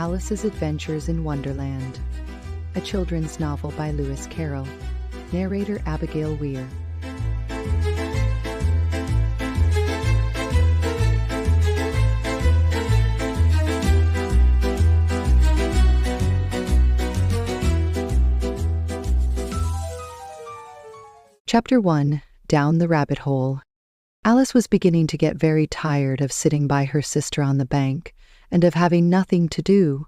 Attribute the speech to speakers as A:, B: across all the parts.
A: Alice's Adventures in Wonderland, a children's novel by Lewis Carroll, narrator Abigail Weir. Chapter 1. Down the Rabbit Hole. Alice was beginning to get very tired of sitting by her sister on the bank and of having nothing to do.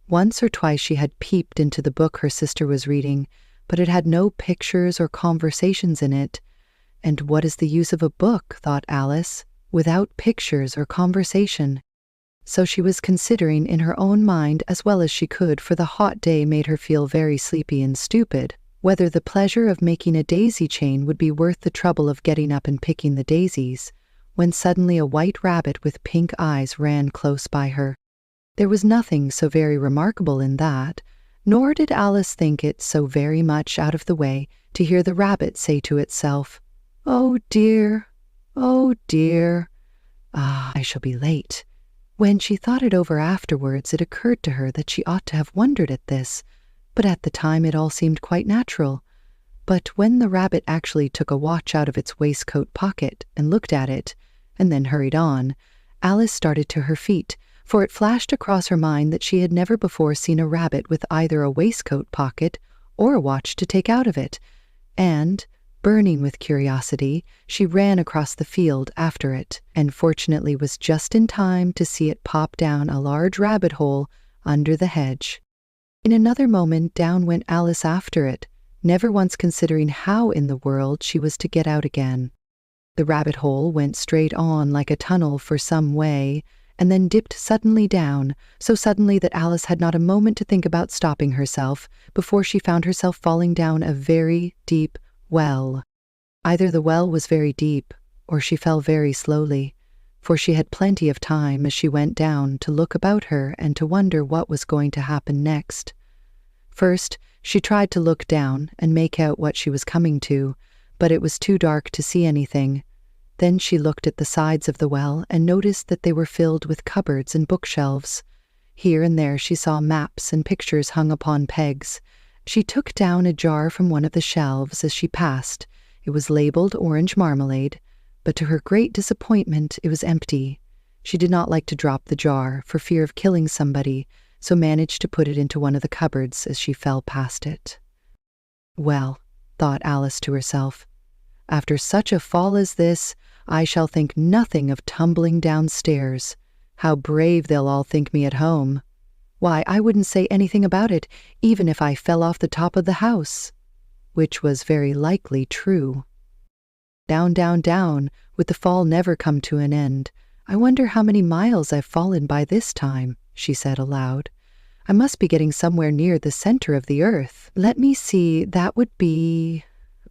A: Once or twice she had peeped into the book her sister was reading, but it had no pictures or conversations in it. And what is the use of a book, thought Alice, without pictures or conversation? So she was considering in her own mind as well as she could, for the hot day made her feel very sleepy and stupid, whether the pleasure of making a daisy chain would be worth the trouble of getting up and picking the daisies, when suddenly a white rabbit with pink eyes ran close by her. There was nothing so very remarkable in that, nor did Alice think it so very much out of the way to hear the rabbit say to itself, "Oh dear, oh dear, I shall be late." When she thought it over afterwards, it occurred to her that she ought to have wondered at this, but at the time it all seemed quite natural. But when the rabbit actually took a watch out of its waistcoat pocket and looked at it, and then hurried on, Alice started to her feet, for it flashed across her mind that she had never before seen a rabbit with either a waistcoat pocket or a watch to take out of it, and, burning with curiosity, she ran across the field after it, and fortunately was just in time to see it pop down a large rabbit hole under the hedge. In another moment down went Alice after it, never once considering how in the world she was to get out again. The rabbit hole went straight on like a tunnel for some way, and then dipped suddenly down, so suddenly that Alice had not a moment to think about stopping herself before she found herself falling down a very deep well. Either the well was very deep, or she fell very slowly, for she had plenty of time as she went down to look about her and to wonder what was going to happen next. First, she tried to look down and make out what she was coming to, but it was too dark to see anything. Then she looked at the sides of the well and noticed that they were filled with cupboards and bookshelves. Here and there she saw maps and pictures hung upon pegs. She took down a jar from one of the shelves as she passed. It was labeled orange marmalade, but to her great disappointment it was empty. She did not like to drop the jar for fear of killing somebody, so managed to put it into one of the cupboards as she fell past it. "Well," thought Alice to herself, "after such a fall as this, I shall think nothing of tumbling downstairs. How brave they'll all think me at home. Why, I wouldn't say anything about it, even if I fell off the top of the house." Which was very likely true. Down, down, down, would the fall never come to an end? "I wonder how many miles I've fallen by this time," she said aloud. "I must be getting somewhere near the center of the earth. Let me see, that would be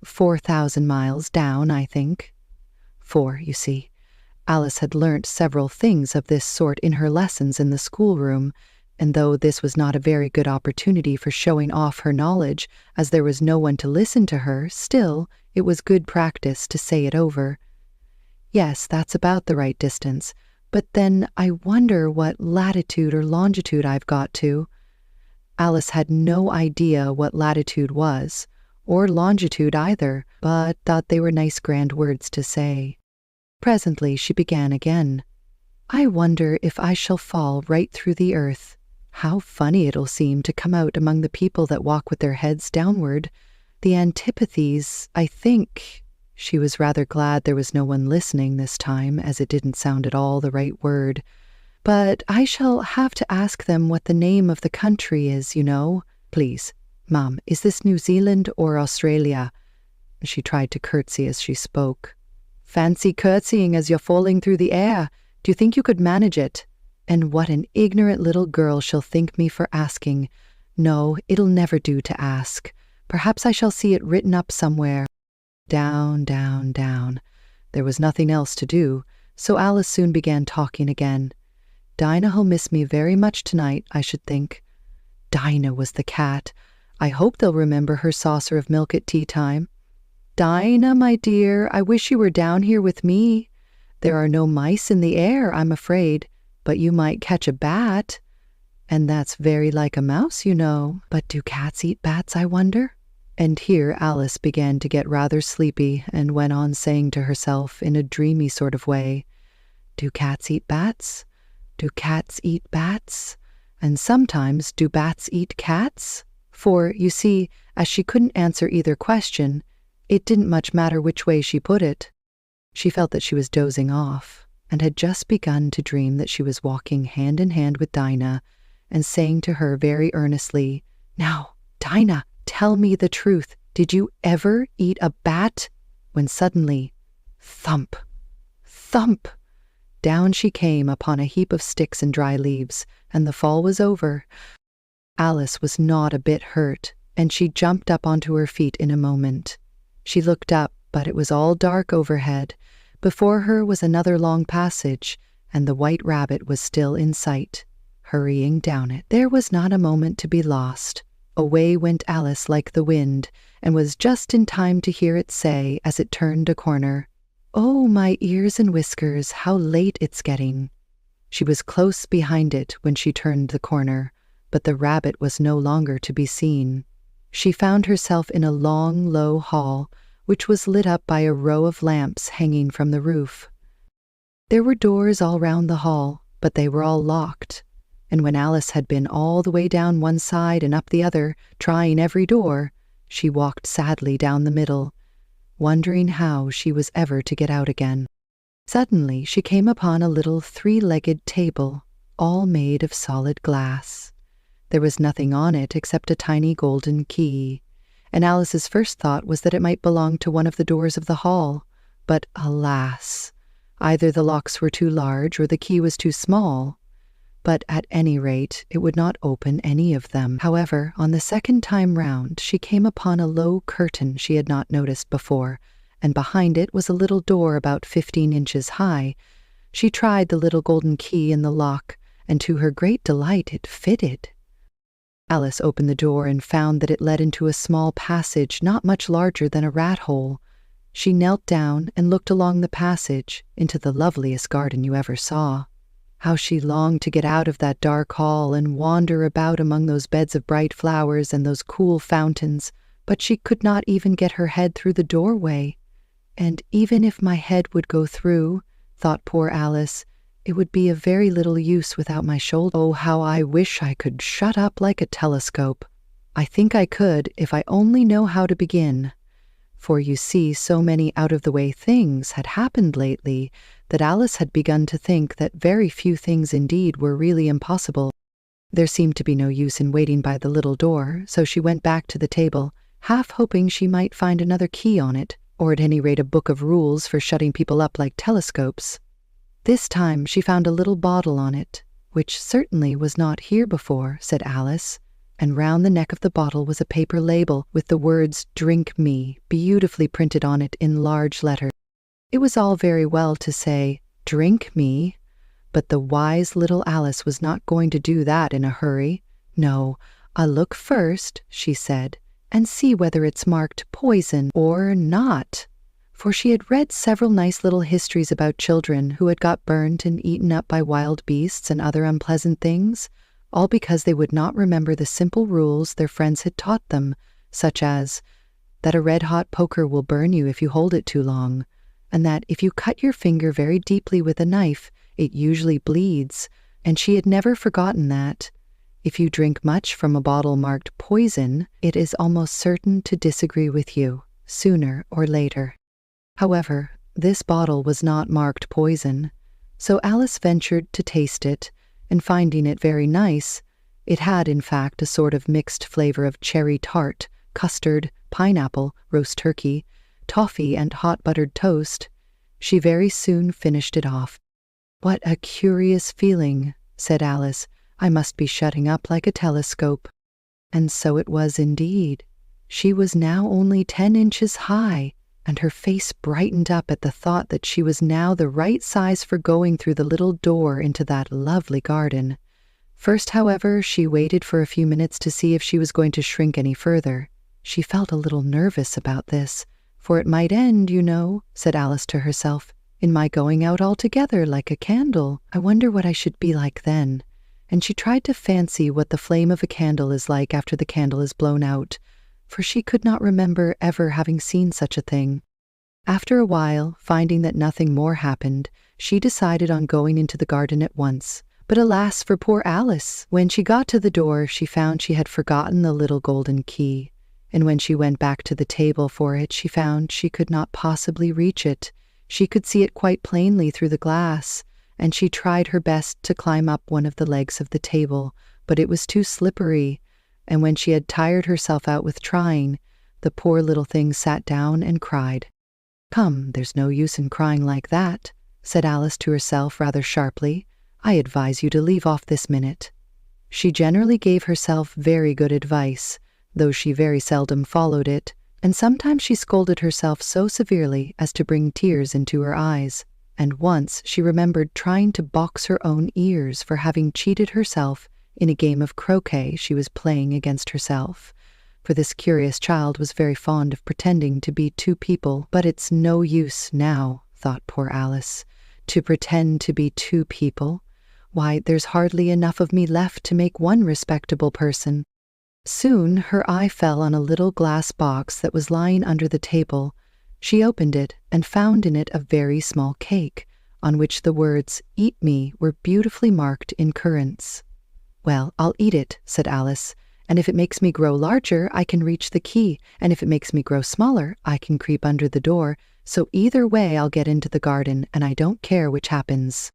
A: 4,000 miles down, I think." For, you see, Alice had learnt several things of this sort in her lessons in the schoolroom, and though this was not a very good opportunity for showing off her knowledge, as there was no one to listen to her, still, it was good practice to say it over. "Yes, that's about the right distance, but then I wonder what latitude or longitude I've got to." Alice had no idea what latitude was, or longitude either, but thought they were nice grand words to say. Presently she began again. "I wonder if I shall fall right through the earth. How funny it'll seem to come out among the people that walk with their heads downward. The antipathies, I think." She was rather glad there was no one listening this time, as it didn't sound at all the right word. "But I shall have to ask them what the name of the country is, you know. Please, Mum, is this New Zealand or Australia?" She tried to curtsy as she spoke. "Fancy curtsying as you're falling through the air. Do you think you could manage it? And what an ignorant little girl she'll think me for asking. No, it'll never do to ask. Perhaps I shall see it written up somewhere." Down, down, down. There was nothing else to do, so Alice soon began talking again. "Dinah'll miss me very much tonight, I should think." Dinah was the cat. I hope they'll remember her saucer of milk at tea time. "Dinah, my dear, I wish you were down here with me. There are no mice in the air, I'm afraid, but you might catch a bat." And that's very like a mouse, you know. But do cats eat bats, I wonder? And here Alice began to get rather sleepy and went on saying to herself in a dreamy sort of way, "Do cats eat bats? Do cats eat bats? And sometimes do bats eat cats?" For, you see, as she couldn't answer either question, it didn't much matter which way she put it. She felt that she was dozing off, and had just begun to dream that she was walking hand in hand with Dinah, and saying to her very earnestly, "Now, Dinah, tell me the truth. Did you ever eat a bat?" When suddenly, thump, thump, down she came upon a heap of sticks and dry leaves, and the fall was over. Alice was not a bit hurt, and she jumped up onto her feet in a moment. She looked up, but it was all dark overhead. Before her was another long passage, and the white rabbit was still in sight, hurrying down it. There was not a moment to be lost. Away went Alice like the wind, and was just in time to hear it say, as it turned a corner, "Oh, my ears and whiskers, how late it's getting." She was close behind it when she turned the corner, but the rabbit was no longer to be seen. She found herself in a long, low hall, which was lit up by a row of lamps hanging from the roof. There were doors all round the hall, but they were all locked, and when Alice had been all the way down one side and up the other, trying every door, she walked sadly down the middle, wondering how she was ever to get out again. Suddenly she came upon a little three-legged table, all made of solid glass. There was nothing on it except a tiny golden key, and Alice's first thought was that it might belong to one of the doors of the hall. But alas! Either the locks were too large or the key was too small. But at any rate, it would not open any of them. However, on the second time round, she came upon a low curtain she had not noticed before, and behind it was a little door about 15 inches high. She tried the little golden key in the lock, and to her great delight it fitted. Alice opened the door and found that it led into a small passage not much larger than a rat hole. She knelt down and looked along the passage into the loveliest garden you ever saw. How she longed to get out of that dark hall and wander about among those beds of bright flowers and those cool fountains, but she could not even get her head through the doorway. And even if my head would go through, thought poor Alice, it would be of very little use without my shoulder. Oh, how I wish I could shut up like a telescope. I think I could if I only know how to begin. For you see, so many out-of-the-way things had happened lately that Alice had begun to think that very few things indeed were really impossible. There seemed to be no use in waiting by the little door, so she went back to the table, half hoping she might find another key on it, or at any rate a book of rules for shutting people up like telescopes. This time she found a little bottle on it, which certainly was not here before, said Alice, and round the neck of the bottle was a paper label with the words "Drink Me" beautifully printed on it in large letters. It was all very well to say, "Drink me," but the wise little Alice was not going to do that in a hurry. "No, I'll look first," she said, "and see whether it's marked poison or not." For she had read several nice little histories about children who had got burnt and eaten up by wild beasts and other unpleasant things, all because they would not remember the simple rules their friends had taught them, such as that a red-hot poker will burn you if you hold it too long, and that if you cut your finger very deeply with a knife, it usually bleeds, and she had never forgotten that if you drink much from a bottle marked poison, it is almost certain to disagree with you, sooner or later. However, this bottle was not marked poison, so Alice ventured to taste it, and finding it very nice, it had in fact a sort of mixed flavor of cherry tart, custard, pineapple, roast turkey, toffee, and hot buttered toast, she very soon finished it off. "What a curious feeling," said Alice. "I must be shutting up like a telescope." And so it was indeed. She was now only 10 inches high, and her face brightened up at the thought that she was now the right size for going through the little door into that lovely garden. First, however, she waited for a few minutes to see if she was going to shrink any further. She felt a little nervous about this, for it might end, you know, said Alice to herself, in my going out altogether like a candle. I wonder what I should be like then. and she tried to fancy what the flame of a candle is like after the candle is blown out, for she could not remember ever having seen such a thing. After a while, finding that nothing more happened, she decided on going into the garden at once. But alas for poor Alice! When she got to the door, she found she had forgotten the little golden key, and when she went back to the table for it, she found she could not possibly reach it. She could see it quite plainly through the glass, and she tried her best to climb up one of the legs of the table, but it was too slippery, and when she had tired herself out with trying, the poor little thing sat down and cried. "Come, there's no use in crying like that," said Alice to herself rather sharply. "I advise you to leave off this minute." She generally gave herself very good advice, though she very seldom followed it, and sometimes she scolded herself so severely as to bring tears into her eyes, and once she remembered trying to box her own ears for having cheated herself in a game of croquet she was playing against herself. For this curious child was very fond of pretending to be two people. "But it's no use now," thought poor Alice, "to pretend to be two people. Why, there's hardly enough of me left to make one respectable person." Soon her eye fell on a little glass box that was lying under the table. She opened it and found in it a very small cake, on which the words "Eat me" were beautifully marked in currants. "Well, I'll eat it," said Alice, "and if it makes me grow larger, I can reach the key, and if it makes me grow smaller, I can creep under the door, so either way I'll get into the garden, and I don't care which happens."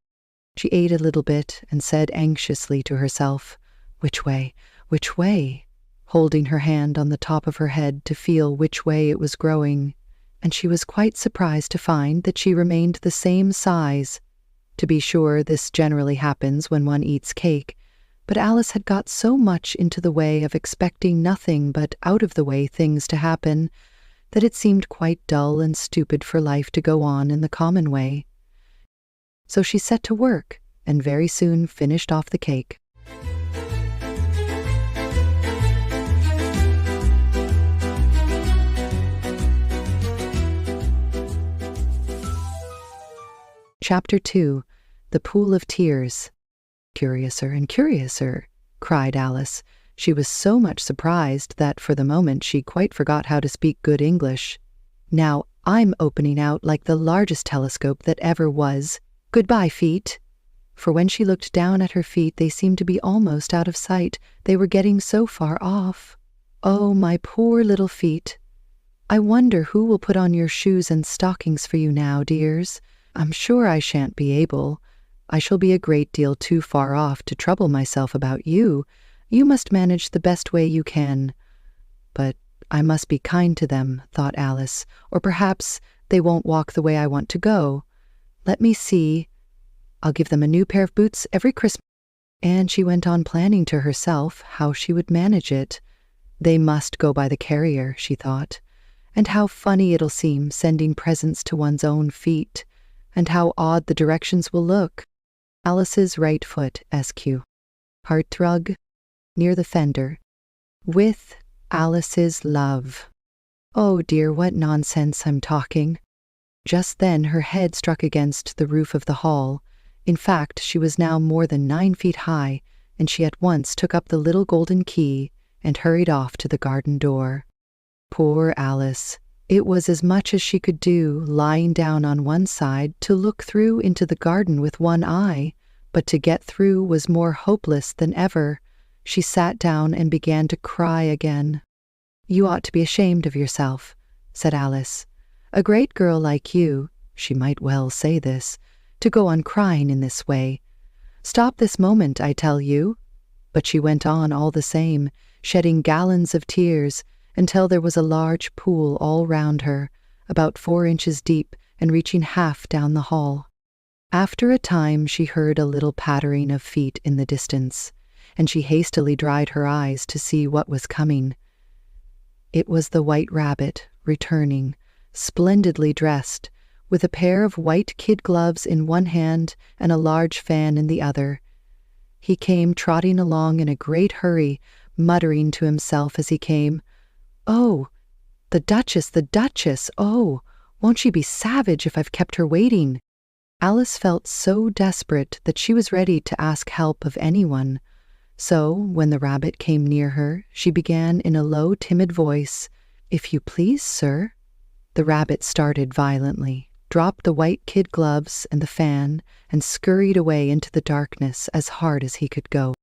A: She ate a little bit and said anxiously to herself, "Which way? Which way?" holding her hand on the top of her head to feel which way it was growing, and she was quite surprised to find that she remained the same size. To be sure, this generally happens when one eats cake, but Alice had got so much into the way of expecting nothing but out-of-the-way things to happen that it seemed quite dull and stupid for life to go on in the common way. So she set to work, and very soon finished off the cake. Chapter 2. The Pool of Tears. "Curiouser and curiouser," cried Alice. She was so much surprised that for the moment she quite forgot how to speak good English. "Now I'm opening out like the largest telescope that ever was. Goodbye, feet." For when she looked down at her feet, they seemed to be almost out of sight. They were getting so far off. "Oh, my poor little feet. I wonder who will put on your shoes and stockings for you now, dears. I'm sure I shan't be able. I shall be a great deal too far off to trouble myself about you. You must manage the best way you can." "But I must be kind to them," thought Alice, "or perhaps they won't walk the way I want to go. Let me see. I'll give them a new pair of boots every Christmas." And she went on planning to herself how she would manage it. They must go by the carrier, she thought. And how funny it'll seem sending presents to one's own feet, and how odd the directions will look. Alice's right foot, SQ. Hearthrug, near the fender. With Alice's love. Oh dear, what nonsense I'm talking. Just then her head struck against the roof of the hall. In fact, she was now more than 9 feet high, and she at once took up the little golden key and hurried off to the garden door. Poor Alice! It was as much as she could do, lying down on one side, to look through into the garden with one eye, but to get through was more hopeless than ever. She sat down and began to cry again. "You ought to be ashamed of yourself," said Alice. "A great girl like you," she might well say this, "to go on crying in this way. Stop this moment, I tell you." But she went on all the same, shedding gallons of tears, until there was a large pool all round her, about 4 inches deep and reaching half down the hall. After a time she heard a little pattering of feet in the distance, and she hastily dried her eyes to see what was coming. It was the White Rabbit, returning, splendidly dressed, with a pair of white kid gloves in one hand and a large fan in the other. He came trotting along in a great hurry, muttering to himself as he came, "Oh, the Duchess, the Duchess! Oh, won't she be savage if I've kept her waiting?" Alice felt so desperate that she was ready to ask help of anyone. So, when the rabbit came near her, she began in a low, timid voice, "If you please, sir." The rabbit started violently, dropped the white kid gloves and the fan, and scurried away into the darkness as hard as he could go.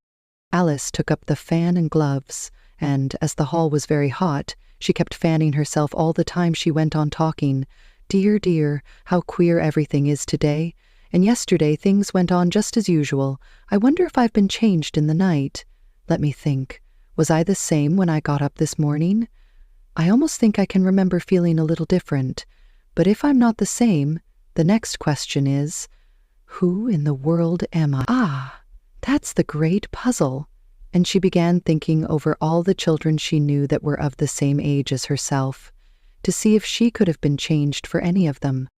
A: Alice took up the fan and gloves, and, as the hall was very hot, she kept fanning herself all the time she went on talking. "Dear, dear, how queer everything is today. And yesterday things went on just as usual. I wonder if I've been changed in the night. Let me think. Was I the same when I got up this morning? I almost think I can remember feeling a little different. But if I'm not the same, the next question is, who in the world am I? Ah, that's the great puzzle." And she began thinking over all the children she knew that were of the same age as herself, to see if she could have been changed for any of them.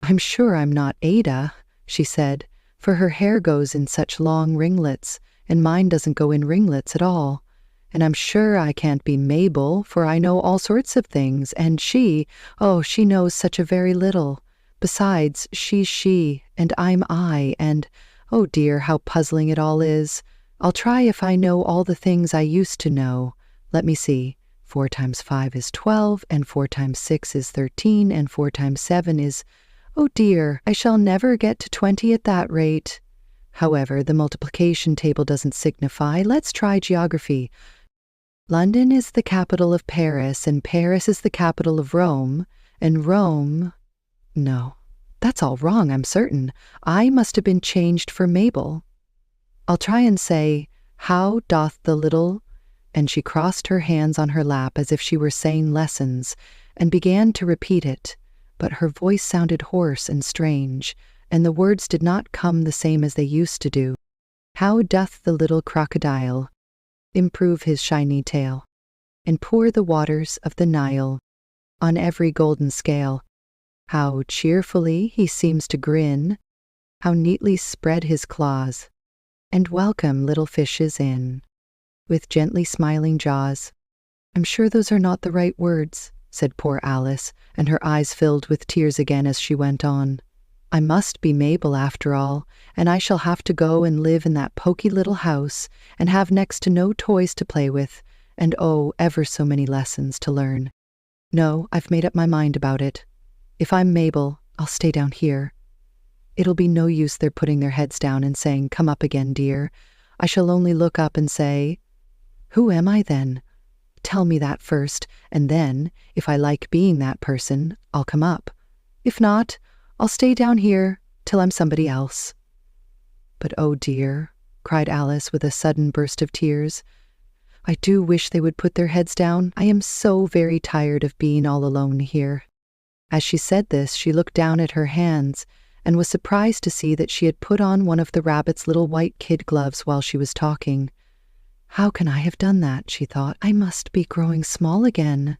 A: "I'm sure I'm not Ada," she said, "for her hair goes in such long ringlets, and mine doesn't go in ringlets at all. And I'm sure I can't be Mabel, for I know all sorts of things, and she knows such a very little. Besides, she's she, and I'm I, and, oh dear, how puzzling it all is. I'll try if I know all the things I used to know. Let me see. 4 times 5 is 12, and 4 times 6 is 13, and 4 times 7 is... Oh dear, I shall never get to 20 at that rate. However, the multiplication table doesn't signify. Let's try geography. London is the capital of Paris, and Paris is the capital of Rome, and Rome... No, that's all wrong, I'm certain. I must have been changed for Mabel. I'll try and say, how doth the little... And she crossed her hands on her lap as if she were saying lessons, and began to repeat it, but her voice sounded hoarse and strange, and the words did not come the same as they used to do. How doth the little crocodile improve his shiny tail, and pour the waters of the Nile on every golden scale? How cheerfully he seems to grin, how neatly spread his claws, and welcome little fishes in, with gently smiling jaws. I'm sure those are not the right words, said poor Alice, and her eyes filled with tears again as she went on. I must be Mabel after all, and I shall have to go and live in that poky little house, and have next to no toys to play with, and oh, ever so many lessons to learn. No, I've made up my mind about it. If I'm Mabel, I'll stay down here. It'll be no use their putting their heads down and saying, "Come up again, dear." I shall only look up and say, "Who am I then? Tell me that first, and then, if I like being that person, I'll come up. If not, I'll stay down here till I'm somebody else." "But oh dear," cried Alice with a sudden burst of tears, "I do wish they would put their heads down. I am so very tired of being all alone here." As she said this, she looked down at her hands and was surprised to see that she had put on one of the rabbit's little white kid gloves while she was talking. "How can I have done that?" she thought. "I must be growing small again."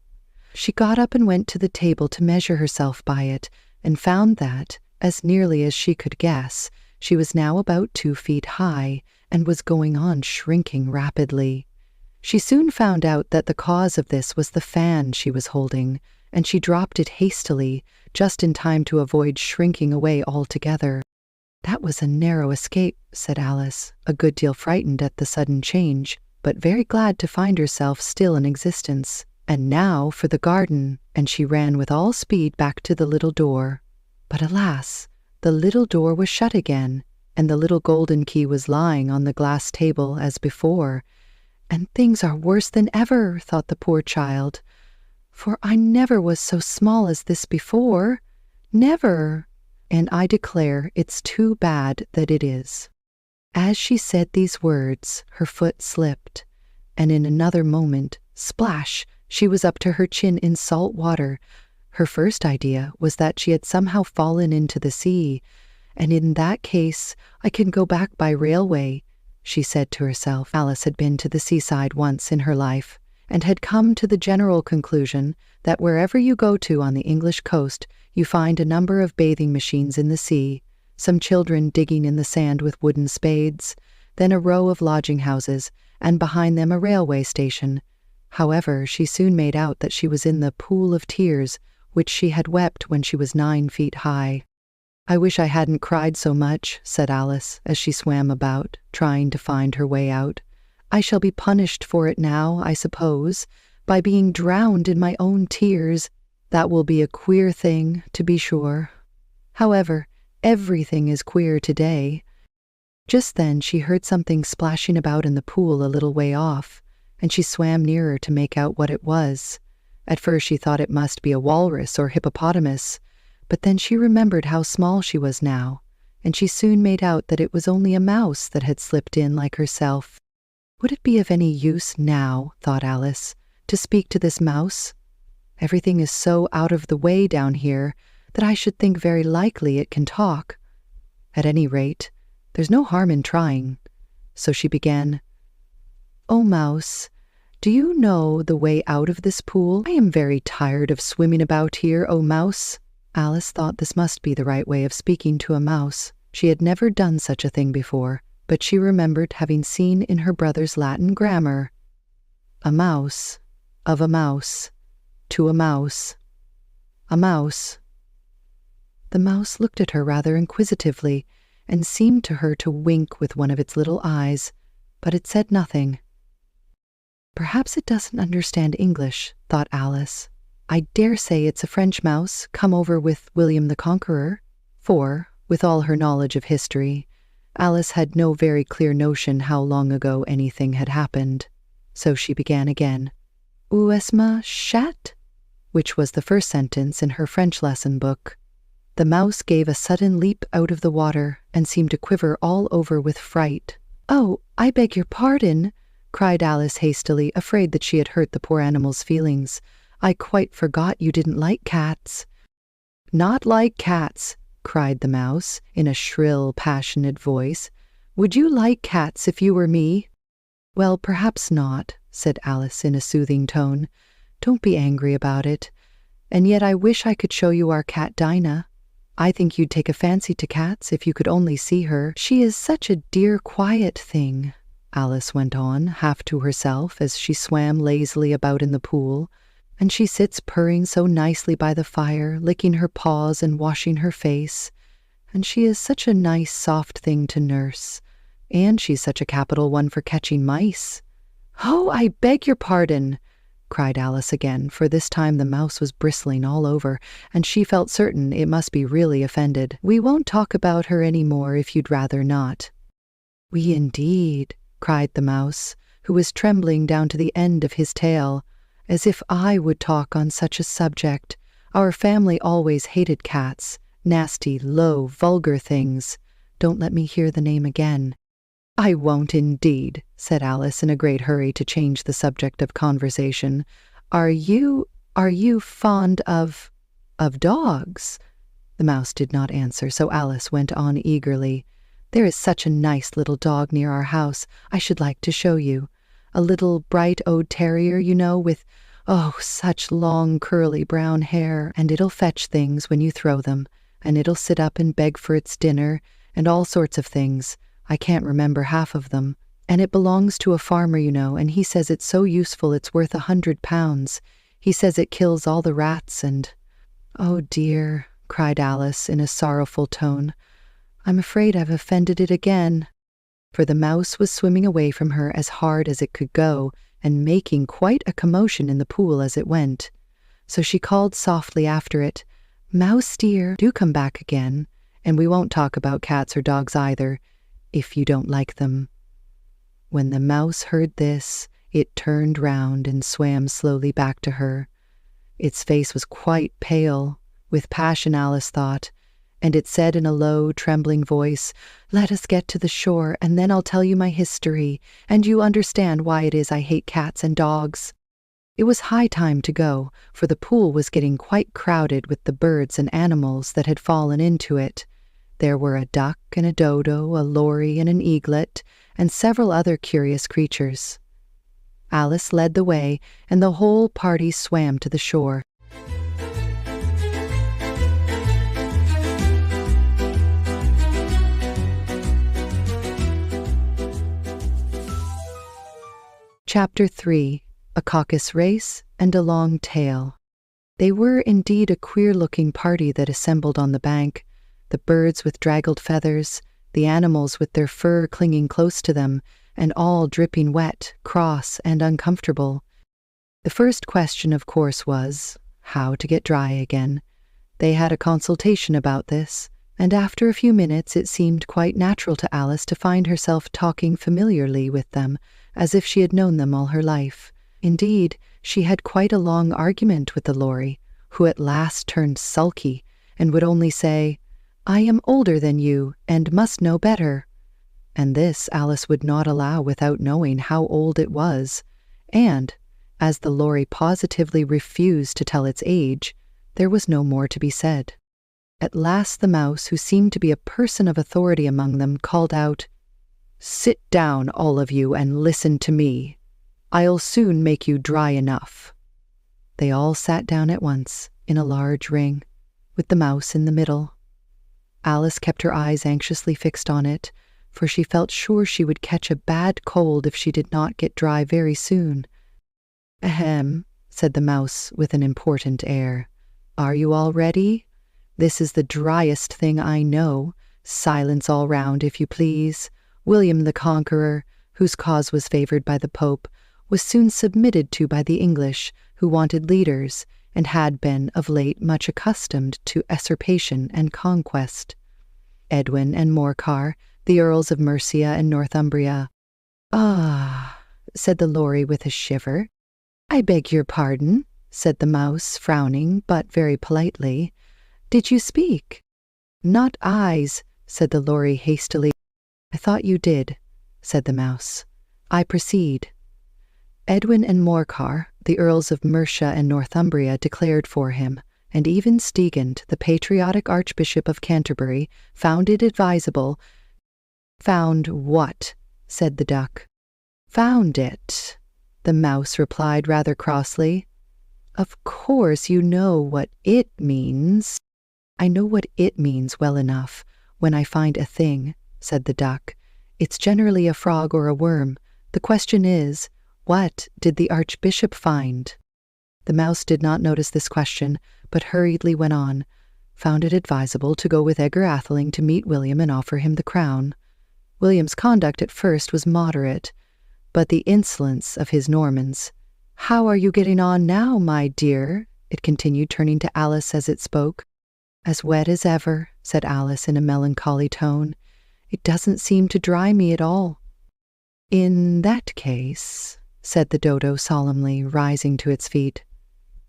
A: She got up and went to the table to measure herself by it, and found that, as nearly as she could guess, she was now about 2 feet high, and was going on shrinking rapidly. She soon found out that the cause of this was the fan she was holding, and she dropped it hastily, just in time to avoid shrinking away altogether. "That was a narrow escape," said Alice, a good deal frightened at the sudden change, but very glad to find herself still in existence. "And now for the garden," and she ran with all speed back to the little door. But alas, the little door was shut again, and the little golden key was lying on the glass table as before. "And things are worse than ever," thought the poor child, "for I never was so small as this before. Never. And I declare it's too bad that it is." As she said these words, her foot slipped, and in another moment, splash, she was up to her chin in salt water. Her first idea was that she had somehow fallen into the sea, and in that case I can go back by railway, she said to herself. Alice had been to the seaside once in her life, and had come to the general conclusion that wherever you go to on the English coast, you find a number of bathing machines in the sea, some children digging in the sand with wooden spades, then a row of lodging houses, and behind them a railway station. However, she soon made out that she was in the pool of tears which she had wept when she was 9 feet high. "I wish I hadn't cried so much," said Alice as she swam about, trying to find her way out. "I shall be punished for it now, I suppose, by being drowned in my own tears. That will be a queer thing, to be sure. However, everything is queer today." Just then she heard something splashing about in the pool a little way off, and she swam nearer to make out what it was. At first she thought it must be a walrus or hippopotamus, but then she remembered how small she was now, and she soon made out that it was only a mouse that had slipped in like herself. Would it be of any use now, thought Alice, to speak to this mouse? Everything is so out of the way down here that I should think very likely it can talk. At any rate, there's no harm in trying. So she began, "Oh, mouse, do you know the way out of this pool? I am very tired of swimming about here, oh mouse." Alice thought this must be the right way of speaking to a mouse. She had never done such a thing before, but she remembered having seen in her brother's Latin grammar, "A mouse, of a mouse, to a mouse, a mouse." The mouse looked at her rather inquisitively and seemed to her to wink with one of its little eyes, but it said nothing. "Perhaps it doesn't understand English," thought Alice. "I dare say it's a French mouse come over with William the Conqueror." For, with all her knowledge of history, Alice had no very clear notion how long ago anything had happened. So she began again, "Où est ma chat?" which was the first sentence in her French lesson book. The mouse gave a sudden leap out of the water and seemed to quiver all over with fright. "Oh, I beg your pardon," cried Alice hastily, afraid that she had hurt the poor animal's feelings. "I quite forgot you didn't like cats." "Not like cats," cried the mouse in a shrill, passionate voice. "Would you like cats if you were me?" "Well, perhaps not," said Alice in a soothing tone. "Don't be angry about it. And yet I wish I could show you our cat Dinah. I think you'd take a fancy to cats if you could only see her. She is such a dear, quiet thing," Alice went on, half to herself as she swam lazily about in the pool. "And she sits purring so nicely by the fire, licking her paws and washing her face. And she is such a nice, soft thing to nurse. And she's such a capital one for catching mice." "Oh, I beg your pardon," cried Alice again, for this time the mouse was bristling all over, and she felt certain it must be really offended. "We won't talk about her any more if you'd rather not." "We indeed," cried the mouse, who was trembling down to the end of his tail. "As if I would talk on such a subject. Our family always hated cats, nasty, low, vulgar things. Don't let me hear the name again." "I won't indeed," said Alice in a great hurry to change the subject of conversation. Are you fond of dogs?" The mouse did not answer, so Alice went on eagerly. "There is such a nice little dog near our house I should like to show you. A little bright old terrier, you know, with, oh, such long curly brown hair, and it'll fetch things when you throw them, and it'll sit up and beg for its dinner, and all sorts of things. I can't remember half of them. And it belongs to a farmer, you know, and he says it's so useful it's worth £100. He says it kills all the rats and—" "Oh dear," cried Alice in a sorrowful tone. "I'm afraid I've offended it again." For the mouse was swimming away from her as hard as it could go, and making quite a commotion in the pool as it went. So she called softly after it, "Mouse dear, do come back again, and we won't talk about cats or dogs either, if you don't like them." When the mouse heard this, it turned round and swam slowly back to her. Its face was quite pale, with passion, Alice thought, and it said in a low, trembling voice, "Let us get to the shore, and then I'll tell you my history, and you understand why it is I hate cats and dogs." It was high time to go, for the pool was getting quite crowded with the birds and animals that had fallen into it. There were a duck and a dodo, a lory and an eaglet, and several other curious creatures. Alice led the way, and the whole party swam to the shore. Chapter 3. A Caucus Race and a Long Tail. They were indeed a queer-looking party that assembled on the bank. the birds with draggled feathers, the animals with their fur clinging close to them, and all dripping wet, cross, and uncomfortable. The first question, of course, was how to get dry again. They had a consultation about this, and after a few minutes it seemed quite natural to Alice to find herself talking familiarly with them, as if she had known them all her life. Indeed, she had quite a long argument with the Lory, who at last turned sulky and would only say, "I am older than you and must know better." And this Alice would not allow without knowing how old it was, and, as the Lory positively refused to tell its age, there was no more to be said. At last the mouse, who seemed to be a person of authority among them, called out, "Sit down, all of you, and listen to me. I'll soon make you dry enough." They all sat down at once, in a large ring, with the mouse in the middle. Alice kept her eyes anxiously fixed on it, for she felt sure she would catch a bad cold if she did not get dry very soon. "Ahem," said the mouse with an important air. "Are you all ready? This is the driest thing I know. Silence all round, if you please." William the Conqueror, whose cause was favoured by the Pope, was soon submitted to by the English, who wanted leaders, and had been of late much accustomed to usurpation and conquest. Edwin and Morcar, the Earls of Mercia and Northumbria. "Ah," said the Lory with a shiver. "I beg your pardon," said the mouse, frowning, but very politely. "Did you speak?" "Not eyes," said the Lory hastily. "I thought you did," said the mouse. "I proceed." Edwin and Morcar, the Earls of Mercia and Northumbria, declared for him, and even Stigand, the patriotic Archbishop of Canterbury, found it advisable. "Found what?" said the duck. "Found it," the mouse replied rather crossly. "Of course you know what it means." "I know what it means well enough. When I find a thing," said the duck, "it's generally a frog or a worm. The question is, what did the Archbishop find?" The mouse did not notice this question, but hurriedly went on. "Found it advisable to go with Edgar Atheling to meet William and offer him the crown. William's conduct at first was moderate, but the insolence of his Normans. How are you getting on now, my dear?" it continued, turning to Alice as it spoke. "As wet as ever," said Alice in a melancholy tone. "It doesn't seem to dry me at all." "In that case," said the dodo solemnly, rising to its feet,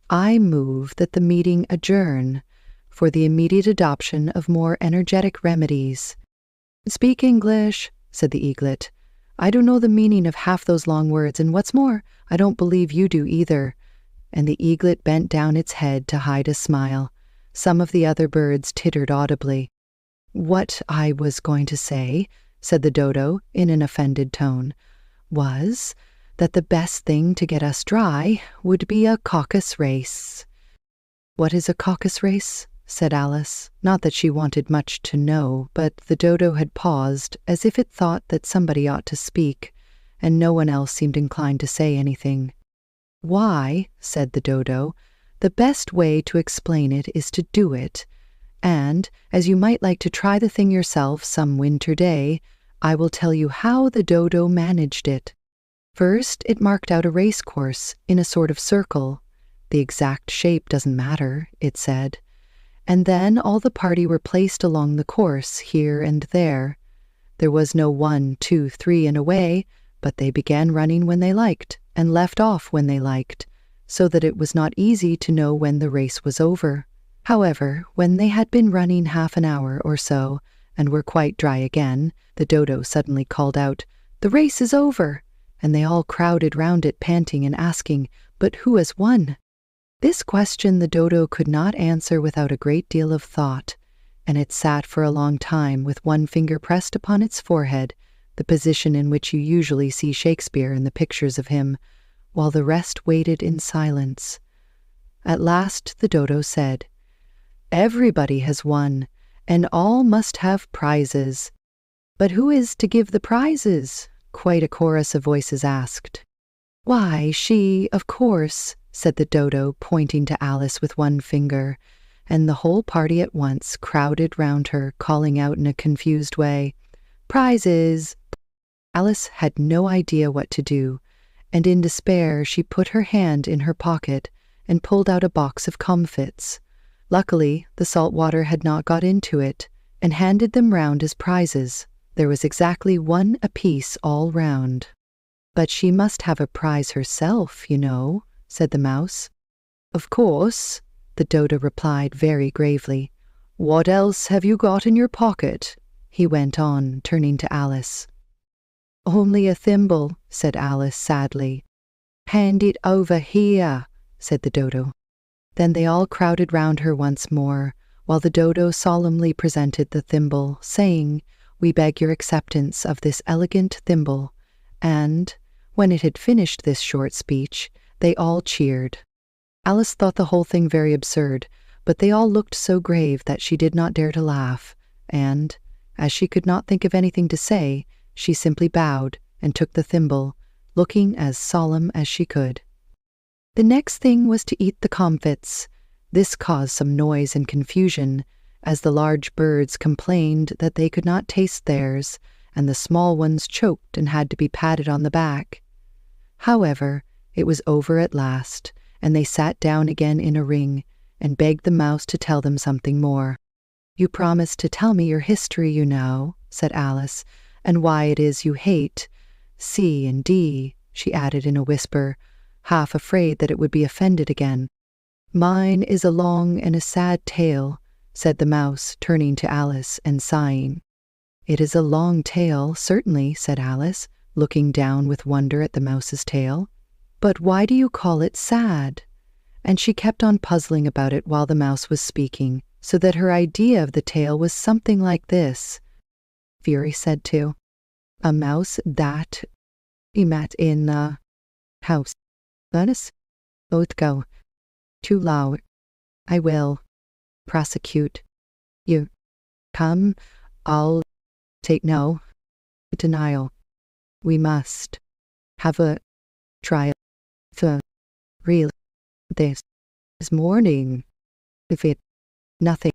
A: "I move that the meeting adjourn for the immediate adoption of more energetic remedies." "Speak English," said the eaglet. "I don't know the meaning of half those long words, and what's more, I don't believe you do either." And the eaglet bent down its head to hide a smile. Some of the other birds tittered audibly. "What I was going to say," said the dodo in an offended tone, "was that the best thing to get us dry would be a caucus race." "What is a caucus race?" said Alice. Not that she wanted much to know, but the dodo had paused, as if it thought that somebody ought to speak, and no one else seemed inclined to say anything. "Why," said the dodo, "the best way to explain it is to do it, and, as you might like to try the thing yourself some winter day, I will tell you how the dodo managed it. First, it marked out a race course in a sort of circle. The exact shape doesn't matter, it said. And then all the party were placed along the course, here and there. There was no 1, 2, 3 and away, but they began running when they liked, and left off when they liked, so that it was not easy to know when the race was over. However, when they had been running half an hour or so, and were quite dry again, the dodo suddenly called out, "The race is over!" And they all crowded round it, panting and asking, "But who has won?" This question the dodo could not answer without a great deal of thought, and it sat for a long time with one finger pressed upon its forehead, the position in which you usually see Shakespeare in the pictures of him, while the rest waited in silence. At last the dodo said, "Everybody has won, and all must have prizes." "But who is to give the prizes?" quite a chorus of voices asked. "Why, she, of course," said the dodo, pointing to Alice with one finger. and the whole party at once crowded round her, calling out in a confused way, "Prizes!" Alice had no idea what to do, and in despair she put her hand in her pocket and pulled out a box of comfits. Luckily, the salt water had not got into it, and handed them round as prizes. There was exactly one apiece all round. "But she must have a prize herself, you know," said the mouse. "Of course," the dodo replied very gravely. "What else have you got in your pocket?" he went on, turning to Alice. "Only a thimble," said Alice sadly. "Hand it over here," said the dodo. Then they all crowded round her once more, while the dodo solemnly presented the thimble, saying, "We beg your acceptance of this elegant thimble," and, when it had finished this short speech, they all cheered. Alice thought the whole thing very absurd, but they all looked so grave that she did not dare to laugh, and, as she could not think of anything to say, she simply bowed and took the thimble, looking as solemn as she could. The next thing was to eat the comfits. This caused some noise and confusion, as the large birds complained that they could not taste theirs, and the small ones choked and had to be patted on the back. However, it was over at last, and they sat down again in a ring and begged the mouse to tell them something more. "You promised to tell me your history, you know," said Alice, "and why it is you hate C and D," she added in a whisper, half afraid that it would be offended again. "Mine is a long and a sad tale," said the mouse, turning to Alice and sighing. "It is a long tale, certainly," said Alice, looking down with wonder at the mouse's tail. "But why do you call it sad?" And she kept on puzzling about it while the mouse was speaking, so that her idea of the tale was something like this. Fury said to a mouse that he met in the house. "Let us both go to law. I will prosecute you. Come, I'll take no denial. We must have a trial for real this morning. If it nothing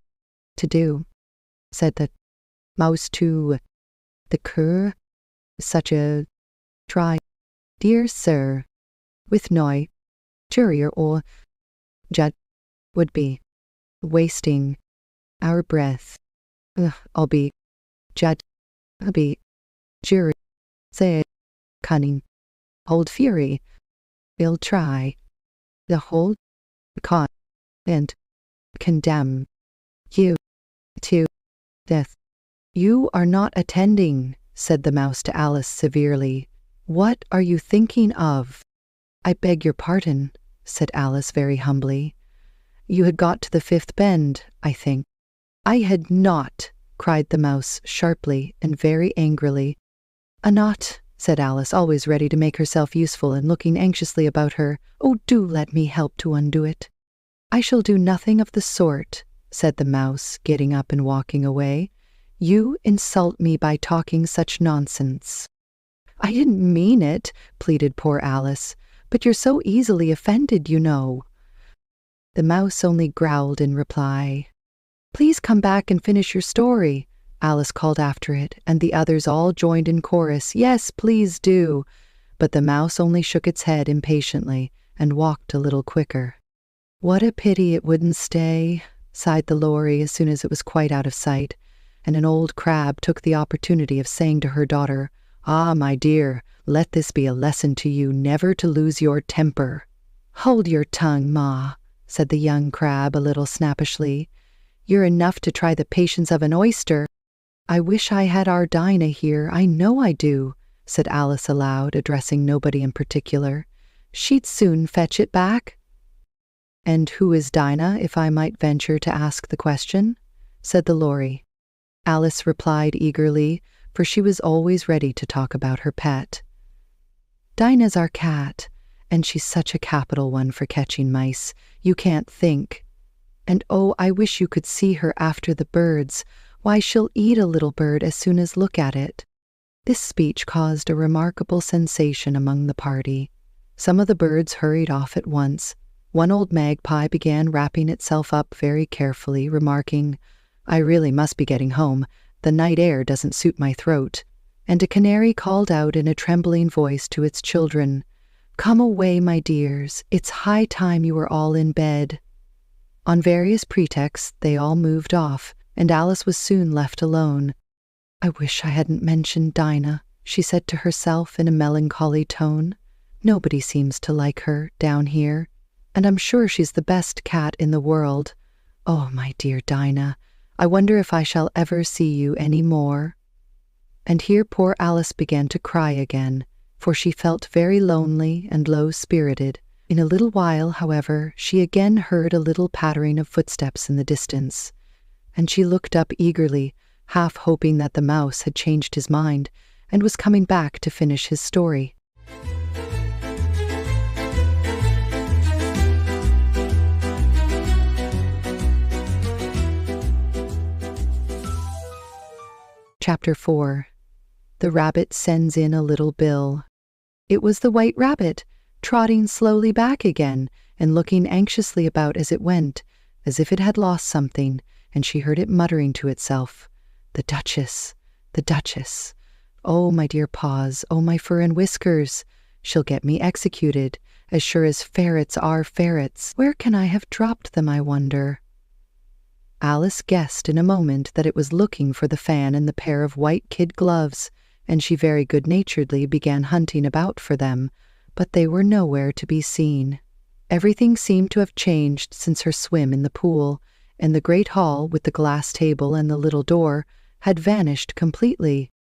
A: to do," said the mouse to the cur, "such a try, dear sir, with no jury or judge would be wasting our breath. I'll be judge, I'll be jury, said cunning old Fury. We'll try the whole cause and condemn you to death." "You are not attending," said the mouse to Alice severely. "What are you thinking of?" "I beg your pardon," said Alice very humbly. "You had got to the fifth bend, I think." "I had not," cried the mouse sharply and very angrily. "A not," said Alice, always ready to make herself useful and looking anxiously about her. "Oh, do let me help to undo it." "I shall do nothing of the sort," said the mouse, getting up and walking away. "You insult me by talking such nonsense." "I didn't mean it," pleaded poor Alice, "but you're so easily offended, you know." The mouse only growled in reply. "Please come back and finish your story," Alice called after it, and the others all joined in chorus, "Yes, please do." But the mouse only shook its head impatiently and walked a little quicker. "What a pity it wouldn't stay," sighed the lory as soon as it was quite out of sight, and an old crab took the opportunity of saying to her daughter, "Ah, my dear, let this be a lesson to you never to lose your temper." "Hold your tongue, Ma," said the young crab a little snappishly. "You're enough to try the patience of an oyster." "I wish I had our Dinah here, I know I do," said Alice aloud, addressing nobody in particular. "She'd soon fetch it back." "And who is Dinah, if I might venture to ask the question?" said the lory. Alice replied eagerly, for she was always ready to talk about her pet. "Dinah's our cat, and she's such a capital one for catching mice, you can't think. And oh, I wish you could see her after the birds. Why, she'll eat a little bird as soon as look at it." This speech caused a remarkable sensation among the party. Some of the birds hurried off at once, One old magpie began wrapping itself up very carefully, remarking, "I really must be getting home. The night air doesn't suit my throat." And a canary called out in a trembling voice to its children, "Come away, my dears. It's high time you were all in bed." On various pretexts, they all moved off, and Alice was soon left alone. "I wish I hadn't mentioned Dinah," she said to herself in a melancholy tone. "Nobody seems to like her down here, and I'm sure she's the best cat in the world. Oh, my dear Dinah, I wonder if I shall ever see you any more." And here poor Alice began to cry again, for she felt very lonely and low-spirited. In a little while, however, she again heard a little pattering of footsteps in the distance, and she looked up eagerly, half hoping that the mouse had changed his mind and was coming back to finish his story. Chapter 4. The Rabbit Sends in a Little Bill. It was the White Rabbit, trotting slowly back again and looking anxiously about as it went, as if it had lost something, and she heard it muttering to itself, "The Duchess, the Duchess. Oh, my dear paws, oh, my fur and whiskers. She'll get me executed, as sure as ferrets are ferrets. Where can I have dropped them, I wonder?" Alice guessed in a moment that it was looking for the fan and the pair of white kid gloves, and she very good-naturedly began hunting about for them, but they were nowhere to be seen. Everything seemed to have changed since her swim in the pool, and the great hall with the glass table and the little door had vanished completely.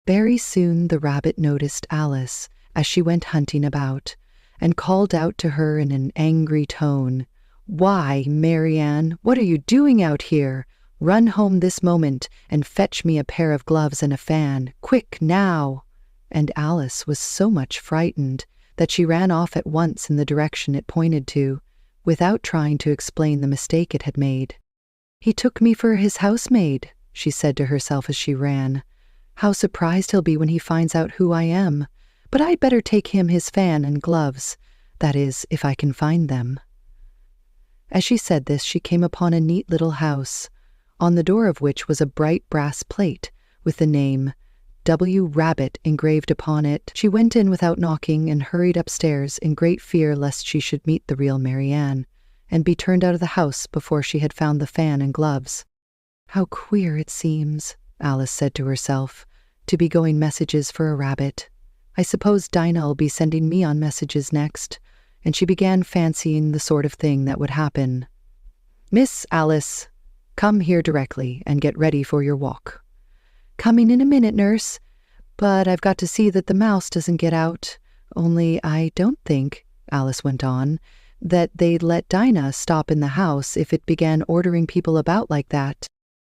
A: Very soon the rabbit noticed Alice as she went hunting about, and called out to her in an angry tone, "Why, Marianne, what are you doing out here? Run home this moment and fetch me a pair of gloves and a fan. Quick, now!" And Alice was so much frightened that she ran off at once in the direction it pointed to, without trying to explain the mistake it had made. "He took me for his housemaid," she said to herself as she ran. "How surprised he'll be when he finds out who I am. But I'd better take him his fan and gloves. That is, if I can find them." As she said this, she came upon a neat little house, on the door of which was a bright brass plate with the name W. Rabbit engraved upon it. She went in without knocking and hurried upstairs in great fear lest she should meet the real Marianne, and be turned out of the house before she had found the fan and gloves. "How queer it seems," Alice said to herself, "to be going messages for a rabbit. I suppose Dinah'll be sending me on messages next," and she began fancying the sort of thing that would happen. "Miss Alice, come here directly and get ready for your walk." "Coming in a minute, nurse. But I've got to see that the mouse doesn't get out. Only I don't think," Alice went on, "that they'd let Dinah stop in the house if it began ordering people about like that."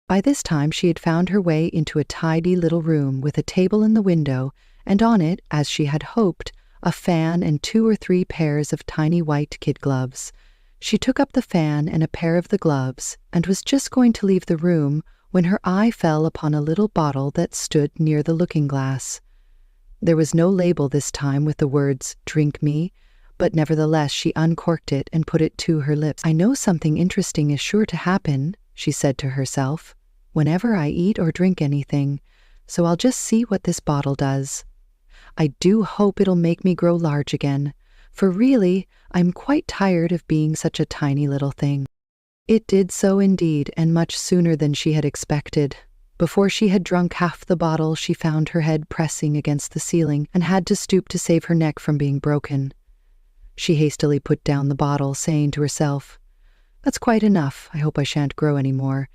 A: By this time she had found her way into a tidy little room with a table in the window, and on it, as she had hoped, a fan and 2 or 3 pairs of tiny white kid gloves. She took up the fan and a pair of the gloves, and was just going to leave the room when her eye fell upon a little bottle that stood near the looking-glass. There was no label this time with the words, "Drink me," but nevertheless she uncorked it and put it to her lips. "I know something interesting is sure to happen," she said to herself, "whenever I eat or drink anything, so I'll just see what this bottle does. I do hope it'll make me grow large again, for really, I'm quite tired of being such a tiny little thing." It did so indeed, and much sooner than she had expected. Before she had drunk half the bottle, she found her head pressing against the ceiling and had to stoop to save her neck from being broken. She hastily put down the bottle, saying to herself, "That's quite enough. I hope I shan't grow any more.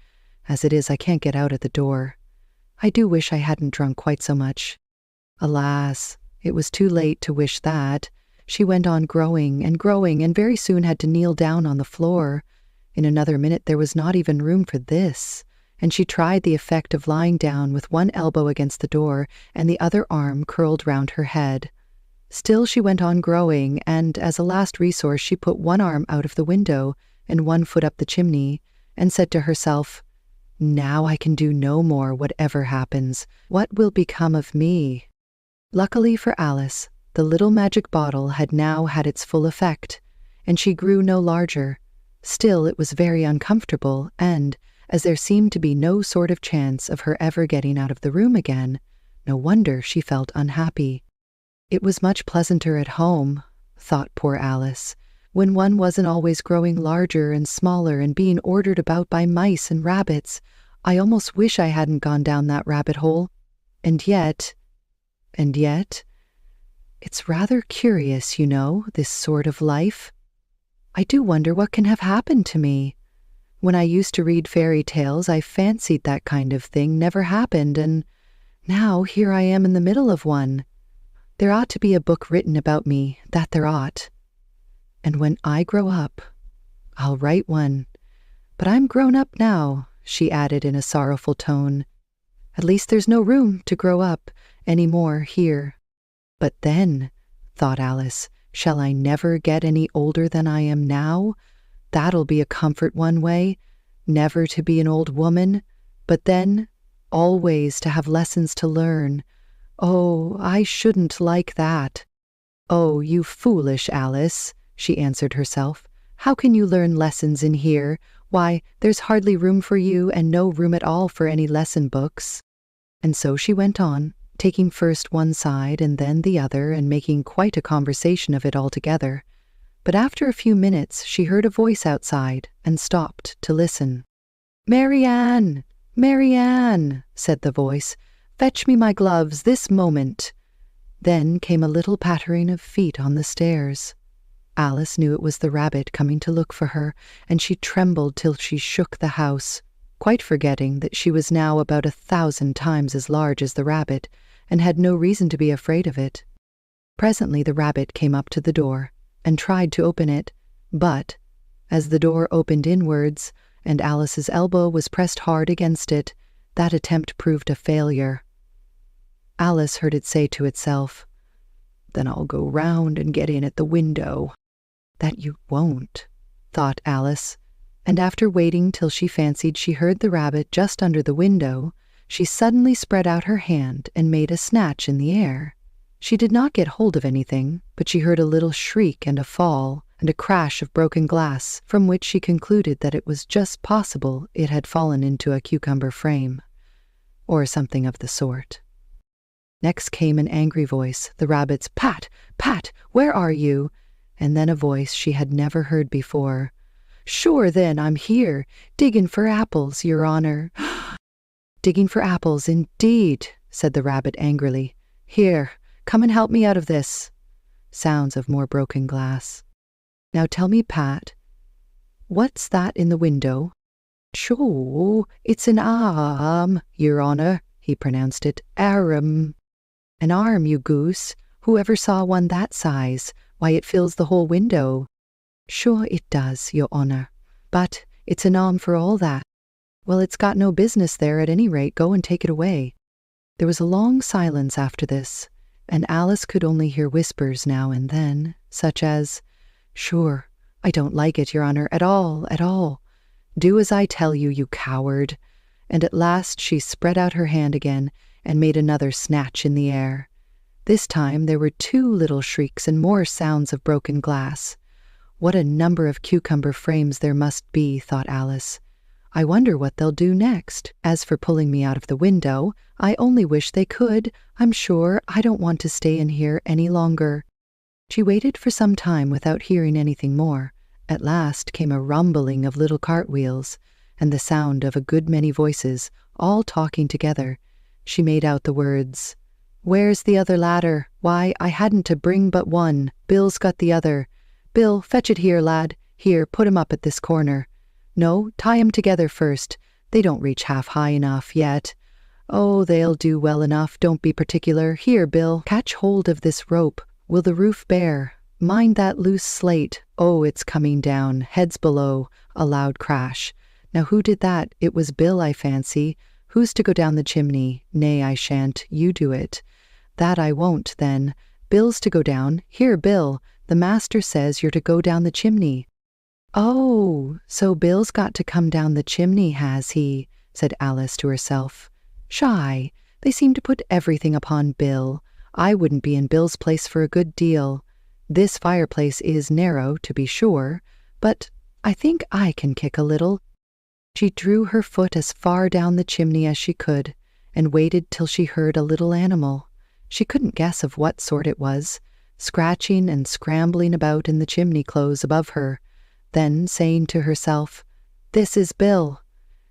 A: As it is, I can't get out at the door. I do wish I hadn't drunk quite so much." Alas, it was too late to wish that. She went on growing, and very soon had to kneel down on the floor. In another minute there was not even room for this, and she tried the effect of lying down with one elbow against the door and the other arm curled round her head. Still she went on growing, and as a last resource she put one arm out of the window and one foot up the chimney, and said to herself, "Now I can do no more, whatever happens. What will become of me?" Luckily for Alice, the little magic bottle had now had its full effect, and she grew no larger. Still, it was very uncomfortable, and, as there seemed to be no sort of chance of her ever getting out of the room again, no wonder she felt unhappy. It was much pleasanter at home, thought poor Alice, when one wasn't always growing larger and smaller and being ordered about by mice and rabbits. I almost wish I hadn't gone down that rabbit hole. And yet, it's rather curious, you know, this sort of life. I do wonder what can have happened to me. When I used to read fairy tales, I fancied that kind of thing never happened, and now here I am in the middle of one. There ought to be a book written about me, that there ought. And when I grow up, I'll write one. But I'm grown up now, she added in a sorrowful tone. At least there's no room to grow up any more here. But then, thought Alice, shall I never get any older than I am now? That'll be a comfort one way, never to be an old woman, but then always to have lessons to learn. Oh, I shouldn't like that. Oh, you foolish Alice, she answered herself. How can you learn lessons in here? Why, there's hardly room for you and no room at all for any lesson books. And so she went on, taking first one side and then the other and making quite a conversation of it altogether. But after a few minutes she heard a voice outside and stopped to listen. "Marianne! Marianne!" said the voice. "Fetch me my gloves this moment." Then came a little pattering of feet on the stairs. Alice knew it was the rabbit coming to look for her, and she trembled till she shook the house, quite forgetting that she was now about 1,000 times as large as the rabbit, and had no reason to be afraid of it. Presently the rabbit came up to the door, and tried to open it, but, as the door opened inwards, and Alice's elbow was pressed hard against it, that attempt proved a failure. Alice heard it say to itself, "Then I'll go round and get in at the window." "That you won't," thought Alice, and after waiting till she fancied she heard the rabbit just under the window, she suddenly spread out her hand and made a snatch in the air. She did not get hold of anything, but she heard a little shriek and a fall, and a crash of broken glass, from which she concluded that it was just possible it had fallen into a cucumber frame, or something of the sort. Next came an angry voice, the rabbit's "Pat! Pat! Where are you?" and then a voice she had never heard before. "Sure then, I'm here, diggin' for apples, your honor." "Digging for apples, indeed," said the rabbit angrily. "Here, come and help me out of this." Sounds of more broken glass. "Now tell me, Pat, what's that in the window?" "Sure, it's an arm, your honor," he pronounced it. "Arm." "An arm, you goose. Who ever saw one that size? Why, it fills the whole window." "Sure it does, your honor. But it's an arm for all that." "Well, it's got no business there at any rate. Go and take it away." There was a long silence after this, and Alice could only hear whispers now and then, such as, "Sure, I don't like it, your honor, at all, at all. Do as I tell you, you coward." And at last she spread out her hand again and made another snatch in the air. This time there were 2 little shrieks and more sounds of broken glass. What a number of cucumber frames there must be, thought Alice. I wonder what they'll do next. As for pulling me out of the window, I only wish they could. I'm sure I don't want to stay in here any longer. She waited for some time without hearing anything more. At last came a rumbling of little cartwheels, and the sound of a good many voices, all talking together. She made out the words, "Where's the other ladder? Why, I hadn't to bring but one. Bill's got the other. Bill, fetch it here, lad. Here, put 'em up at this corner. No, tie 'em together first. They don't reach half high enough yet. Oh, they'll do well enough, don't be particular. Here, Bill, catch hold of this rope. Will the roof bear? Mind that loose slate. Oh, it's coming down, heads below." A loud crash. Now who did that? It was Bill, I fancy. Who's to go down the chimney? Nay, I shan't. You do it. That I won't, then. Bill's to go down. Here, Bill, the master says you're to go down the chimney. "Oh, so Bill's got to come down the chimney, has he?" said Alice to herself. "Shy, they seem to put everything upon Bill. I wouldn't be in Bill's place for a good deal. This fireplace is narrow, to be sure, but I think I can kick a little." She drew her foot as far down the chimney as she could, and waited till she heard a little animal. She couldn't guess of what sort it was, scratching and scrambling about in the chimney close above her. Then, saying to herself, "This is Bill,"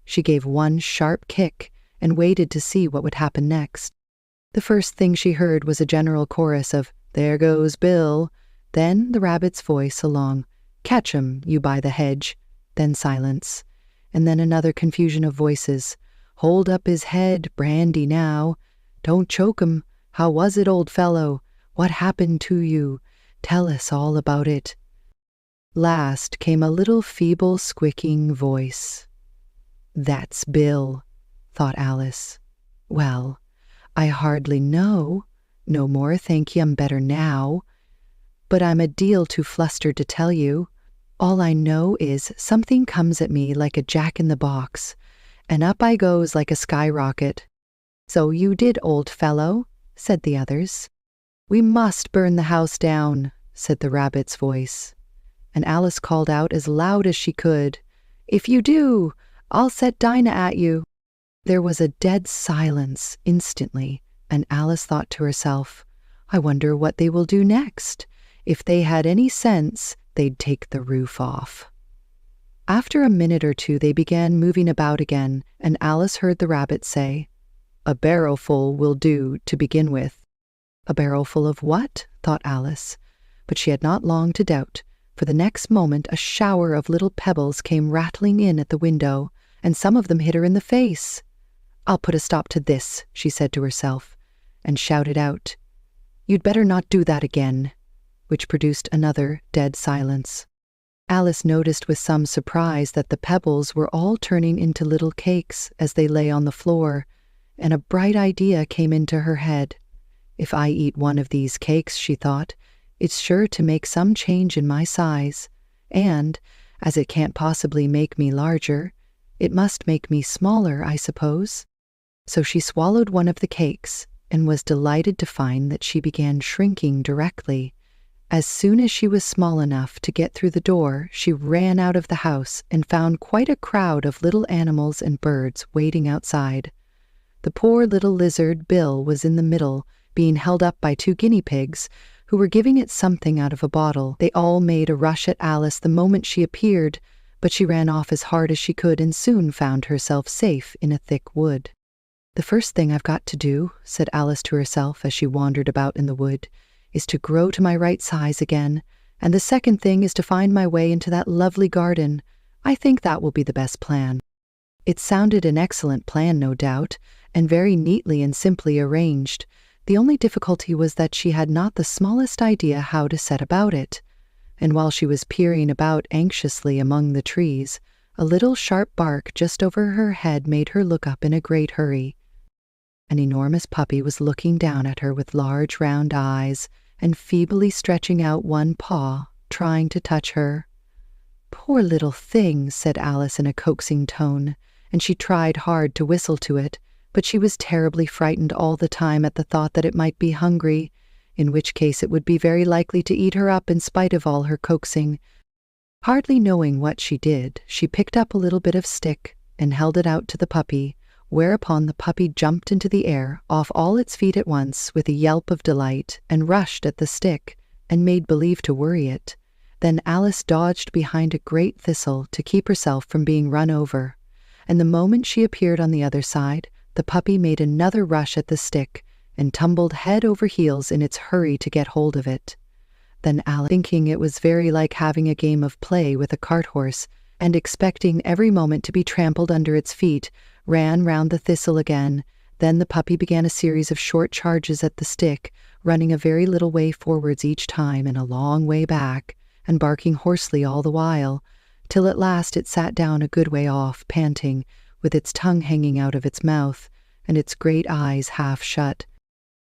A: she gave one sharp kick and waited to see what would happen next. The first thing she heard was a general chorus of "There goes Bill," then the rabbit's voice along, "Catch 'em, you by the hedge," then silence, and then another confusion of voices, "Hold up his head, brandy now," "Don't choke 'em," "How was it, old fellow?" "What happened to you?" "Tell us all about it." Last came a little feeble squeaking voice. "That's Bill," thought Alice. "Well, I hardly know. No more, thank you, I'm better now. But I'm a deal too flustered to tell you. All I know is something comes at me like a jack-in-the-box, and up I goes like a skyrocket." "So you did, old fellow," said the others. "We must burn the house down," said the rabbit's voice. And Alice called out as loud as she could, "If you do, I'll set Dinah at you." There was a dead silence instantly, and Alice thought to herself, "I wonder what they will do next. If they had any sense, they'd take the roof off." After a minute or two they began moving about again, and Alice heard the rabbit say, "A barrowful will do to begin with." A barrowful of what? thought Alice, but she had not long to doubt, for the next moment a shower of little pebbles came rattling in at the window, and some of them hit her in the face. "I'll put a stop to this," she said to herself, and shouted out, "You'd better not do that again," which produced another dead silence. Alice noticed with some surprise that the pebbles were all turning into little cakes as they lay on the floor, and a bright idea came into her head. "If I eat one of these cakes," she thought, "it's sure to make some change in my size, and, as it can't possibly make me larger, it must make me smaller, I suppose." So she swallowed one of the cakes, and was delighted to find that she began shrinking directly. As soon as she was small enough to get through the door, she ran out of the house and found quite a crowd of little animals and birds waiting outside. The poor little lizard, Bill, was in the middle, being held up by 2 guinea pigs, who were giving it something out of a bottle. They all made a rush at Alice the moment she appeared, but she ran off as hard as she could and soon found herself safe in a thick wood. "The first thing I've got to do," said Alice to herself as she wandered about in the wood, "is to grow to my right size again, and the second thing is to find my way into that lovely garden. I think that will be the best plan." It sounded an excellent plan, no doubt, and very neatly and simply arranged. The only difficulty was that she had not the smallest idea how to set about it. And while she was peering about anxiously among the trees, a little sharp bark just over her head made her look up in a great hurry. An enormous puppy was looking down at her with large round eyes and feebly stretching out one paw, trying to touch her. "Poor little thing," said Alice in a coaxing tone, and she tried hard to whistle to it, but she was terribly frightened all the time at the thought that it might be hungry, in which case it would be very likely to eat her up in spite of all her coaxing. Hardly knowing what she did, she picked up a little bit of stick and held it out to the puppy, whereupon the puppy jumped into the air off all its feet at once with a yelp of delight and rushed at the stick and made believe to worry it. Then Alice dodged behind a great thistle to keep herself from being run over, and the moment she appeared on the other side, the puppy made another rush at the stick and tumbled head over heels in its hurry to get hold of it. Then Alice, thinking it was very like having a game of play with a cart horse, and expecting every moment to be trampled under its feet, ran round the thistle again. Then the puppy began a series of short charges at the stick, running a very little way forwards each time and a long way back, and barking hoarsely all the while, till at last it sat down a good way off, panting, with its tongue hanging out of its mouth, and its great eyes half shut.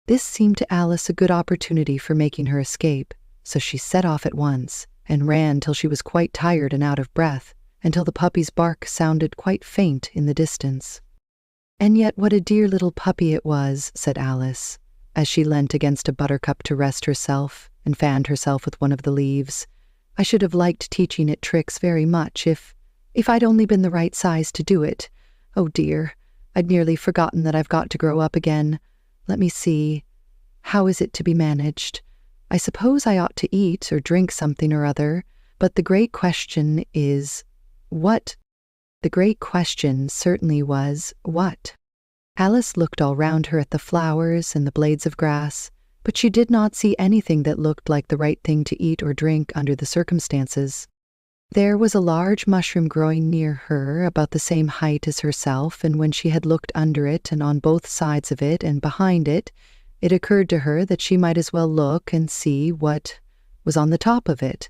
A: This seemed to Alice a good opportunity for making her escape, so she set off at once, and ran till she was quite tired and out of breath, until the puppy's bark sounded quite faint in the distance. "And yet what a dear little puppy it was," said Alice, as she leant against a buttercup to rest herself, and fanned herself with one of the leaves. "I should have liked teaching it tricks very much if I'd only been the right size to do it. Oh dear, I'd nearly forgotten that I've got to grow up again. Let me see. How is it to be managed? I suppose I ought to eat or drink something or other, but the great question is, what?" The great question certainly was, what? Alice looked all round her at the flowers and the blades of grass, but she did not see anything that looked like the right thing to eat or drink under the circumstances. There was a large mushroom growing near her, about the same height as herself, and when she had looked under it and on both sides of it and behind it, it occurred to her that she might as well look and see what was on the top of it.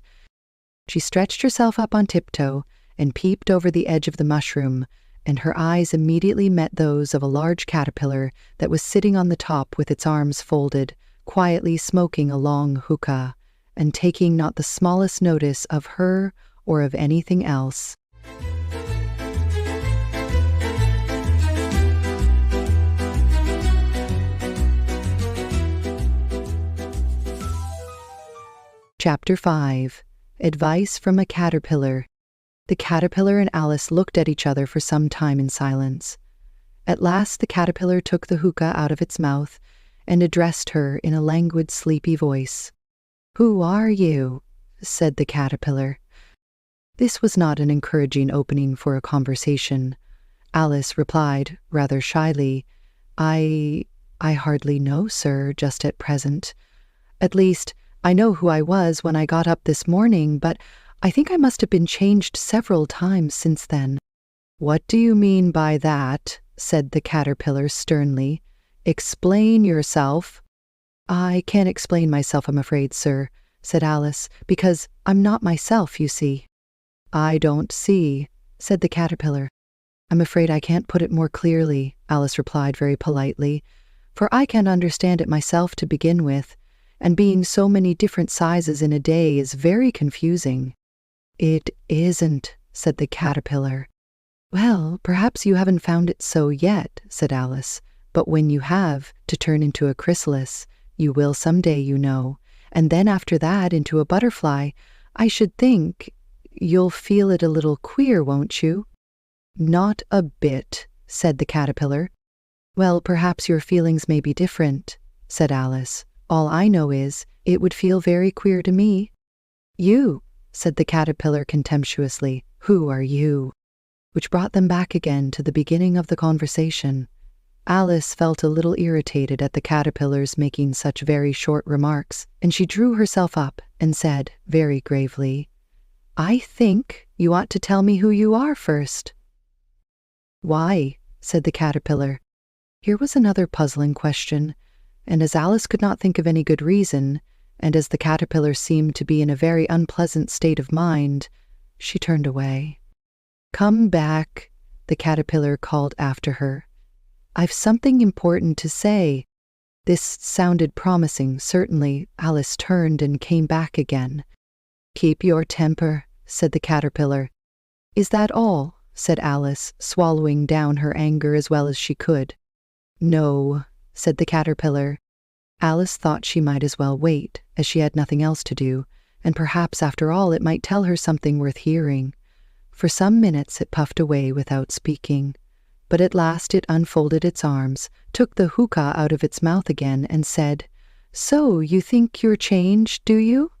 A: She stretched herself up on tiptoe and peeped over the edge of the mushroom, and her eyes immediately met those of a large caterpillar that was sitting on the top with its arms folded, quietly smoking a long hookah, and taking not the smallest notice of her or of anything else. Chapter 5. Advice from a Caterpillar. The caterpillar and Alice looked at each other for some time in silence. At last the caterpillar took the hookah out of its mouth and addressed her in a languid, sleepy voice. "Who are you?" said the caterpillar. This was not an encouraging opening for a conversation. Alice replied, rather shyly, I hardly know, sir, just at present. At least, I know who I was when I got up this morning, but I think I must have been changed several times since then." "What do you mean by that?" said the caterpillar sternly. "Explain yourself." "I can't explain myself, I'm afraid, sir," said Alice, "because I'm not myself, you see." "I don't see," said the caterpillar. "I'm afraid I can't put it more clearly," Alice replied very politely, "for I can't understand it myself to begin with, and being so many different sizes in a day is very confusing." "It isn't," said the caterpillar. "Well, perhaps you haven't found it so yet," said Alice, "but when you have, to turn into a chrysalis, you will some day, you know, and then after that into a butterfly, I should think you'll feel it a little queer, won't you?" "Not a bit," said the caterpillar. "Well, perhaps your feelings may be different," said Alice. "All I know is, it would feel very queer to me." "You," said the caterpillar contemptuously. "Who are you?" Which brought them back again to the beginning of the conversation. Alice felt a little irritated at the caterpillar's making such very short remarks, and she drew herself up and said, very gravely, "I think you ought to tell me who you are first." "Why?" said the caterpillar. Here was another puzzling question, and as Alice could not think of any good reason, and as the caterpillar seemed to be in a very unpleasant state of mind, she turned away. "Come back," the caterpillar called after her. "I've something important to say." This sounded promising, certainly. Alice turned and came back again. "Keep your temper," said the caterpillar. "Is that all?" said Alice, swallowing down her anger as well as she could. "No," said the caterpillar. Alice thought she might as well wait, as she had nothing else to do, and perhaps after all it might tell her something worth hearing. For some minutes it puffed away without speaking, but at last it unfolded its arms, took the hookah out of its mouth again, and said, "So you think you're changed, do you?"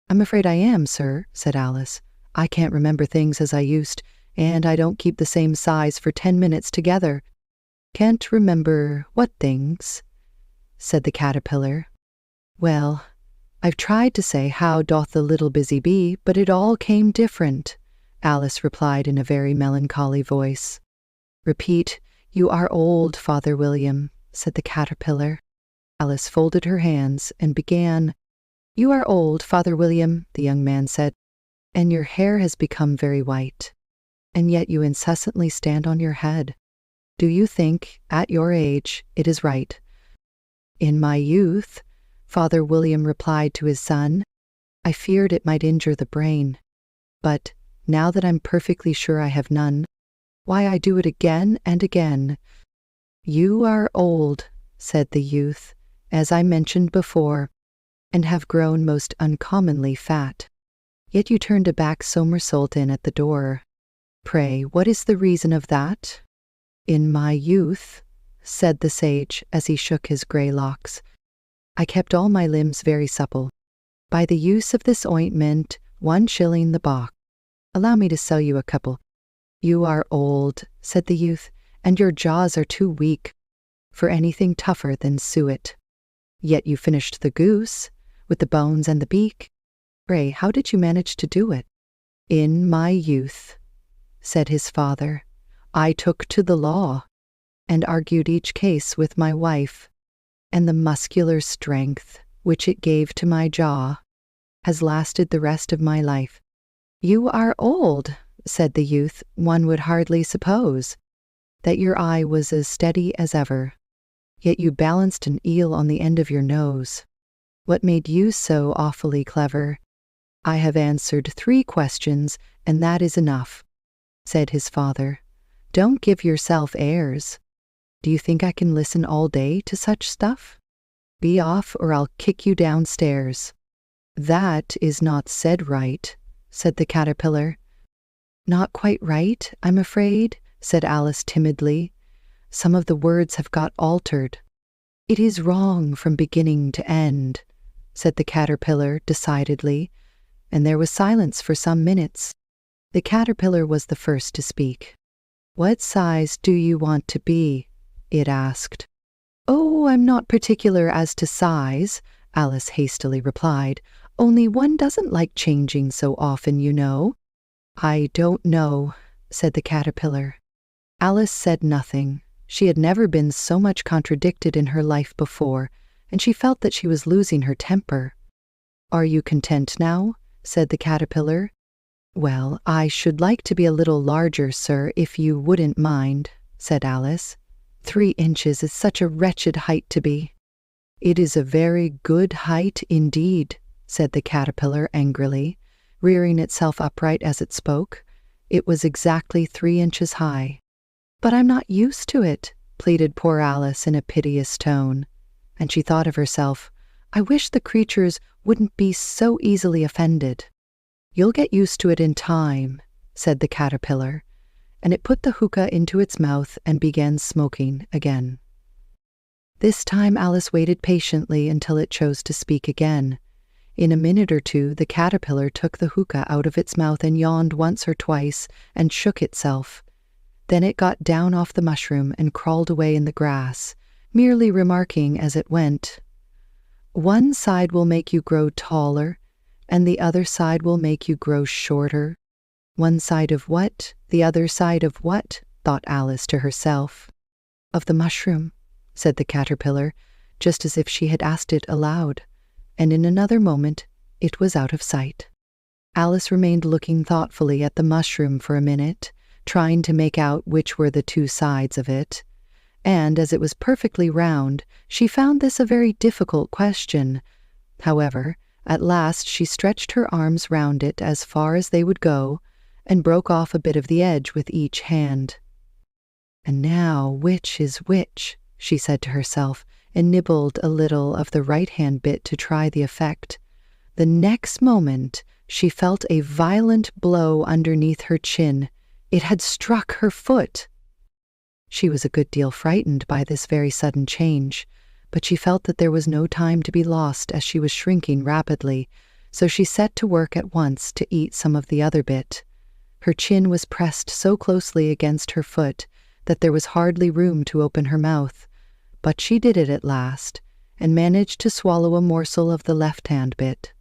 A: "I'm afraid I am, sir," said Alice. "I can't remember things as I used, and I don't keep the same size for 10 minutes together." "Can't remember what things?" said the caterpillar. "Well, I've tried to say how doth the little busy bee, but it all came different," Alice replied in a very melancholy voice. "Repeat, 'You are old, Father William,'" said the caterpillar. Alice folded her hands and began, "You are old, Father William," the young man said, "and your hair has become very white, and yet you incessantly stand on your head. Do you think, at your age, it is right?" "In my youth," Father William replied to his son, "I feared it might injure the brain. But now that I'm perfectly sure I have none, why, I do it again and again." "You are old," said the youth, "as I mentioned before. and have grown most uncommonly fat. Yet you turned a back somersault in at the door. Pray, what is the reason of that? In my youth, said the sage as he shook his grey locks, I kept all my limbs very supple. By the use of this ointment, 1 shilling the box. Allow me to sell you a couple. You are old, said the youth, and your jaws are too weak for anything tougher than suet. Yet you finished the goose, with the bones and the beak. Pray, how did you manage to do it? In my youth, said his father, I took to the law, and argued each case with my wife, and the muscular strength which it gave to my jaw has lasted the rest of my life. You are old, said the youth. One would hardly suppose that your eye was as steady as ever, yet you balanced an eel on the end of your nose. What made you so awfully clever? I have answered 3 questions, and that is enough, said his father. Don't give yourself airs. Do you think I can listen all day to such stuff? Be off, or I'll kick you downstairs. That is not said right, said the caterpillar. Not quite right, I'm afraid, said Alice timidly. Some of the words have got altered. It is wrong from beginning to end, said the caterpillar decidedly, and there was silence for some minutes. The caterpillar was the first to speak. What size do you want to be? It asked. Oh, I'm not particular as to size, Alice hastily replied. Only one doesn't like changing so often, you know. I don't know, said the caterpillar. Alice said nothing. She had never been so much contradicted in her life before, and she felt that she was losing her temper. Are you content now? Said the caterpillar. Well, I should like to be a little larger, sir, if you wouldn't mind, said Alice. 3 inches is such a wretched height to be. It is a very good height indeed, said the caterpillar angrily, rearing itself upright as it spoke. It was exactly 3 inches high. But I'm not used to it, pleaded poor Alice in a piteous tone, and she thought of herself, I wish the creatures wouldn't be so easily offended. You'll get used to it in time, said the caterpillar, and it put the hookah into its mouth and began smoking again. This time Alice waited patiently until it chose to speak again. In a minute or two, the caterpillar took the hookah out of its mouth and yawned once or twice and shook itself. Then it got down off the mushroom and crawled away in the grass, merely remarking as it went, One side will make you grow taller, and the other side will make you grow shorter. One side of what? The other side of what? Thought Alice to herself. Of the mushroom, said the caterpillar, just as if she had asked it aloud, and in another moment it was out of sight. Alice remained looking thoughtfully at the mushroom for a minute, trying to make out which were the 2 sides of it, and as it was perfectly round, she found this a very difficult question. However, at last she stretched her arms round it as far as they would go, and broke off a bit of the edge with each hand. And now, which is which? She said to herself, and nibbled a little of the right-hand bit to try the effect. The next moment she felt a violent blow underneath her chin. It had struck her foot. She was a good deal frightened by this very sudden change, but she felt that there was no time to be lost as she was shrinking rapidly, so she set to work at once to eat some of the other bit. Her chin was pressed so closely against her foot that there was hardly room to open her mouth, but she did it at last, and managed to swallow a morsel of the left-hand bit.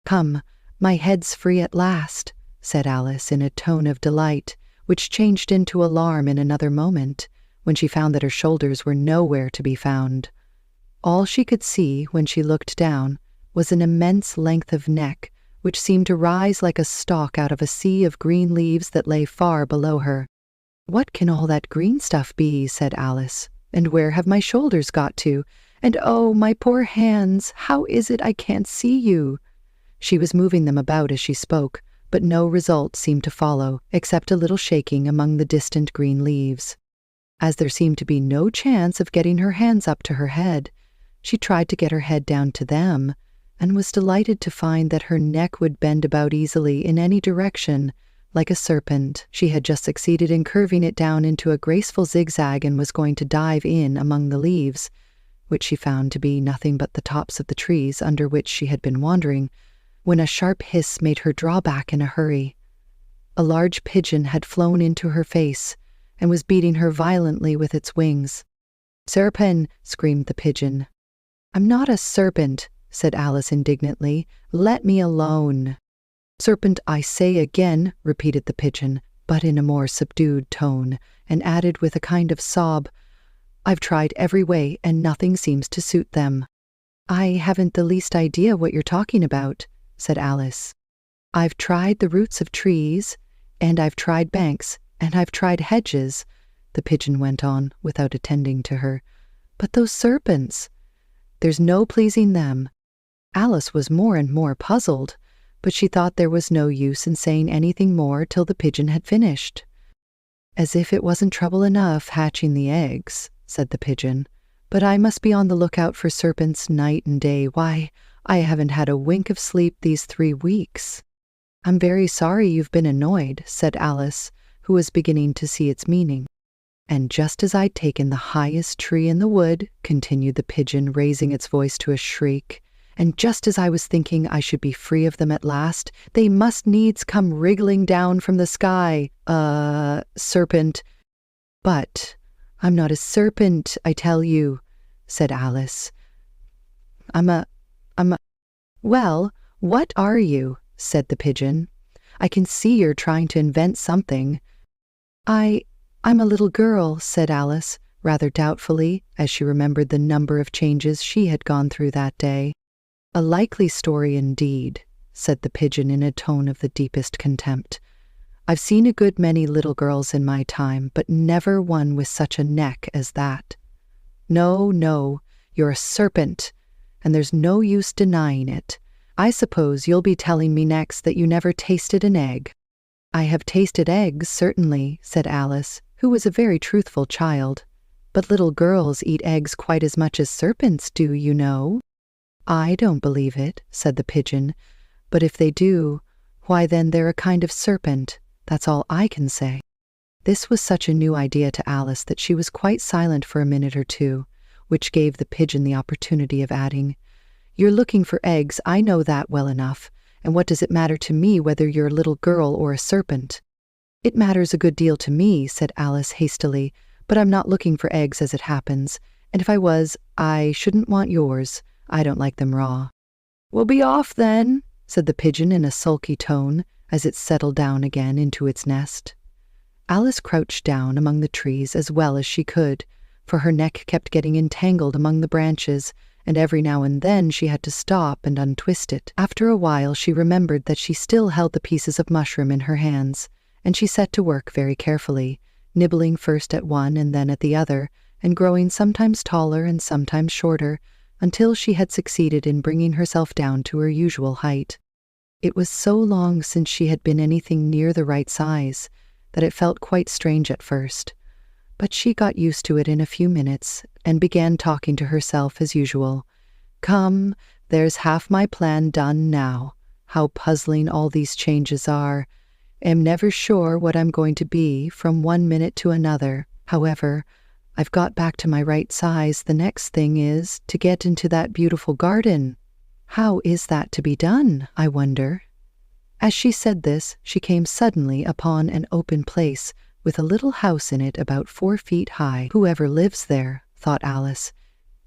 A: Come, my head's free at last, said Alice in a tone of delight, which changed into alarm in another moment, when she found that her shoulders were nowhere to be found. All she could see, when she looked down, was an immense length of neck, which seemed to rise like a stalk out of a sea of green leaves that lay far below her. What can all that green stuff be? Said Alice. And where have my shoulders got to? And oh, my poor hands, how is it I can't see you? She was moving them about as she spoke, but no result seemed to follow, except a little shaking among the distant green leaves. As there seemed to be no chance of getting her hands up to her head, She tried to get her head down to them, and was delighted to find that her neck would bend about easily in any direction, like a serpent. She had just succeeded in curving it down into a graceful zigzag and was going to dive in among the leaves, which she found to be nothing but the tops of the trees under which she had been wandering, when a sharp hiss made her draw back in a hurry. A large pigeon had flown into her face and was beating her violently with its wings. "Serpent!" screamed the pigeon. "I'm not a serpent," said Alice indignantly. "Let me alone." "Serpent, I say again," repeated the pigeon, but in a more subdued tone, and added with a kind of sob, "I've tried every way, and nothing seems to suit them." "I haven't the least idea what you're talking about," said Alice. "I've tried the roots of trees, and I've tried banks, and I've tried hedges," the pigeon went on, without attending to her. "But those serpents, there's no pleasing them." Alice was more and more puzzled, but she thought there was no use in saying anything more till the pigeon had finished. "As if it wasn't trouble enough hatching the eggs," said the pigeon, "but I must be on the lookout for serpents night and day. Why, I haven't had a wink of sleep these 3 weeks." "I'm very sorry you've been annoyed," said Alice, who was beginning to see its meaning. "And just as I'd taken the highest tree in the wood," continued the pigeon, raising its voice to a shriek, "and just as I was thinking I should be free of them at last, they must needs come wriggling down from the sky. Serpent." "But I'm not a serpent, I tell you," said Alice. I'm a... "Well, what are you?" said the pigeon. "I can see you're trying to invent something." I'm a little girl," said Alice, rather doubtfully, as she remembered the number of changes she had gone through that day. "A likely story indeed," said the pigeon in a tone of the deepest contempt. "I've seen a good many little girls in my time, but never one with such a neck as that. No, no, you're a serpent, and there's no use denying it. I suppose you'll be telling me next that you never tasted an egg." "I have tasted eggs, certainly," said Alice, who was a very truthful child. "But little girls eat eggs quite as much as serpents do, you know." "I don't believe it," said the pigeon. "But if they do, why then they're a kind of serpent. That's all I can say." This was such a new idea to Alice that she was quite silent for a minute or two, which gave the pigeon the opportunity of adding, "You're looking for eggs, I know that well enough, and what does it matter to me whether you're a little girl or a serpent?" "It matters a good deal to me," said Alice hastily, "but I'm not looking for eggs as it happens, and if I was, I shouldn't want yours. I don't like them raw." "We'll be off then," said the pigeon in a sulky tone, as it settled down again into its nest. Alice crouched down among the trees as well as she could, for her neck kept getting entangled among the branches, and every now and then she had to stop and untwist it. After a while she remembered that she still held the pieces of mushroom in her hands, and she set to work very carefully, nibbling first at one and then at the other, and growing sometimes taller and sometimes shorter, until she had succeeded in bringing herself down to her usual height. It was so long since she had been anything near the right size that it felt quite strange at first, but she got used to it in a few minutes and began talking to herself as usual. "Come, there's half my plan done now. How puzzling all these changes are. Am never sure what I'm going to be from one minute to another. However, I've got back to my right size. The next thing is to get into that beautiful garden. How is that to be done, I wonder?" As she said this, she came suddenly upon an open place with a little house in it about 4 feet high. "Whoever lives there," thought Alice.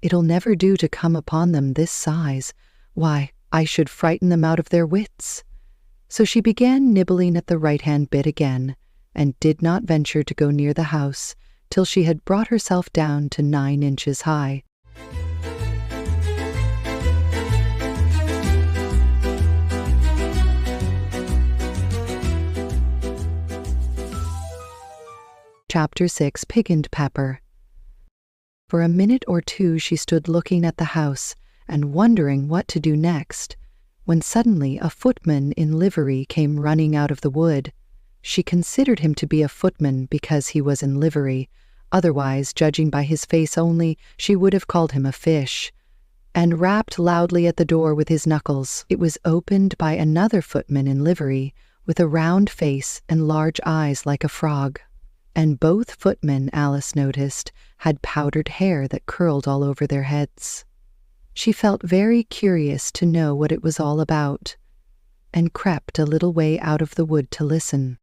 A: "It'll never do to come upon them this size. Why, I should frighten them out of their wits." So she began nibbling at the right-hand bit again, and did not venture to go near the house till she had brought herself down to 9 inches high. Chapter 6, Pig and Pepper. For a minute or two she stood looking at the house and wondering what to do next, when suddenly a footman in livery came running out of the wood. She considered him to be a footman because he was in livery. Otherwise, judging by his face only, she would have called him a fish. and rapped loudly at the door with his knuckles. It was opened by another footman in livery, with a round face and large eyes like a frog. And both footmen, Alice noticed, had powdered hair that curled all over their heads. She felt very curious to know what it was all about, and crept a little way out of the wood to listen.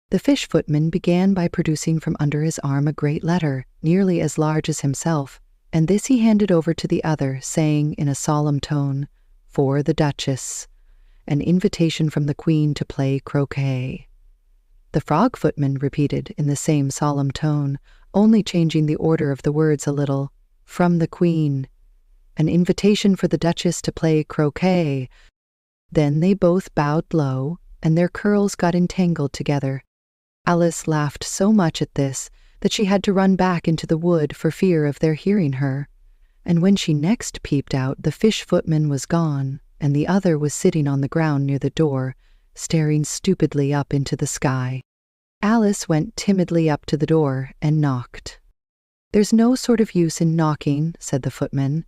A: The fish footman began by producing from under his arm a great letter, nearly as large as himself, and this he handed over to the other, saying in a solemn tone, "For the Duchess, an invitation from the Queen to play croquet." The frog footman repeated in the same solemn tone, only changing the order of the words a little, "From the Queen, an invitation for the Duchess to play croquet." Then they both bowed low, and their curls got entangled together. Alice laughed so much at this that she had to run back into the wood for fear of their hearing her, and when she next peeped out, the fish footman was gone, and the other was sitting on the ground near the door, staring stupidly up into the sky. Alice went timidly up to the door and knocked. "There's no sort of use in knocking," said the footman,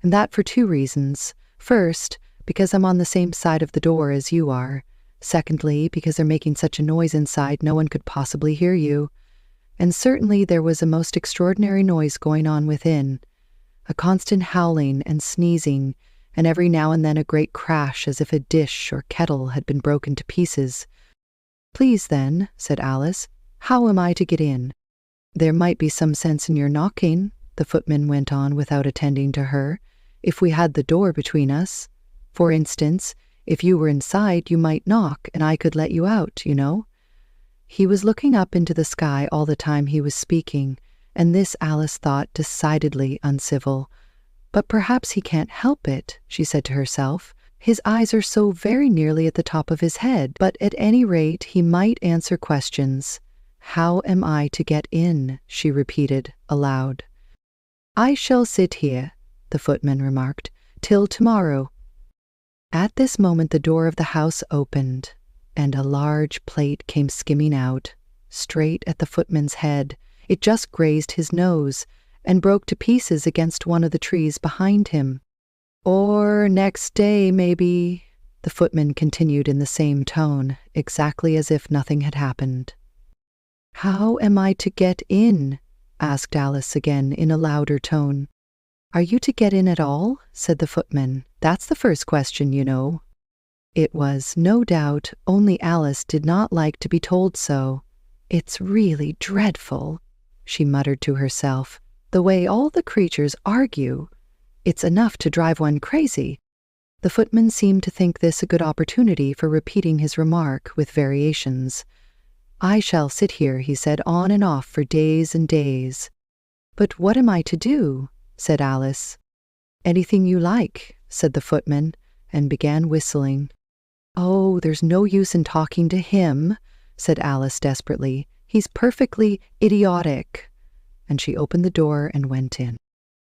A: "and that for two reasons. First, because I'm on the same side of the door as you are. Secondly, because they're making such a noise inside no one could possibly hear you. And certainly there was a most extraordinary noise going on within, a constant howling and sneezing, and every now and then a great crash as if a dish or kettle had been broken to pieces." "Please then," said Alice, "how am I to get in?" "There might be some sense in your knocking," the footman went on without attending to her, "if we had the door between us. For instance, if you were inside, you might knock, and I could let you out, you know." He was looking up into the sky all the time he was speaking, and this Alice thought decidedly uncivil. "But perhaps he can't help it," she said to herself. "His eyes are so very nearly at the top of his head, but at any rate he might answer questions. How am I to get in?" she repeated aloud. "I shall sit here," the footman remarked, "till tomorrow." At this moment the door of the house opened, and a large plate came skimming out, straight at the footman's head. It just grazed his nose, and broke to pieces against one of the trees behind him. "Or next day, maybe," the footman continued in the same tone, exactly as if nothing had happened. "How am I to get in?" asked Alice again in a louder tone. "Are you to get in at all?" said the footman. "That's the first question, you know." It was, no doubt, only Alice did not like to be told so. "It's really dreadful," she muttered to herself, "the way all the creatures argue. It's enough to drive one crazy." The footman seemed to think this a good opportunity for repeating his remark with variations. "I shall sit here," he said, "on and off for days and days." "But what am I to do?" said Alice. "Anything you like," said the footman, and began whistling. "Oh, there's no use in talking to him," said Alice desperately. "He's perfectly idiotic." And she opened the door and went in.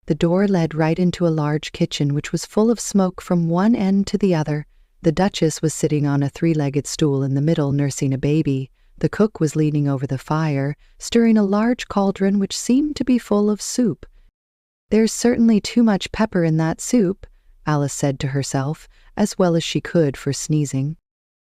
A: The door led right into a large kitchen which was full of smoke from one end to the other. The Duchess was sitting on a three-legged stool in the middle nursing a baby. The cook was leaning over the fire, stirring a large cauldron which seemed to be full of soup. "There's certainly too much pepper in that soup," Alice said to herself, as well as she could for sneezing.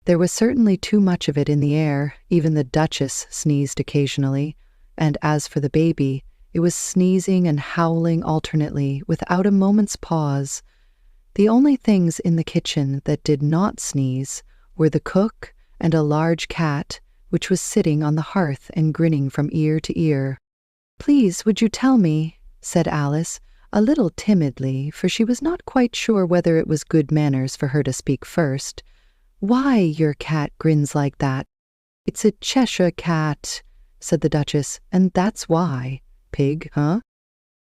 A: There was certainly too much of it in the air. Even the Duchess sneezed occasionally, and as for the baby, it was sneezing and howling alternately, without a moment's pause. The only things in the kitchen that did not sneeze were the cook and a large cat, which was sitting on the hearth and grinning from ear to ear. "Please, would you tell me," said Alice, a little timidly, for she was not quite sure whether it was good manners for her to speak first, "why your cat grins like that?" "It's a Cheshire cat," said the Duchess, "and that's why." "Pig, huh?"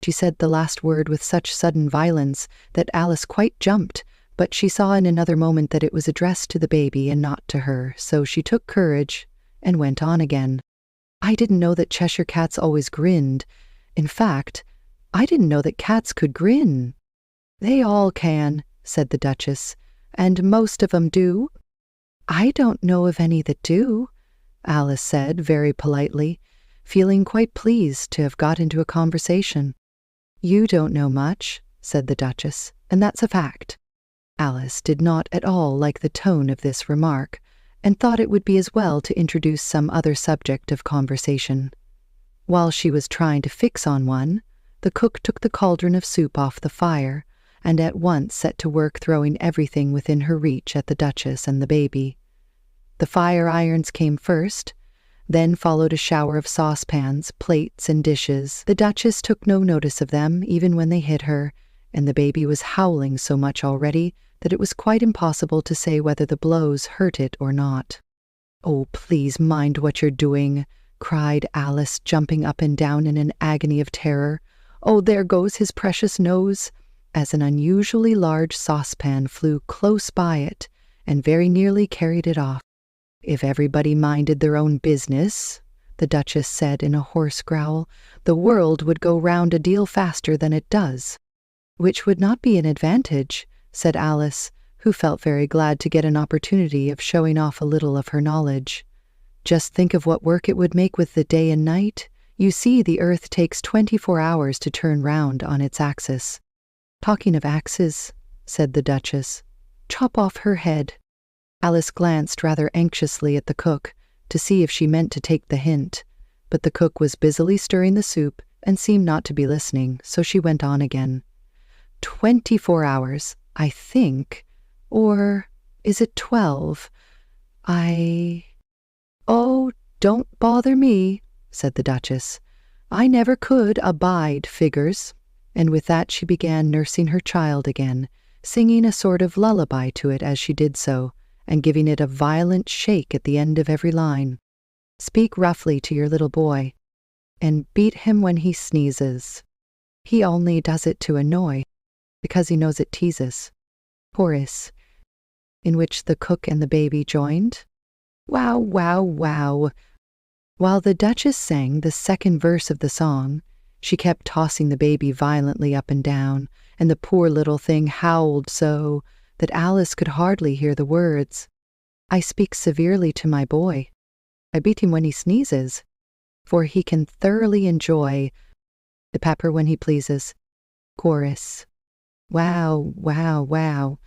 A: She said the last word with such sudden violence that Alice quite jumped, but she saw in another moment that it was addressed to the baby and not to her, so she took courage and went on again. "I didn't know that Cheshire cats always grinned. In fact, I didn't know that cats could grin." "They all can," said the Duchess, "and most of 'em do." "I don't know of any that do," Alice said very politely, feeling quite pleased to have got into a conversation. "You don't know much," said the Duchess, and that's a fact." Alice did not at all like the tone of this remark, and thought it would be as well to introduce some other subject of conversation. While she was trying to fix on one, the cook took the cauldron of soup off the fire, and at once set to work throwing everything within her reach at the Duchess and the baby. The fire irons came first, then followed a shower of saucepans, plates, and dishes. The Duchess took no notice of them, even when they hit her, and the baby was howling so much already that it was quite impossible to say whether the blows hurt it or not. "Oh, please mind what you're doing," cried Alice, jumping up and down in an agony of terror. "Oh, there goes his precious nose," as an unusually large saucepan flew close by it and very nearly carried it off. "If everybody minded their own business," the Duchess said in a hoarse growl, "the world would go round a deal faster than it does." "Which would not be an advantage," said Alice, who felt very glad to get an opportunity of showing off a little of her knowledge. "Just think of what work it would make with the day and night. You see, the earth takes 24 hours to turn round on its axis." "Talking of axes," said the Duchess, "chop off her head." Alice glanced rather anxiously at the cook to see if she meant to take the hint, but the cook was busily stirring the soup and seemed not to be listening, so she went on again. 24 hours, I think, or is it 12? Oh, don't bother me," said the Duchess. "I never could abide figures." And with that she began nursing her child again, singing a sort of lullaby to it as she did so, and giving it a violent shake at the end of every line. "Speak roughly to your little boy, and beat him when he sneezes. He only does it to annoy, because he knows it teases." Chorus, in which the cook and the baby joined. Wow, wow, wow. While the Duchess sang the second verse of the song, she kept tossing the baby violently up and down, and the poor little thing howled so that Alice could hardly hear the words. "I speak severely to my boy. I beat him when he sneezes, for he can thoroughly enjoy the pepper when he pleases." Chorus. Wow, wow, wow.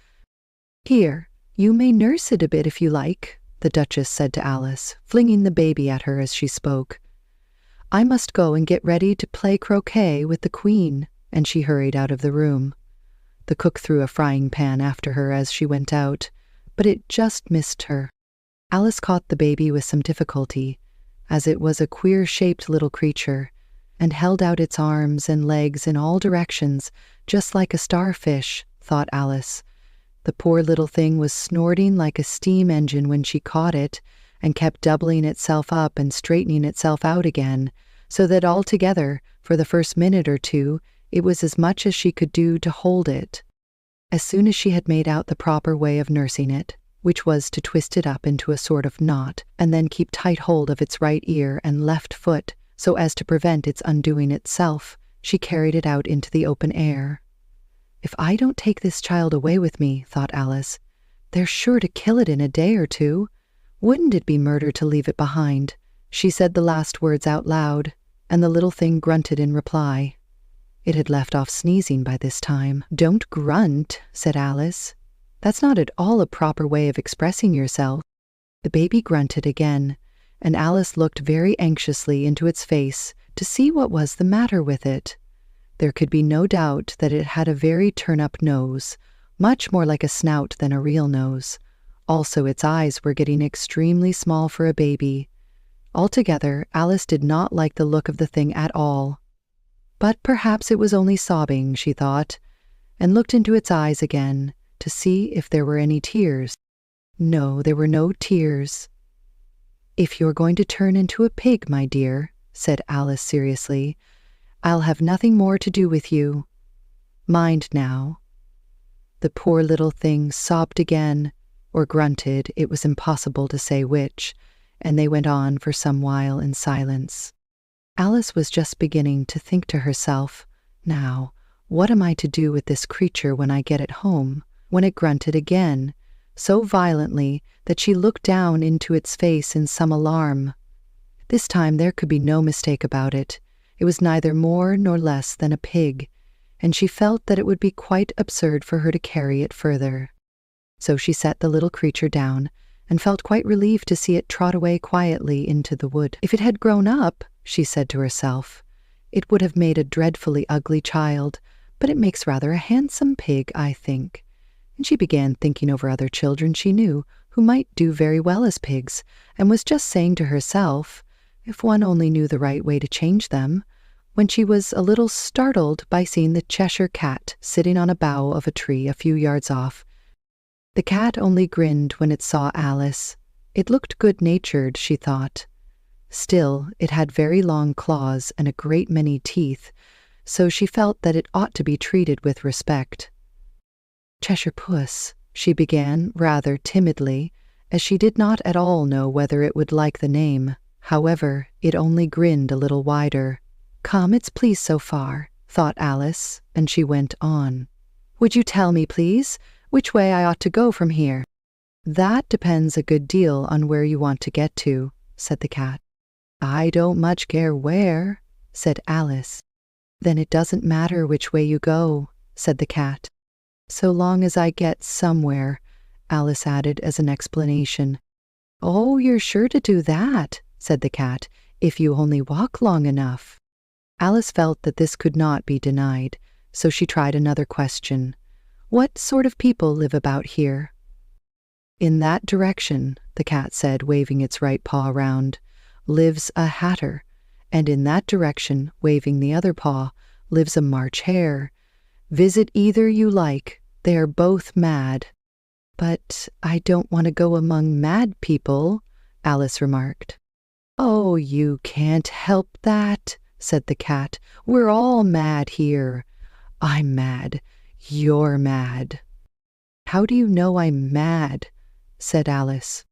A: "Here, you may nurse it a bit if you like," the Duchess said to Alice, flinging the baby at her as she spoke. "I must go and get ready to play croquet with the Queen," and she hurried out of the room. The cook threw a frying pan after her as she went out, but it just missed her. Alice caught the baby with some difficulty, as it was a queer-shaped little creature, and held out its arms and legs in all directions, just like a starfish, thought Alice. The poor little thing was snorting like a steam engine when she caught it, and kept doubling itself up and straightening itself out again, so that altogether, for the first minute or two, it was as much as she could do to hold it. As soon as she had made out the proper way of nursing it, which was to twist it up into a sort of knot, and then keep tight hold of its right ear and left foot, so as to prevent its undoing itself, she carried it out into the open air. "If I don't take this child away with me," thought Alice, "they're sure to kill it in a day or two. Wouldn't it be murder to leave it behind?" She said the last words out loud, and the little thing grunted in reply. It had left off sneezing by this time. "Don't grunt," said Alice. "That's not at all a proper way of expressing yourself." The baby grunted again, and Alice looked very anxiously into its face to see what was the matter with it. There could be no doubt that it had a very turn-up nose, much more like a snout than a real nose. Also, its eyes were getting extremely small for a baby. Altogether, Alice did not like the look of the thing at all. But perhaps it was only sobbing, she thought, and looked into its eyes again to see if there were any tears. No, there were no tears. "If you're going to turn into a pig, my dear," said Alice seriously, "I'll have nothing more to do with you. Mind now." The poor little thing sobbed again, or grunted, it was impossible to say which, and they went on for some while in silence. Alice was just beginning to think to herself, "Now, what am I to do with this creature when I get it home?" when it grunted again, so violently that she looked down into its face in some alarm. This time there could be no mistake about it. It was neither more nor less than a pig, and she felt that it would be quite absurd for her to carry it further. So she set the little creature down and felt quite relieved to see it trot away quietly into the wood. If it had grown up, she said to herself, it would have made a dreadfully ugly child, but it makes rather a handsome pig, I think. And she began thinking over other children she knew who might do very well as pigs, and was just saying to herself, if one only knew the right way to change them, when she was a little startled by seeing the Cheshire Cat sitting on a bough of a tree a few yards off. The cat only grinned when it saw Alice. It looked good-natured, she thought. Still, it had very long claws and a great many teeth, so she felt that it ought to be treated with respect. Cheshire Puss, she began rather timidly, as she did not at all know whether it would like the name. However, it only grinned a little wider. Come, it's pleased so far, thought Alice, and she went on. Would you tell me, please, which way I ought to go from here? That depends a good deal on where you want to get to, said the cat. I don't much care where, said Alice. Then it doesn't matter which way you go, said the cat. So long as I get somewhere, Alice added as an explanation. Oh, you're sure to do that, said the cat, if you only walk long enough. Alice felt that this could not be denied, so she tried another question. What sort of people live about here? In that direction, the cat said, waving its right paw around, lives a hatter, and in that direction, waving the other paw, lives a March hare. Visit either you like, they are both mad. But I don't want to go among mad people, Alice remarked. Oh, you can't help that, said the cat. We're all mad here. I'm mad. You're mad. How do you know I'm mad? Said Alice.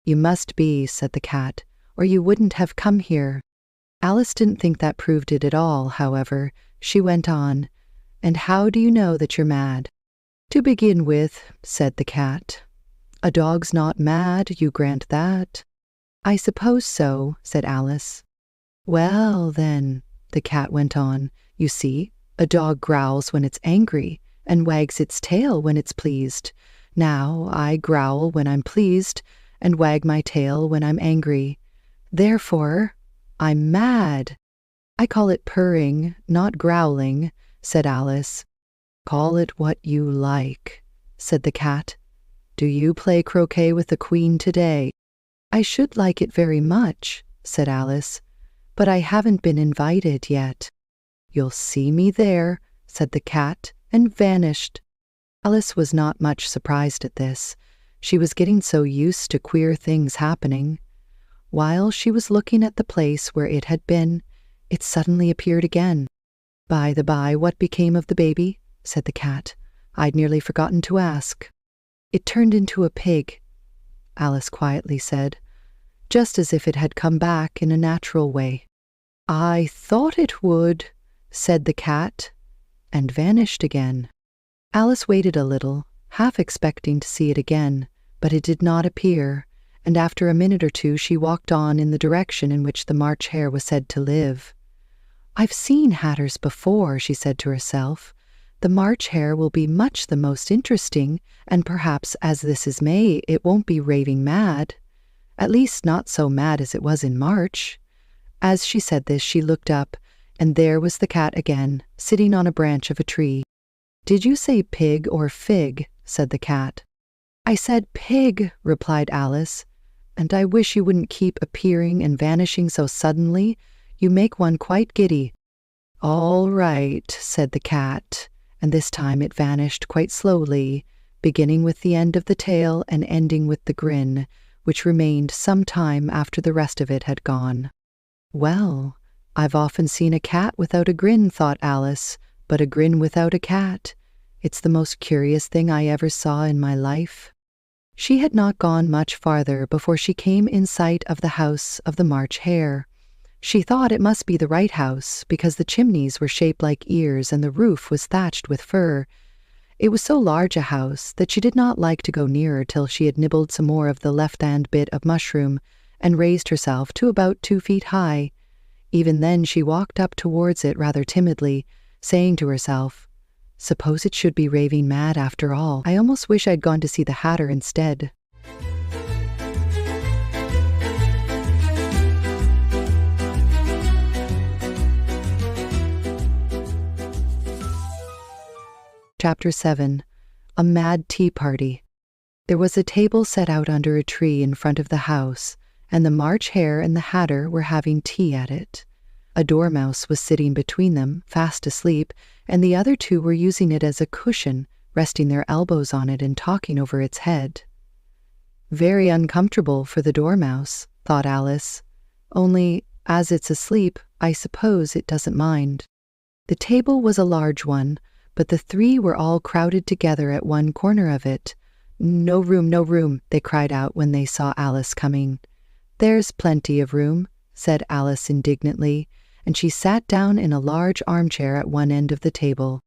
A: You must be, said the cat, or you wouldn't have come here. Alice didn't think that proved it at all, however. She went on. And how do you know that you're mad? To begin with, said the cat, a dog's not mad, you grant that? I suppose so, said Alice. Well, then, the cat went on, you see, a dog growls when it's angry and wags its tail when it's pleased. Now, I growl when I'm pleased and wag my tail when I'm angry. Therefore, I'm mad. I call it purring, not growling, said Alice. Call it what you like, said the cat. Do you play croquet with the Queen today? I should like it very much, said Alice, but I haven't been invited yet. You'll see me there, said the cat, and vanished. Alice was not much surprised at this. She was getting so used to queer things happening. While she was looking at the place where it had been, it suddenly appeared again. By the by, what became of the baby? Said the cat. I'd nearly forgotten to ask. It turned into a pig, Alice quietly said, just as if it had come back in a natural way. I thought it would, said the cat, and vanished again. Alice waited a little, half expecting to see it again, but it did not appear, and after a minute or two she walked on in the direction in which the March hare was said to live. I've seen hatters before, she said to herself. The March hare will be much the most interesting, and perhaps, as this is May, it won't be raving mad. At least not so mad as it was in March. As she said this, she looked up, and there was the cat again, sitting on a branch of a tree. Did you say pig or fig? Said the cat. I said pig, replied Alice, and I wish you wouldn't keep appearing and vanishing so suddenly. You make one quite giddy. All right, said the cat, and this time it vanished quite slowly, beginning with the end of the tail and ending with the grin, which remained some time after the rest of it had gone. Well, I've often seen a cat without a grin, thought Alice, but a grin without a cat. It's the most curious thing I ever saw in my life. She had not gone much farther before she came in sight of the house of the March hare. She thought it must be the right house, because the chimneys were shaped like ears and the roof was thatched with fur. It was so large a house that she did not like to go nearer till she had nibbled some more of the left-hand bit of mushroom and raised herself to about 2 feet high. Even then she walked up towards it rather timidly, saying to herself, "Suppose it should be raving mad after all. I almost wish I'd gone to see the Hatter instead." Chapter 7. A Mad Tea Party. There was a table set out under a tree in front of the house, and the March Hare and the Hatter were having tea at it. A dormouse was sitting between them, fast asleep, and the other two were using it as a cushion, resting their elbows on it and talking over its head. Very uncomfortable for the dormouse, thought Alice. Only, as it's asleep, I suppose it doesn't mind. The table was a large one, but the three were all crowded together at one corner of it. "No room, no room," they cried out when they saw Alice coming. "There's plenty of room," said Alice indignantly, and she sat down in a large armchair at one end of the table.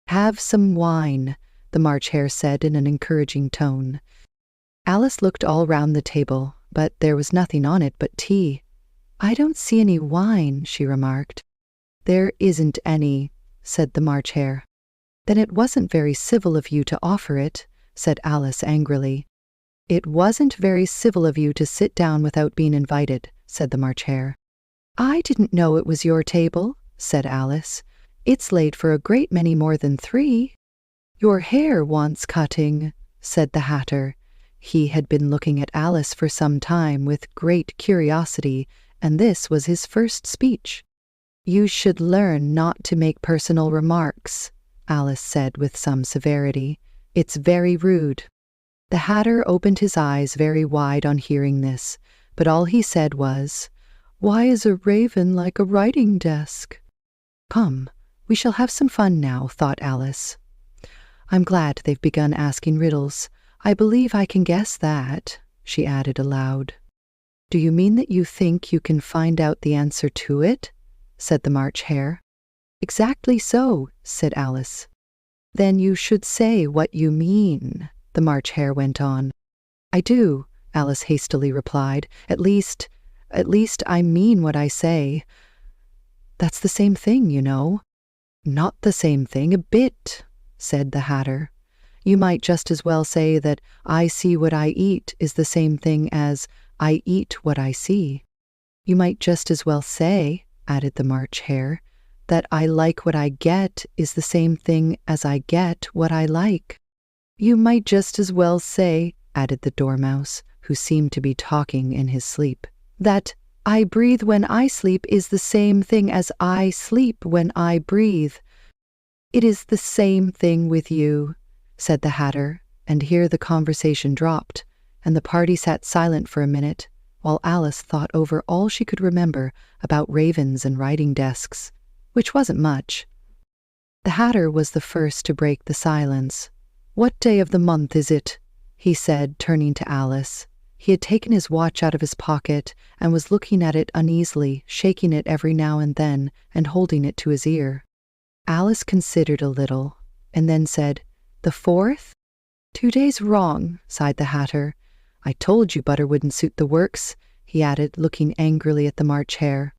A: "Have some wine," the March Hare said in an encouraging tone. Alice looked all round the table, but there was nothing on it but tea. "I don't see any wine," she remarked. "There isn't any," said the March Hare. "Then it wasn't very civil of you to offer it," said Alice angrily. "It wasn't very civil of you to sit down without being invited," said the March Hare. "I didn't know it was your table," said Alice. "It's laid for a great many more than 3. "Your hair wants cutting," said the Hatter. He had been looking at Alice for some time with great curiosity, and this was his first speech. "You should learn not to make personal remarks," Alice said with some severity. "It's very rude." The Hatter opened his eyes very wide on hearing this, but all he said was, "Why is a raven like a writing desk?" "Come, we shall have some fun now," thought Alice. "I'm glad they've begun asking riddles. I believe I can guess that," she added aloud. "Do you mean that you think you can find out the answer to it?" said the March Hare. "Exactly so," said Alice. "Then you should say what you mean," the March Hare went on. "I do," Alice hastily replied. At least I mean what I say. That's the same thing, you know." "Not the same thing a bit," said the Hatter. "You might just as well say that I see what I eat is the same thing as I eat what I see." "You might just as well say," added the March Hare, "that I like what I get is the same thing as I get what I like." "You might just as well say," added the Dormouse, who seemed to be talking in his sleep, "that I breathe when I sleep is the same thing as I sleep when I breathe." "It is the same thing with you," said the Hatter, and here the conversation dropped, and the party sat silent for a minute, while Alice thought over all she could remember about ravens and writing desks, which wasn't much. The Hatter was the first to break the silence. "What day of the month is it?" he said, turning to Alice. He had taken his watch out of his pocket and was looking at it uneasily, shaking it every now and then and holding it to his ear. Alice considered a little, and then said, "The 4th? 2 days wrong," sighed the Hatter. "I told you butter wouldn't suit the works," he added, looking angrily at the March Hare.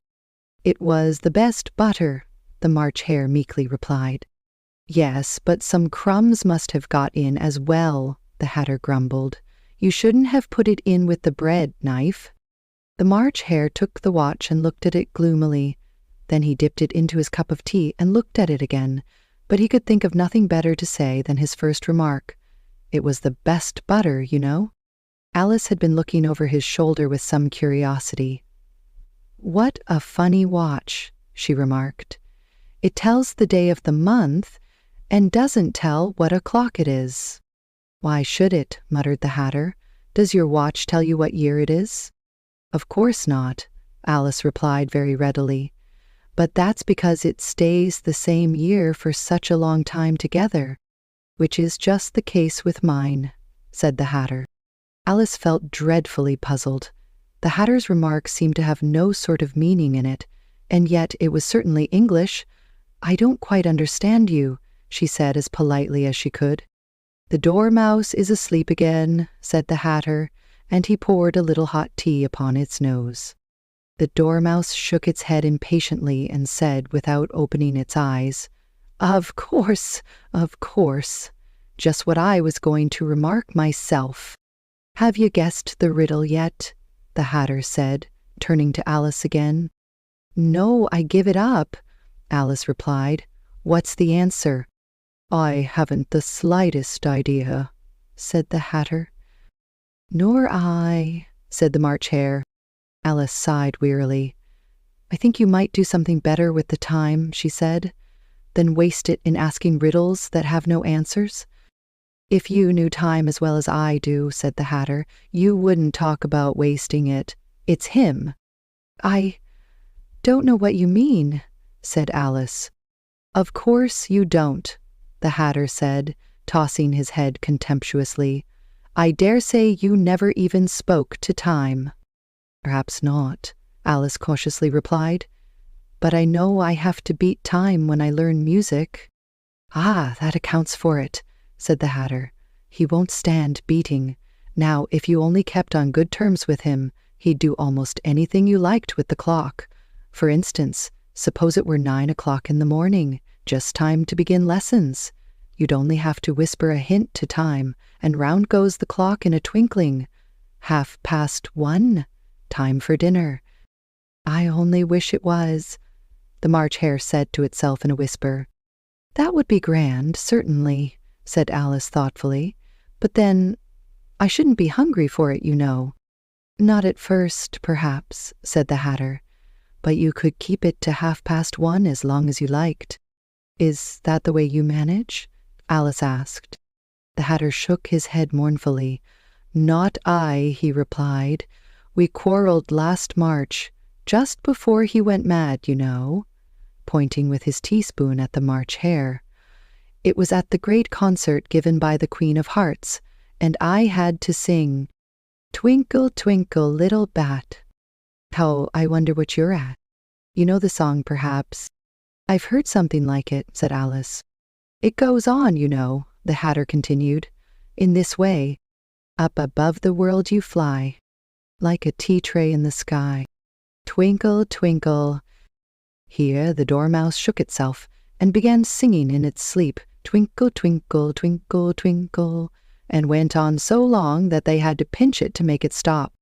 A: "It was the best butter," the March Hare meekly replied. "Yes, but some crumbs must have got in as well," the Hatter grumbled. "You shouldn't have put it in with the bread knife." The March Hare took the watch and looked at it gloomily. Then he dipped it into his cup of tea and looked at it again, but he could think of nothing better to say than his first remark. "It was the best butter, you know." Alice had been looking over his shoulder with some curiosity. "What a funny watch," she remarked. "It tells the day of the month and doesn't tell what o'clock it is." "Why should it?" muttered the Hatter. "Does your watch tell you what year it is?" "Of course not," Alice replied very readily. "But that's because it stays the same year for such a long time together, which is just the case with mine," said the Hatter. Alice felt dreadfully puzzled. The Hatter's remark seemed to have no sort of meaning in it, and yet it was certainly English. "I don't quite understand you," she said as politely as she could. "The Dormouse is asleep again," said the Hatter, and he poured a little hot tea upon its nose. The Dormouse shook its head impatiently and said, without opening its eyes, Of course, of course. Just what I was going to remark myself. Have you guessed the riddle yet? The Hatter said, turning to Alice again. No, I give it up, Alice replied. What's the answer? I haven't the slightest idea, said the Hatter. Nor I, said the March Hare. Alice sighed wearily. I think you might do something better with the time, she said, than waste it in asking riddles that have no answers. If you knew time as well as I do, said the Hatter, you wouldn't talk about wasting it. It's him. I don't know what you mean, said Alice. Of course you don't, the Hatter said, tossing his head contemptuously. I dare say you never even spoke to time. Perhaps not, Alice cautiously replied. But I know I have to beat time when I learn music. Ah, that accounts for it, said the Hatter. He won't stand beating. Now, if you only kept on good terms with him, he'd do almost anything you liked with the clock. For instance, suppose it were 9 o'clock in the morning, just time to begin lessons. You'd only have to whisper a hint to time, and round goes the clock in a twinkling. 1:30, time for dinner. I only wish it was, the March Hare said to itself in a whisper. That would be grand, certainly, said Alice thoughtfully. But then, I shouldn't be hungry for it, you know. Not at first, perhaps, said the Hatter. But you could keep it to 1:30 as long as you liked. Is that the way you manage? Alice asked. The Hatter shook his head mournfully. Not I, he replied. We quarreled last March, just before he went mad, you know, pointing with his teaspoon at the March Hare. It was at the great concert given by the Queen of Hearts, and I had to sing, Twinkle, twinkle, little bat. How I wonder what you're at. You know the song, perhaps? I've heard something like it, said Alice. It goes on, you know, the Hatter continued, in this way. Up above the world you fly, like a tea-tray in the sky. Twinkle, twinkle. Here the dormouse shook itself and began singing in its sleep, Twinkle, twinkle, twinkle, twinkle, and went on so long that they had to pinch it to make it stop.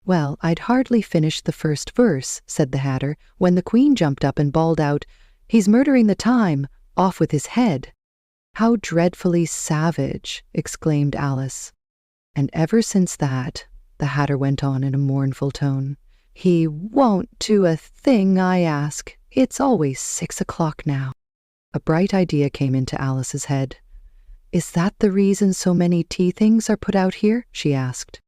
A: Well, I'd hardly finished the first verse, said the Hatter, when the Queen jumped up and bawled out, He's murdering the time, off with his head. How dreadfully savage, exclaimed Alice. And ever since that, the Hatter went on in a mournful tone, he won't do a thing I ask. It's always 6 o'clock now. A bright idea came into Alice's head. Is that the reason so many tea things are put out here? She asked.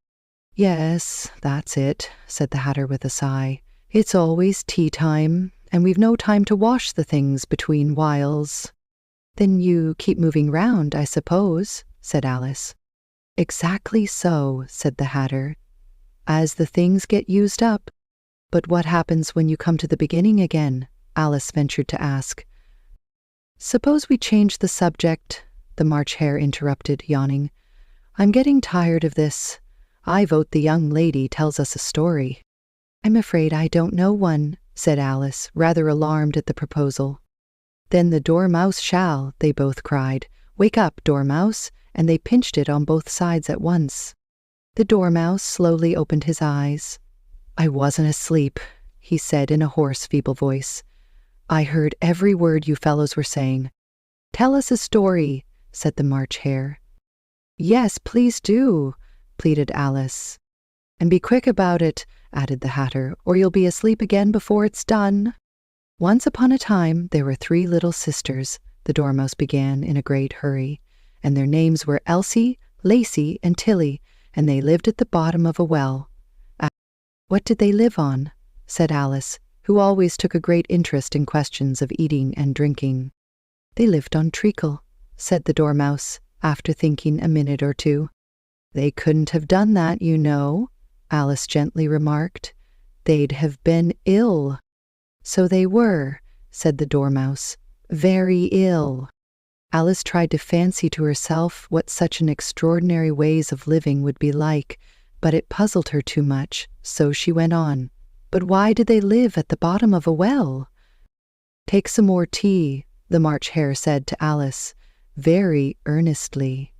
A: Yes, that's it, said the Hatter with a sigh. It's always tea time, and we've no time to wash the things between whiles. Then you keep moving round, I suppose, said Alice. Exactly so, said the Hatter, as the things get used up. But what happens when you come to the beginning again? Alice ventured to ask. Suppose we change the subject, the March Hare interrupted, yawning. I'm getting tired of this. I vote the young lady tells us a story. I'm afraid I don't know one, said Alice, rather alarmed at the proposal. Then the Dormouse shall, they both cried. Wake up, Dormouse, and they pinched it on both sides at once. The Dormouse slowly opened his eyes. I wasn't asleep, he said in a hoarse, feeble voice. I heard every word you fellows were saying. Tell us a story, said the March Hare. Yes, please do, pleaded Alice. And be quick about it, added the Hatter, or you'll be asleep again before it's done. Once upon a time there were 3 little sisters, the Dormouse began in a great hurry, and their names were Elsie, Lacie, and Tilly, and they lived at the bottom of a well. What did they live on? Said Alice, who always took a great interest in questions of eating and drinking. They lived on treacle, said the Dormouse, after thinking a minute or two. They couldn't have done that, you know, Alice gently remarked. They'd have been ill. So they were, said the Dormouse, very ill. Alice tried to fancy to herself what such an extraordinary ways of living would be like, but it puzzled her too much, so she went on. But why did they live at the bottom of a well? Take some more tea, the March Hare said to Alice, very earnestly.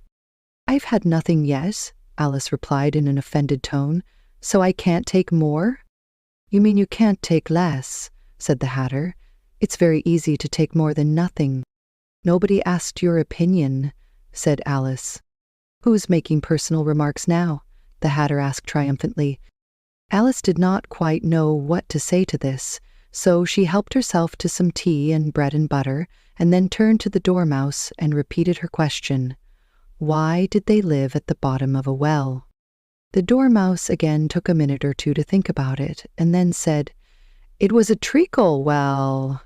A: "I've had nothing yet," Alice replied in an offended tone, "so I can't take more?" "You mean you can't take less," said the Hatter. "It's very easy to take more than nothing." "Nobody asked your opinion," said Alice. "Who's making personal remarks now?" the Hatter asked triumphantly. Alice did not quite know what to say to this, so she helped herself to some tea and bread and butter, and then turned to the Dormouse and repeated her question. Why did they live at the bottom of a well? The Dormouse again took a minute or two to think about it, and then said, "It was a treacle well."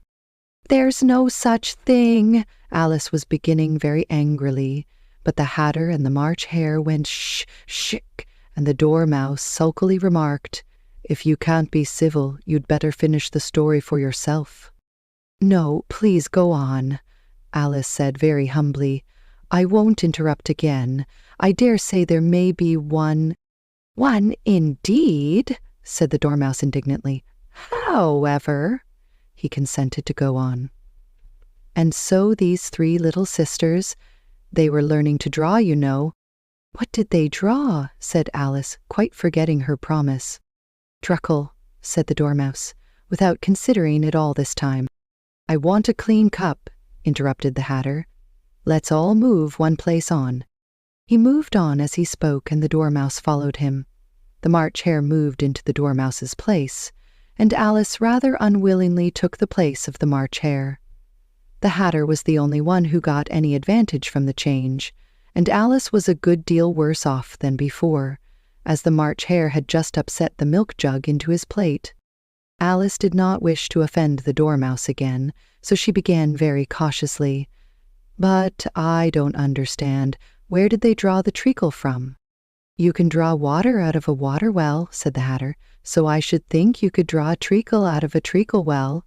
A: "There's no such thing," Alice was beginning very angrily, but the Hatter and the March Hare went shh, and the Dormouse sulkily remarked, "If you can't be civil, you'd better finish the story for yourself." "No, please go on," Alice said very humbly. "I won't interrupt again. I dare say there may be one—" "One indeed," said the Dormouse indignantly. "However," he consented to go on. "And so these three little sisters, they were learning to draw, you know." "What did they draw?" said Alice, quite forgetting her promise. "Truckle," said the Dormouse, without considering it all this time. "I want a clean cup," interrupted the Hatter. "Let's all move one place on." He moved on as he spoke, and the Dormouse followed him. The March Hare moved into the Dormouse's place, and Alice rather unwillingly took the place of the March Hare. The Hatter was the only one who got any advantage from the change, and Alice was a good deal worse off than before, as the March Hare had just upset the milk jug into his plate. Alice did not wish to offend the Dormouse again, so she began very cautiously. "But I don't understand. Where did they draw the treacle from?" "You can draw water out of a water well," said the Hatter, "so I should think you could draw a treacle out of a treacle well."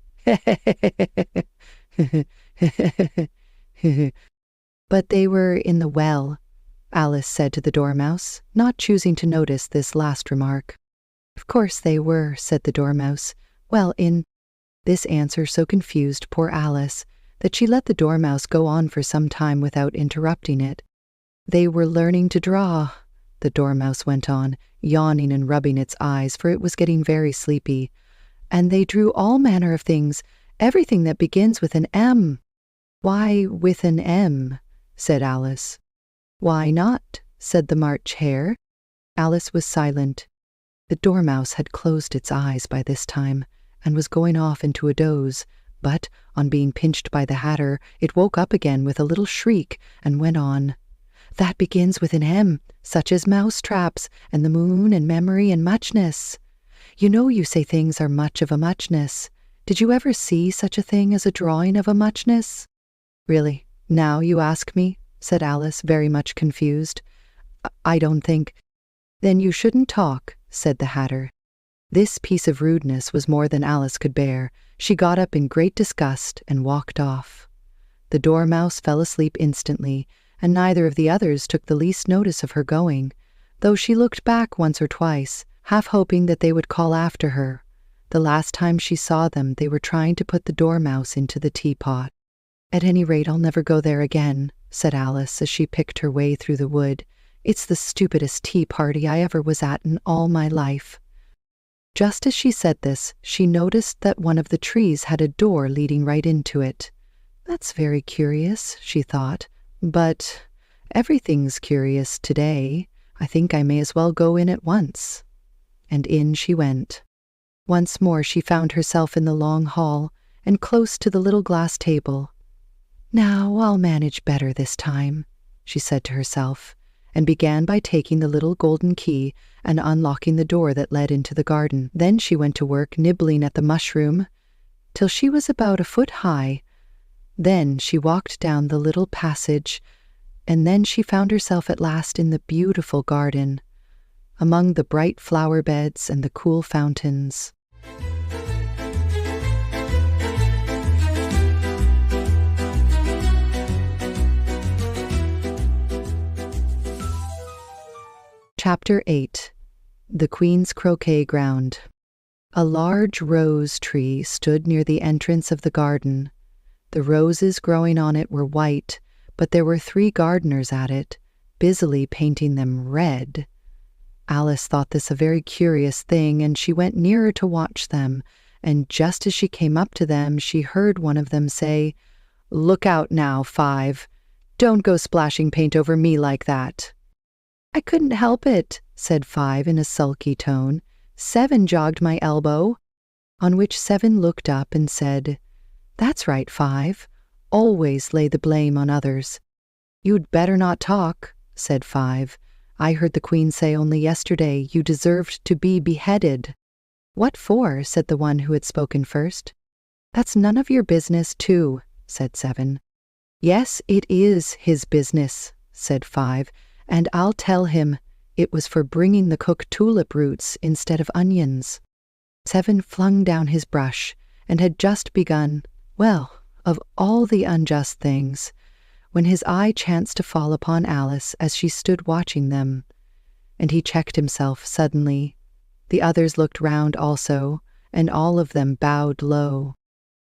A: "But they were in the well," Alice said to the Dormouse, not choosing to notice this last remark. "Of course they were," said the Dormouse. "Well, in—" This answer so confused poor Alice that she let the Dormouse go on for some time without interrupting it. "They were learning to draw," the Dormouse went on, yawning and rubbing its eyes, for it was getting very sleepy. "And they drew all manner of things, everything that begins with an M." "Why with an M?" said Alice. "Why not?" said the March Hare. Alice was silent. The Dormouse had closed its eyes by this time, and was going off into a doze, but, on being pinched by the Hatter, it woke up again with a little shriek, and went on. "That begins with an M, such as mouse-traps, and the moon, and memory, and muchness. You know you say things are much of a muchness. Did you ever see such a thing as a drawing of a muchness?" "Really, now you ask me," said Alice, very much confused. "I don't think—" "Then you shouldn't talk," said the Hatter. This piece of rudeness was more than Alice could bear. She got up in great disgust and walked off. The Dormouse fell asleep instantly, and neither of the others took the least notice of her going, though she looked back once or twice, half hoping that they would call after her. The last time she saw them, they were trying to put the Dormouse into the teapot. "At any rate, I'll never go there again," said Alice as she picked her way through the wood. "It's the stupidest tea party I ever was at in all my life." Just as she said this, she noticed that one of the trees had a door leading right into it. "That's very curious," she thought, "but everything's curious today. I think I may as well go in at once." And in she went. Once more she found herself in the long hall, and close to the little glass table. "Now I'll manage better this time," she said to herself, and began by taking the little golden key and unlocking the door that led into the garden. Then she went to work nibbling at the mushroom till she was about a foot high. Then she walked down the little passage, and then she found herself at last in the beautiful garden, among the bright flower beds and the cool fountains. Chapter 8. The Queen's Croquet Ground. A large rose tree stood near the entrance of the garden. The roses growing on it were white, but there were 3 gardeners at it, busily painting them red. Alice thought this a very curious thing, and she went nearer to watch them, and just as she came up to them, she heard one of them say, "Look out now, 5. Don't go splashing paint over me like that." "I couldn't help it," said 5 in a sulky tone. "7 jogged my elbow." On which 7 looked up and said, "That's right, 5. Always lay the blame on others." "You'd better not talk," said 5. "I heard the Queen say only yesterday you deserved to be beheaded." "What for?" said the one who had spoken first. "That's none of your business, too," said 7. "Yes, it is his business," said 5, "and I'll tell him it was for bringing the cook tulip roots instead of onions." 7 flung down his brush and had just begun, well, of all the unjust things, when his eye chanced to fall upon Alice as she stood watching them, and he checked himself suddenly. The others looked round also, and all of them bowed low.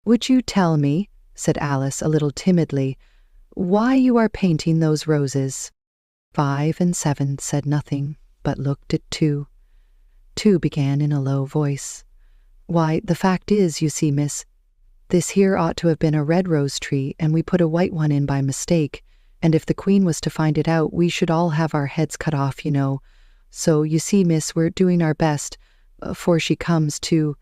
A: "Would you tell me," said Alice a little timidly, "why you are painting those roses?" 5 and 7 said nothing, but looked at 2. 2 began in a low voice. "Why, the fact is, you see, miss, this here ought to have been a red rose tree, and we put a white one in by mistake, and if the Queen was to find it out, we should all have our heads cut off, you know. So, you see, miss, we're doing our best, for she comes to—"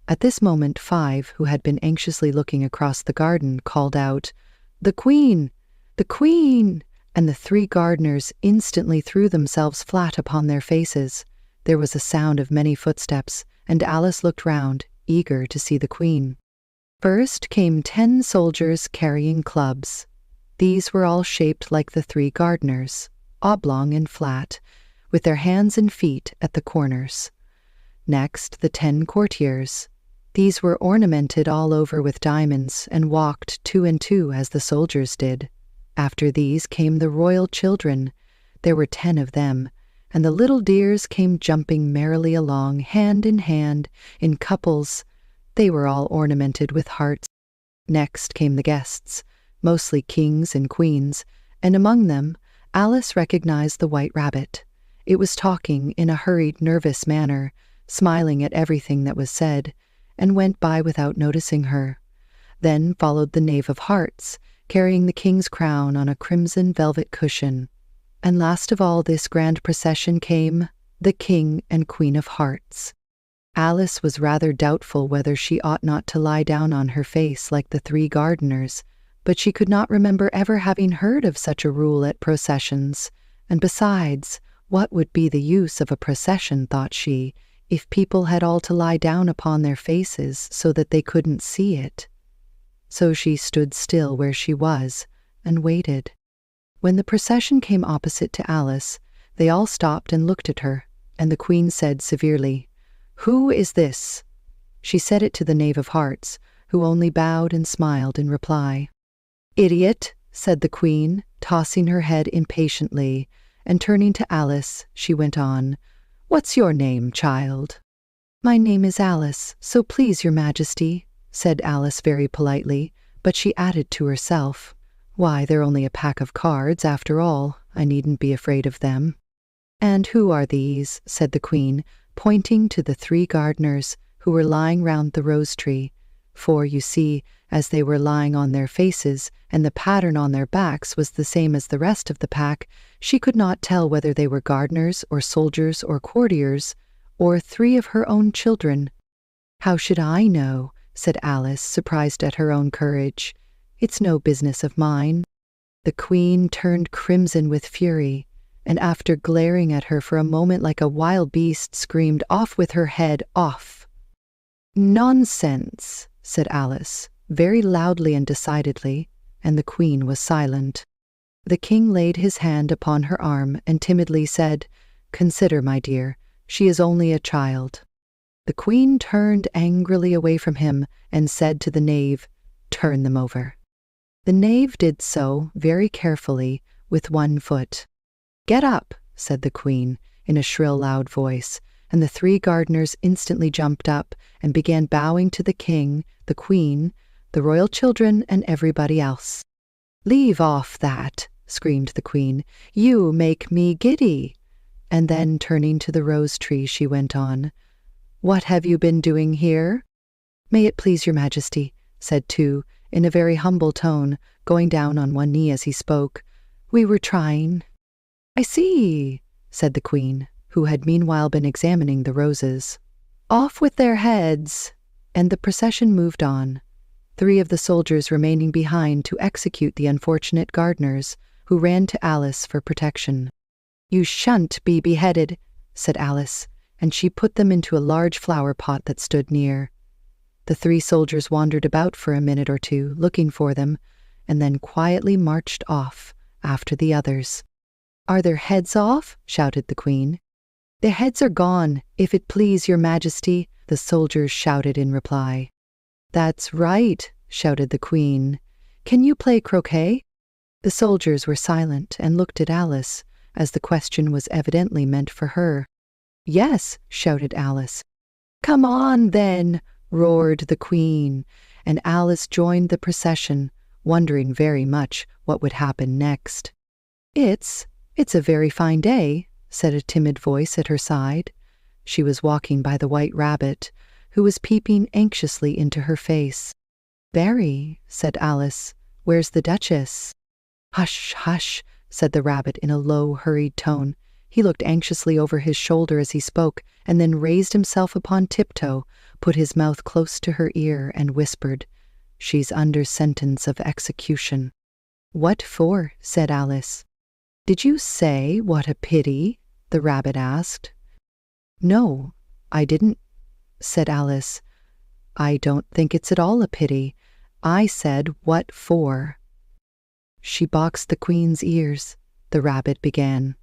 A: At this moment 5, who had been anxiously looking across the garden, called out, "The Queen! The Queen!" and the 3 gardeners instantly threw themselves flat upon their faces. There was a sound of many footsteps, and Alice looked round, eager to see the Queen. First came 10 soldiers carrying clubs. These were all shaped like the 3 gardeners, oblong and flat, with their hands and feet at the corners. Next, the 10 courtiers. These were ornamented all over with diamonds and walked 2 and 2 as the soldiers did. After these came the royal children. There were 10 of them, and the little dears came jumping merrily along, hand in hand, in couples. They were all ornamented with hearts. Next came the guests, mostly kings and queens, and among them Alice recognized the White Rabbit. It was talking in a hurried, nervous manner, smiling at everything that was said, and went by without noticing her. Then followed the Knave of Hearts, carrying the king's crown on a crimson velvet cushion. And last of all this grand procession came the King and Queen of Hearts. Alice was rather doubtful whether she ought not to lie down on her face like the 3 gardeners, but she could not remember ever having heard of such a rule at processions, and besides, what would be the use of a procession, thought she, if people had all to lie down upon their faces so that they couldn't see it? So she stood still where she was and waited. When the procession came opposite to Alice, they all stopped and looked at her, and the Queen said severely, "Who is this?" She said it to the Knave of Hearts, who only bowed and smiled in reply. "Idiot," said the Queen, tossing her head impatiently, and turning to Alice, she went on, "What's your name, child?" "My name is Alice, so please your Majesty," said Alice very politely, but she added to herself, "Why, they're only a pack of cards, after all. I needn't be afraid of them." "And who are these?" said the Queen, pointing to the 3 gardeners who were lying round the rose tree, for, you see, as they were lying on their faces, and the pattern on their backs was the same as the rest of the pack, she could not tell whether they were gardeners or soldiers or courtiers, or 3 of her own children. "How should I know?" said Alice, surprised at her own courage. "It's no business of mine." The Queen turned crimson with fury, and after glaring at her for a moment like a wild beast, screamed, "Off with her head, off!" "Nonsense," said Alice, very loudly and decidedly, and the Queen was silent. The King laid his hand upon her arm and timidly said, "Consider, my dear, she is only a child." The Queen turned angrily away from him and said to the Knave, "Turn them over." The Knave did so, very carefully, with 1 foot. "Get up," said the Queen, in a shrill, loud voice, and the 3 gardeners instantly jumped up and began bowing to the King, the Queen, the royal children and everybody else. "Leave off that," screamed the queen. "You make me giddy." And then, turning to the rose tree, she went on, "What have you been doing here?" "May it please your majesty," said Tu, in a very humble tone, going down on one knee as he spoke. "We were trying—" "I see," said the queen, who had meanwhile been examining the roses. "Off with their heads!" And the procession moved on, 3 of the soldiers remaining behind to execute the unfortunate gardeners, who ran to Alice for protection. "You shan't be beheaded," said Alice, and she put them into a large flower pot that stood near. The 3 soldiers wandered about for a minute or two, looking for them, and then quietly marched off after the others. "Are their heads off?" shouted the queen. "Their heads are gone, if it please your majesty," the soldiers shouted in reply. "That's right," shouted the queen. "Can you play croquet?" The soldiers were silent and looked at Alice, as the question was evidently meant for her. "Yes," shouted Alice. "Come on, then," roared the queen, and Alice joined the procession, wondering very much what would happen next. It's a very fine day," said a timid voice at her side. She was walking by the white rabbit, who was peeping anxiously into her face. "Very," said Alice. "Where's the Duchess?" "Hush, hush," said the rabbit in a low, hurried tone. He looked anxiously over his shoulder as he spoke, and then raised himself upon tiptoe, put his mouth close to her ear, and whispered, "She's under sentence of execution." "What for?" said Alice. "Did you say, 'what a pity'?" the rabbit asked. "No, I didn't," said Alice. "I don't think it's at all a pity. I said, 'what for'?" "She boxed the queen's ears," the rabbit began.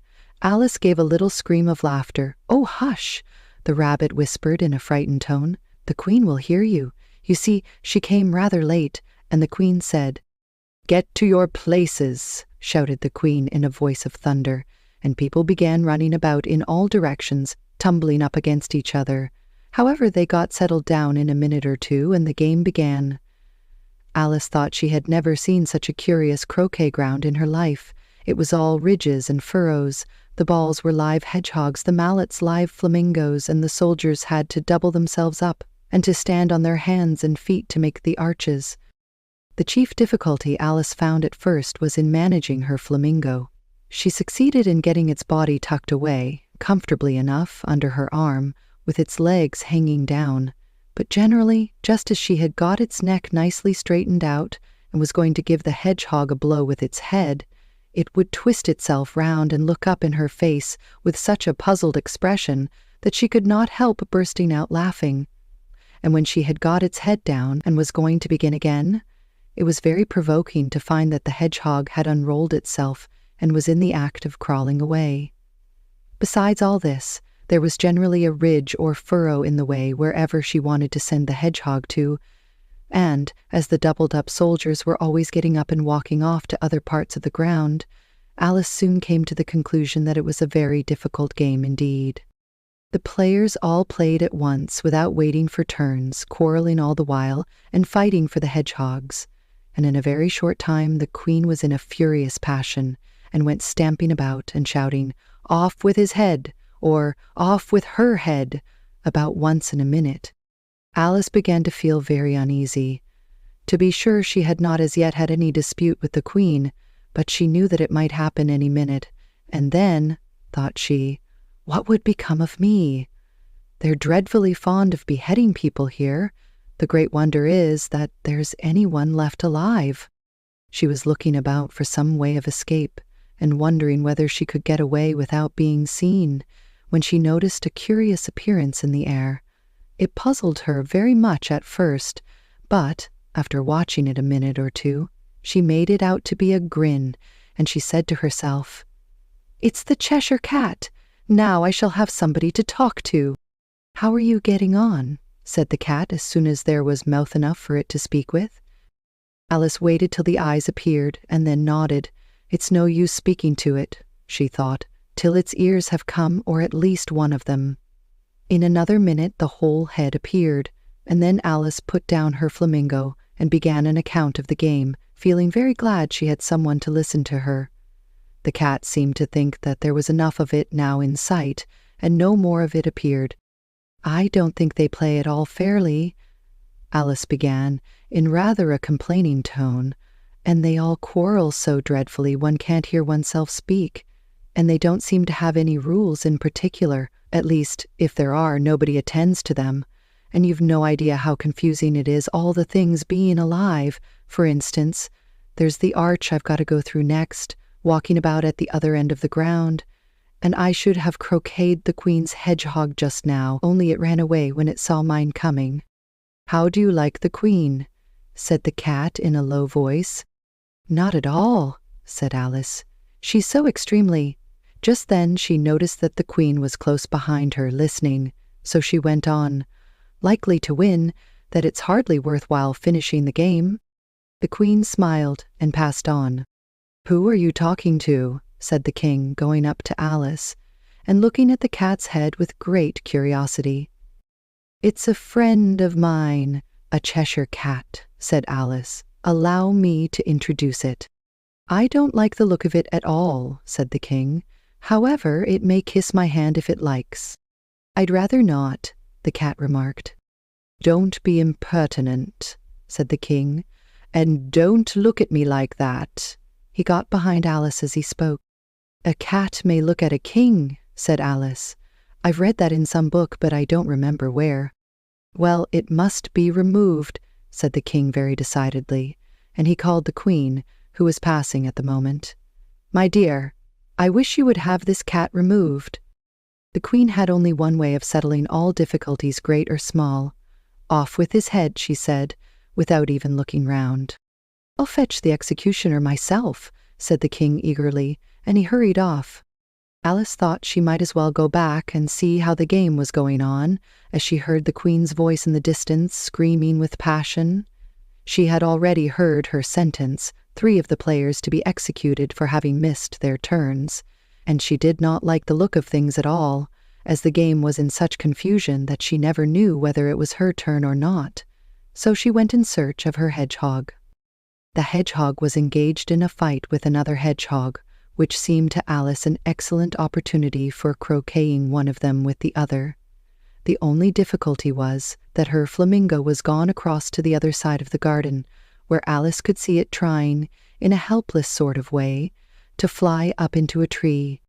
A: Alice gave a little scream of laughter. "Oh, hush!" the rabbit whispered in a frightened tone. "The queen will hear you. You see, she came rather late," and the queen said, "Get to your places," shouted the queen in a voice of thunder, and people began running about in all directions, tumbling up against each other. However, they got settled down in a minute or two, and the game began. Alice thought she had never seen such a curious croquet ground in her life. It was all ridges and furrows. The balls were live hedgehogs, the mallets live flamingos, and the soldiers had to double themselves up and to stand on their hands and feet to make the arches. The chief difficulty Alice found at first was in managing her flamingo. She succeeded in getting its body tucked away, comfortably enough, under her arm, with its legs hanging down. But generally, just as she had got its neck nicely straightened out and was going to give the hedgehog a blow with its head, it would twist itself round and look up in her face with such a puzzled expression that she could not help bursting out laughing. And when she had got its head down and was going to begin again, it was very provoking to find that the hedgehog had unrolled itself and was in the act of crawling away. Besides all this, there was generally a ridge or furrow in the way wherever she wanted to send the hedgehog to, and, as the doubled-up soldiers were always getting up and walking off to other parts of the ground, Alice soon came to the conclusion that it was a very difficult game indeed. The players all played at once without waiting for turns, quarreling all the while, and fighting for the hedgehogs. And in a very short time the queen was in a furious passion, and went stamping about and shouting, "Off with his head!" or "Off with her head!" about once in a minute. Alice began to feel very uneasy. To be sure, she had not as yet had any dispute with the queen, but she knew that it might happen any minute, and then, thought she, what would become of me? They're dreadfully fond of beheading people here. The great wonder is that there's anyone left alive. She was looking about for some way of escape, and wondering whether she could get away without being seen, when she noticed a curious appearance in the air. It puzzled her very much at first, but, after watching it a minute or two, she made it out to be a grin, and she said to herself, "It's the Cheshire Cat. Now I shall have somebody to talk to." "How are you getting on?" said the cat as soon as there was mouth enough for it to speak with. Alice waited till the eyes appeared, and then nodded. "It's no use speaking to it," she thought, "till its ears have come, or at least one of them." In another minute the whole head appeared, and then Alice put down her flamingo and began an account of the game, feeling very glad she had someone to listen to her. The cat seemed to think that there was enough of it now in sight, and no more of it appeared. "I don't think they play it all fairly," Alice began, in rather a complaining tone, "and they all quarrel so dreadfully one can't hear oneself speak, and they don't seem to have any rules in particular, at least, if there are, nobody attends to them, and you've no idea how confusing it is, all the things being alive. For instance, there's the arch I've got to go through next, walking about at the other end of the ground, and I should have croqueted the Queen's hedgehog just now, only it ran away when it saw mine coming." "How do you like the Queen?" said the cat in a low voice. "Not at all," said Alice. "She's so extremely—" Just then she noticed that the Queen was close behind her, listening, so she went on, "Likely to win, that it's hardly worthwhile finishing the game." The Queen smiled and passed on. "Who are you talking to?" said the King, going up to Alice, and looking at the cat's head with great curiosity. "It's a friend of mine, a Cheshire cat," said Alice. "Allow me to introduce it." "I don't like the look of it at all," said the King. "However, it may kiss my hand if it likes." "I'd rather not," the cat remarked. "Don't be impertinent," said the King, "and don't look at me like that." He got behind Alice as he spoke. "A cat may look at a king," said Alice. "I've read that in some book, but I don't remember where." "Well, it must be removed," said the King very decidedly, and he called the Queen, who was passing at the moment. "My dear, I wish you would have this cat removed." The Queen had only one way of settling all difficulties, great or small. "Off with his head," she said, without even looking round. "I'll fetch the executioner myself," said the King eagerly, and he hurried off. Alice thought she might as well go back and see how the game was going on, as she heard the Queen's voice in the distance, screaming with passion. She had already heard her sentence, 3 of the players to be executed for having missed their turns, and she did not like the look of things at all, as the game was in such confusion that she never knew whether it was her turn or not. So she went in search of her hedgehog. The hedgehog was engaged in a fight with another hedgehog, which seemed to Alice an excellent opportunity for croqueting one of them with the other. The only difficulty was that her flamingo was gone across to the other side of the garden, where Alice could see it trying, in a helpless sort of way, to fly up into a tree.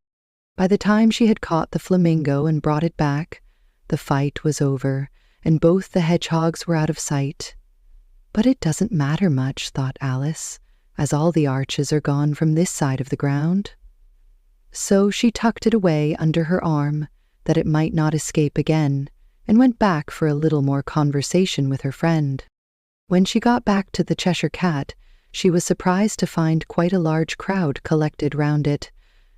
A: By the time she had caught the flamingo and brought it back, the fight was over, and both the hedgehogs were out of sight. "But it doesn't matter much," thought Alice, "as all the arches are gone from this side of the ground." So she tucked it away under her arm, that it might not escape again, and went back for a little more conversation with her friend. When she got back to the Cheshire Cat, she was surprised to find quite a large crowd collected round it.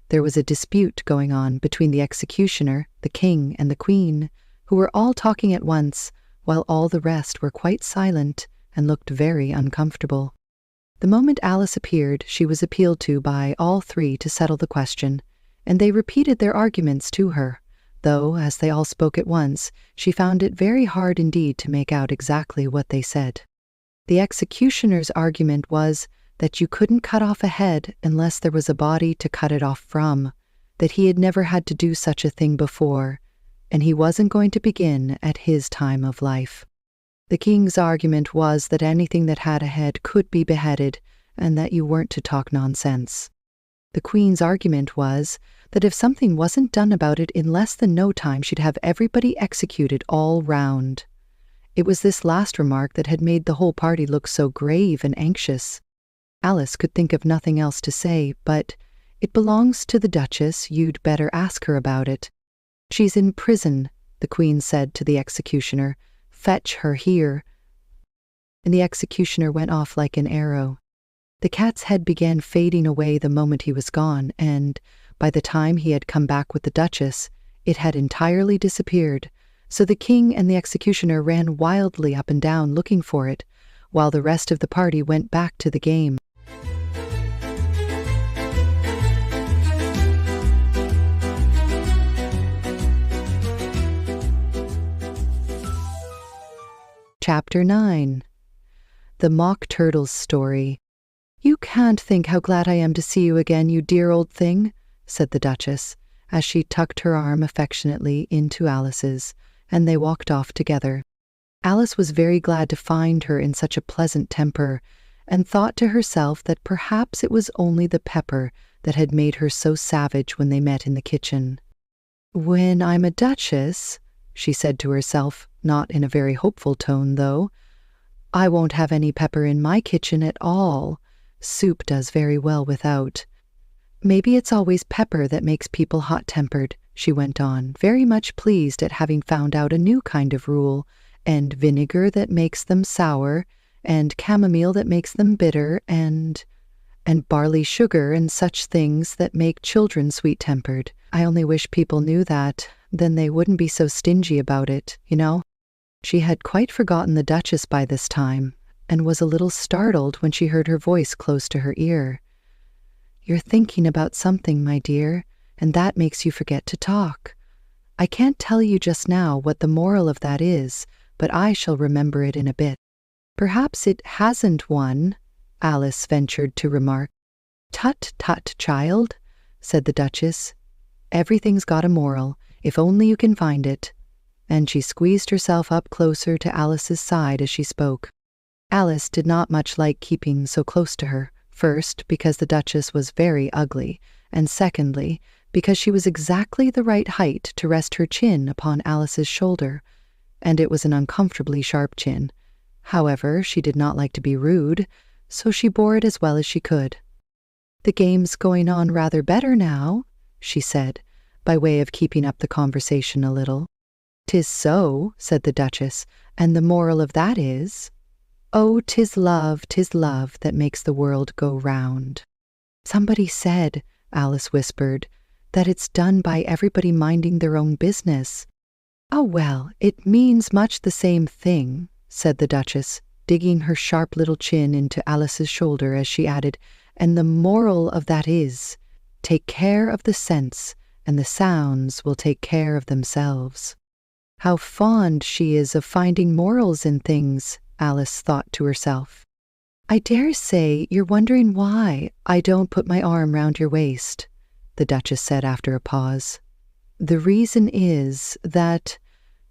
A: There was a dispute going on between the executioner, the King, and the Queen, who were all talking at once, while all the rest were quite silent and looked very uncomfortable. The moment Alice appeared, she was appealed to by all 3 to settle the question, and they repeated their arguments to her, though, as they all spoke at once, she found it very hard indeed to make out exactly what they said. The executioner's argument was that you couldn't cut off a head unless there was a body to cut it off from, that he had never had to do such a thing before, and he wasn't going to begin at his time of life. The King's argument was that anything that had a head could be beheaded, and that you weren't to talk nonsense. The Queen's argument was that if something wasn't done about it in less than no time, she'd have everybody executed all round. It was this last remark that had made the whole party look so grave and anxious. Alice could think of nothing else to say, but, "It belongs to the Duchess, you'd better ask her about it." "She's in prison," the Queen said to the executioner. "Fetch her here." And the executioner went off like an arrow. The cat's head began fading away the moment he was gone, and, by the time he had come back with the Duchess, it had entirely disappeared, so the King and the executioner ran wildly up and down looking for it, while the rest of the party went back to the game. Chapter 9. The Mock Turtle's Story. "You can't think how glad I am to see you again, you dear old thing," said the Duchess, as she tucked her arm affectionately into Alice's, and they walked off together. Alice was very glad to find her in such a pleasant temper, and thought to herself that perhaps it was only the pepper that had made her so savage when they met in the kitchen. "When I'm a duchess," she said to herself, not in a very hopeful tone, though, "I won't have any pepper in my kitchen at all. Soup does very well without. Maybe it's always pepper that makes people hot-tempered," she went on, very much pleased at having found out a new kind of rule, "and vinegar that makes them sour, and chamomile that makes them bitter, and barley sugar and such things that make children sweet-tempered. I only wish people knew that, then they wouldn't be so stingy about it, you know." She had quite forgotten the Duchess by this time, and was a little startled when she heard her voice close to her ear. "You're thinking about something, my dear, and that makes you forget to talk. I can't tell you just now what the moral of that is, but I shall remember it in a bit." "Perhaps it hasn't one," Alice ventured to remark. "Tut, tut, child," said the Duchess. "Everything's got a moral, if only you can find it." And she squeezed herself up closer to Alice's side as she spoke. Alice did not much like keeping so close to her, first, because the Duchess was very ugly, and secondly, because she was exactly the right height to rest her chin upon Alice's shoulder, and it was an uncomfortably sharp chin. However, she did not like to be rude, so she bore it as well as she could. "The game's going on rather better now," she said, by way of keeping up the conversation a little. "'Tis so," said the Duchess, "and the moral of that is, 'Oh, 'tis love that makes the world go round.'" "Somebody said," Alice whispered, "that it's done by everybody minding their own business." "Oh, well, it means much the same thing," said the Duchess, digging her sharp little chin into Alice's shoulder as she added, "and the moral of that is, take care of the scents, and the sounds will take care of themselves." "How fond she is of finding morals in things," Alice thought to herself. "I dare say you're wondering why I don't put my arm round your waist," the Duchess said after a pause. "The reason is that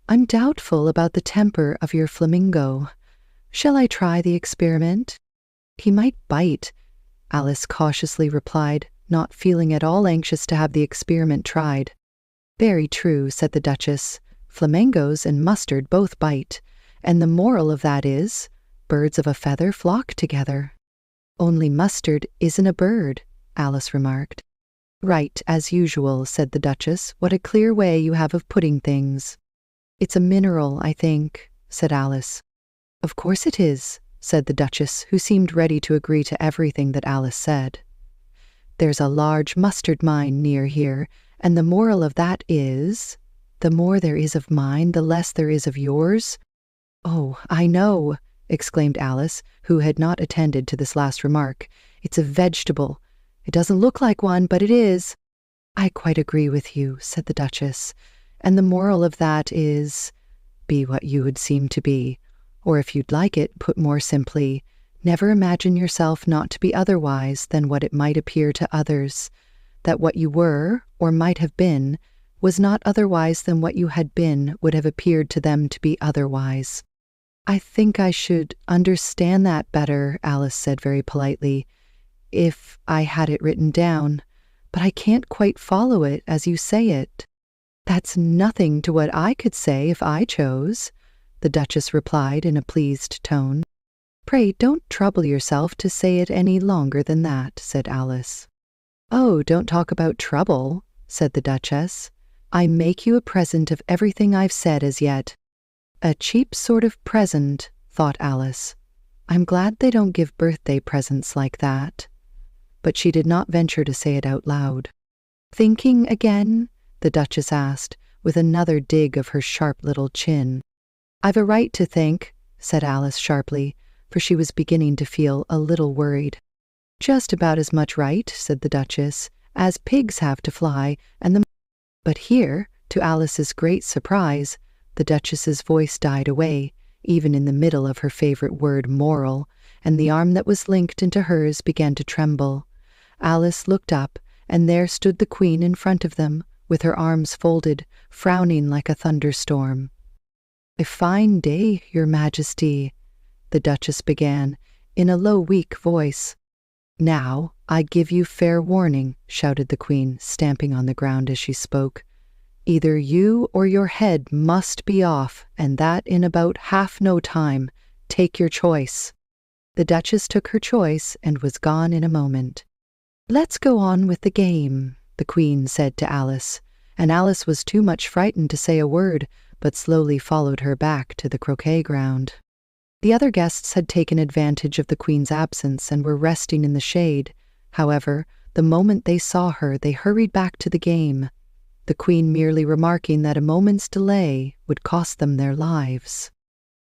A: I'm doubtful about the temper of your flamingo. Shall I try the experiment?" "He might bite," Alice cautiously replied, not feeling at all anxious to have the experiment tried. "Very true," said the Duchess. "Flamingos and mustard both bite, and the moral of that is, birds of a feather flock together." "Only mustard isn't a bird," Alice remarked. "Right, as usual," said the Duchess. "What a clear way you have of putting things." "It's a mineral, I think," said Alice. "Of course it is," said the Duchess, who seemed ready to agree to everything that Alice said. "There's a large mustard mine near here, and the moral of that is, the more there is of mine, the less there is of yours." "Oh, I know," exclaimed Alice, who had not attended to this last remark. "It's a vegetable. It doesn't look like one, but it is." "I quite agree with you," said the Duchess. "And the moral of that is, be what you would seem to be. Or if you'd like it put more simply, never imagine yourself not to be otherwise than what it might appear to others, that what you were, or might have been, was not otherwise than what you had been would have appeared to them to be otherwise." "I think I should understand that better," Alice said very politely, "if I had it written down, but I can't quite follow it as you say it." "That's nothing to what I could say if I chose," the Duchess replied in a pleased tone. "Pray don't trouble yourself to say it any longer than that," said Alice. "Oh, don't talk about trouble," said the Duchess. "I make you a present of everything I've said as yet." "A cheap sort of present," thought Alice. "I'm glad they don't give birthday presents like that." But she did not venture to say it out loud. "Thinking again?" the Duchess asked, with another dig of her sharp little chin. "I've a right to think," said Alice sharply, for she was beginning to feel a little worried. "Just about as much right," said the Duchess, "as pigs have to fly, and the—" But here, to Alice's great surprise, the Duchess's voice died away, even in the middle of her favorite word, moral, and the arm that was linked into hers began to tremble. Alice looked up, and there stood the queen in front of them, with her arms folded, frowning like a thunderstorm. "A fine day, your majesty," the Duchess began, in a low, weak voice. "Now, I give you fair warning," shouted the queen, stamping on the ground as she spoke. "Either you or your head must be off, and that in about half no time. Take your choice." The Duchess took her choice and was gone in a moment. "Let's go on with the game," the queen said to Alice, and Alice was too much frightened to say a word, but slowly followed her back to the croquet ground. The other guests had taken advantage of the queen's absence and were resting in the shade. However, the moment they saw her, they hurried back to the game, the queen merely remarking that a moment's delay would cost them their lives.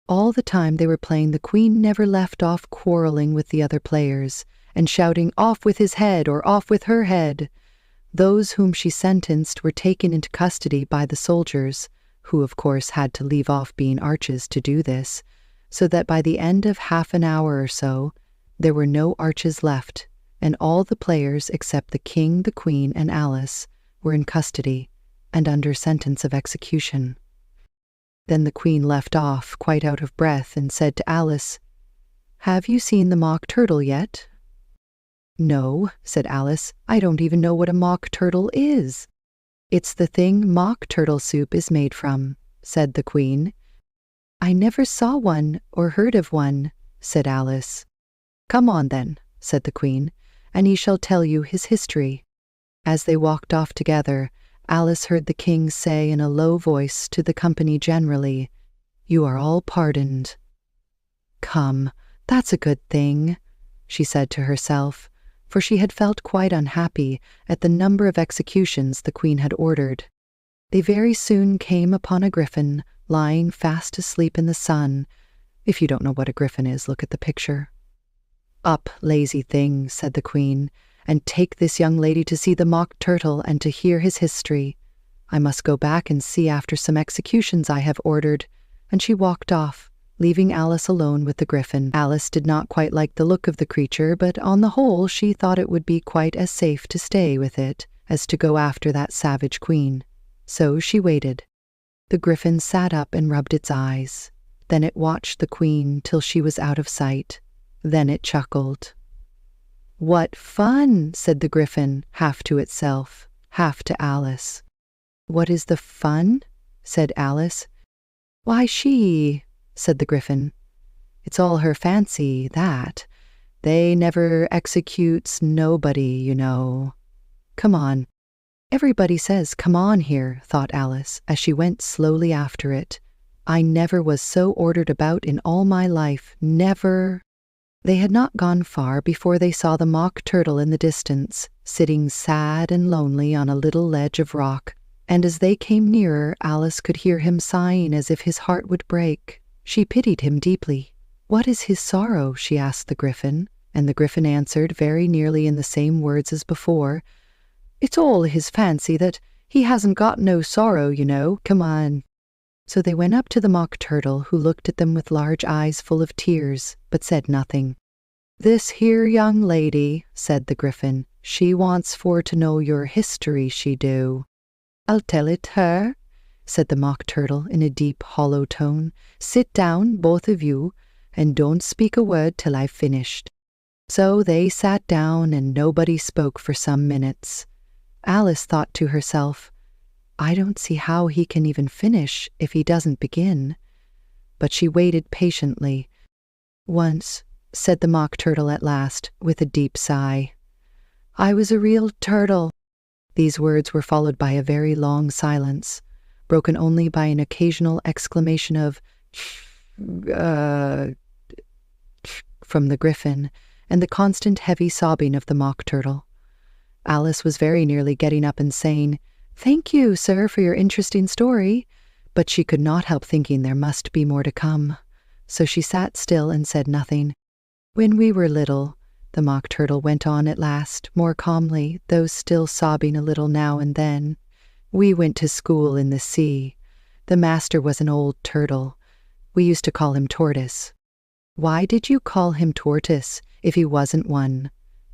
A: All the time they were playing, the queen never left off quarreling with the other players and shouting, "Off with his head," or "Off with her head." Those whom she sentenced were taken into custody by the soldiers, who of course had to leave off being arches to do this, so that by the end of half an hour or so, there were no arches left, and all the players except the king, the queen, and Alice were in custody and under sentence of execution. Then the queen left off, quite out of breath, and said to Alice, "Have you seen the mock turtle yet?" "No," said Alice, "I don't even know what a mock turtle is." "It's the thing mock turtle soup is made from," said the queen. "I never saw one or heard of one," said Alice. "Come on then," said the queen, "and he shall tell you his history." As they walked off together, Alice heard the king say in a low voice to the company generally, "You are all pardoned." "Come, that's a good thing," she said to herself, for she had felt quite unhappy at the number of executions the queen had ordered. They very soon came upon a griffin lying fast asleep in the sun. If you don't know what a griffin is, look at the picture. "Up, lazy thing," said the queen, "and take this young lady to see the mock turtle and to hear his history. I must go back and see after some executions I have ordered." And she walked off, leaving Alice alone with the griffin. Alice did not quite like the look of the creature, but on the whole she thought it would be quite as safe to stay with it as to go after that savage queen. So she waited. The griffin sat up and rubbed its eyes. Then it watched the queen till she was out of sight. Then it chuckled. "What fun!" said the griffin, half to itself, half to Alice. "What is the fun?" said Alice. "Why, she," said the griffin. "It's all her fancy, that. They never executes nobody, you know. Come on." "Everybody says 'come on' here," thought Alice, as she went slowly after it. "I never was so ordered about in all my life, never." They had not gone far before they saw the mock turtle in the distance, sitting sad and lonely on a little ledge of rock, and as they came nearer, Alice could hear him sighing as if his heart would break. She pitied him deeply. "What is his sorrow?" she asked the griffin, and the griffin answered very nearly in the same words as before, "It's all his fancy that he hasn't got no sorrow, you know. Come on." So they went up to the mock turtle, who looked at them with large eyes full of tears, but said nothing. "This here young lady," said the griffin, "she wants for to know your history, she do." "I'll tell it her," said the mock turtle in a deep, hollow tone. "Sit down, both of you, and don't speak a word till I've finished." So they sat down, and nobody spoke for some minutes. Alice thought to herself, "I don't see how he can even finish if he doesn't begin." But she waited patiently. "Once," said the mock turtle at last, with a deep sigh, "I was a real turtle." These words were followed by a very long silence, broken only by an occasional exclamation of from the griffin, and the constant heavy sobbing of the mock turtle. Alice was very nearly getting up and saying, "Thank you, sir, for your interesting story," but she could not help thinking there must be more to come. So she sat still and said nothing. "When we were little," the mock turtle went on at last, more calmly, though still sobbing a little now and then, "we went to school in the sea. The master was an old turtle. We used to call him Tortoise. "Why did you call him Tortoise if he wasn't one?"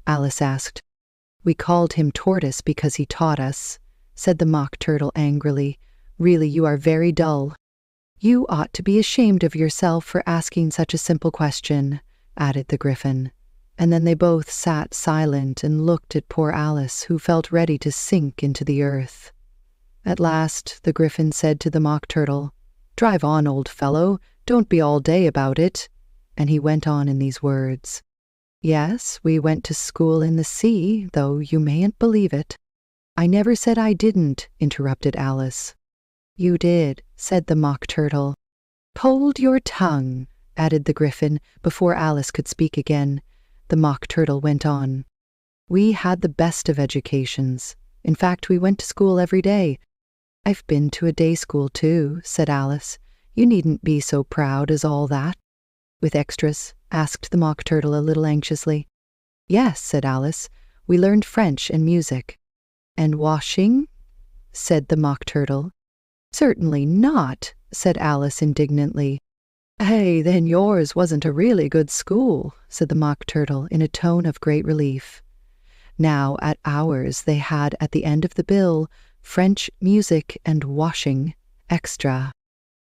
A: Alice asked. "We called him Tortoise because he taught us," said the Mock Turtle angrily. "Really, you are very dull." "You ought to be ashamed of yourself for asking such a simple question," added the Gryphon. And then they both sat silent and looked at poor Alice, who felt ready to sink into the earth. At last the Gryphon said to the Mock Turtle, "Drive on, old fellow, don't be all day about it." And he went on in these words, "Yes, we went to school in the sea, though you mayn't believe it." "I never said I didn't," interrupted Alice. "You did," said the Mock Turtle. "Hold your tongue," added the Gryphon, before Alice could speak again. The Mock Turtle went on. "We had the best of educations. In fact, we went to school every day." "I've been to a day school too," said Alice. "You needn't be so proud as all that." "With extras?" asked the Mock Turtle a little anxiously. "Yes," said Alice. "We learned French and music." "And washing?" said the Mock Turtle. "Certainly not," said Alice indignantly. "Hey, then yours wasn't a really good school," said the Mock Turtle in a tone of great relief. Now, at ours they had at the end of the bill French, music, and washing, extra.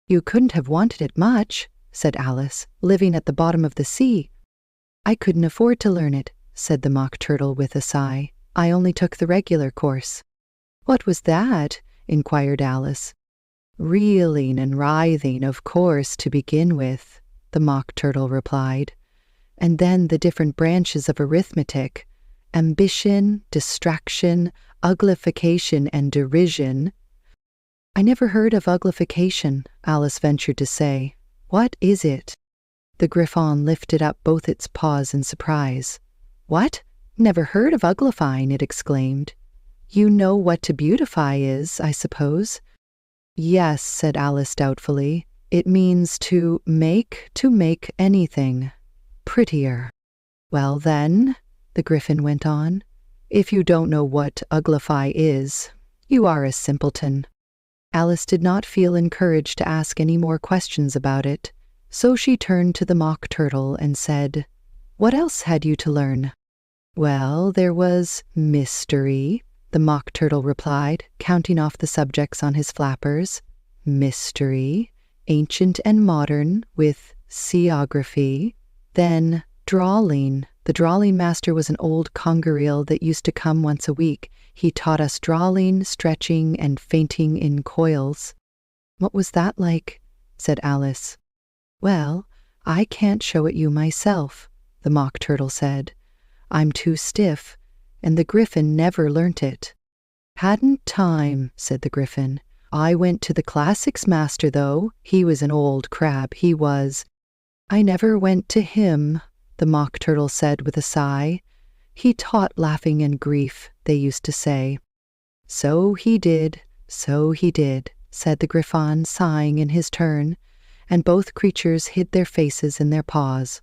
A: "You couldn't have wanted it much," said Alice, "living at the bottom of the sea." "I couldn't afford to learn it," said the Mock Turtle with a sigh. "I only took the regular course." "What was that?" inquired Alice. "Reeling and writhing, of course, to begin with," the Mock Turtle replied. "And then the different branches of arithmetic: ambition, distraction, uglification, and derision." "I never heard of uglification," Alice ventured to say. "What is it?" The Gryphon lifted up both its paws in surprise. "What? Never heard of uglifying?" it exclaimed. "You know what to beautify is, I suppose?" "Yes," said Alice doubtfully. "It means to make anything prettier." "Well then," the Gryphon went on, "if you don't know what uglify is, you are a simpleton." Alice did not feel encouraged to ask any more questions about it, so she turned to the Mock Turtle and said, "What else had you to learn?" "Well, there was mystery," the Mock Turtle replied, counting off the subjects on his flappers. "Mystery, ancient and modern, with seaography. Then drawling. The drawling master was an old congareel that used to come once a week. He taught us drawling, stretching, and fainting in coils." "What was that like?" said Alice. "Well, I can't show it you myself," the Mock Turtle said. "I'm too stiff, and the Gryphon never learnt it." "Hadn't time," said the Gryphon. "I went to the classics master, though. He was an old crab, he was." "I never went to him," the Mock Turtle said with a sigh. "He taught laughing and grief, they used to say." So he did," said the Gryphon, sighing in his turn, and both creatures hid their faces in their paws.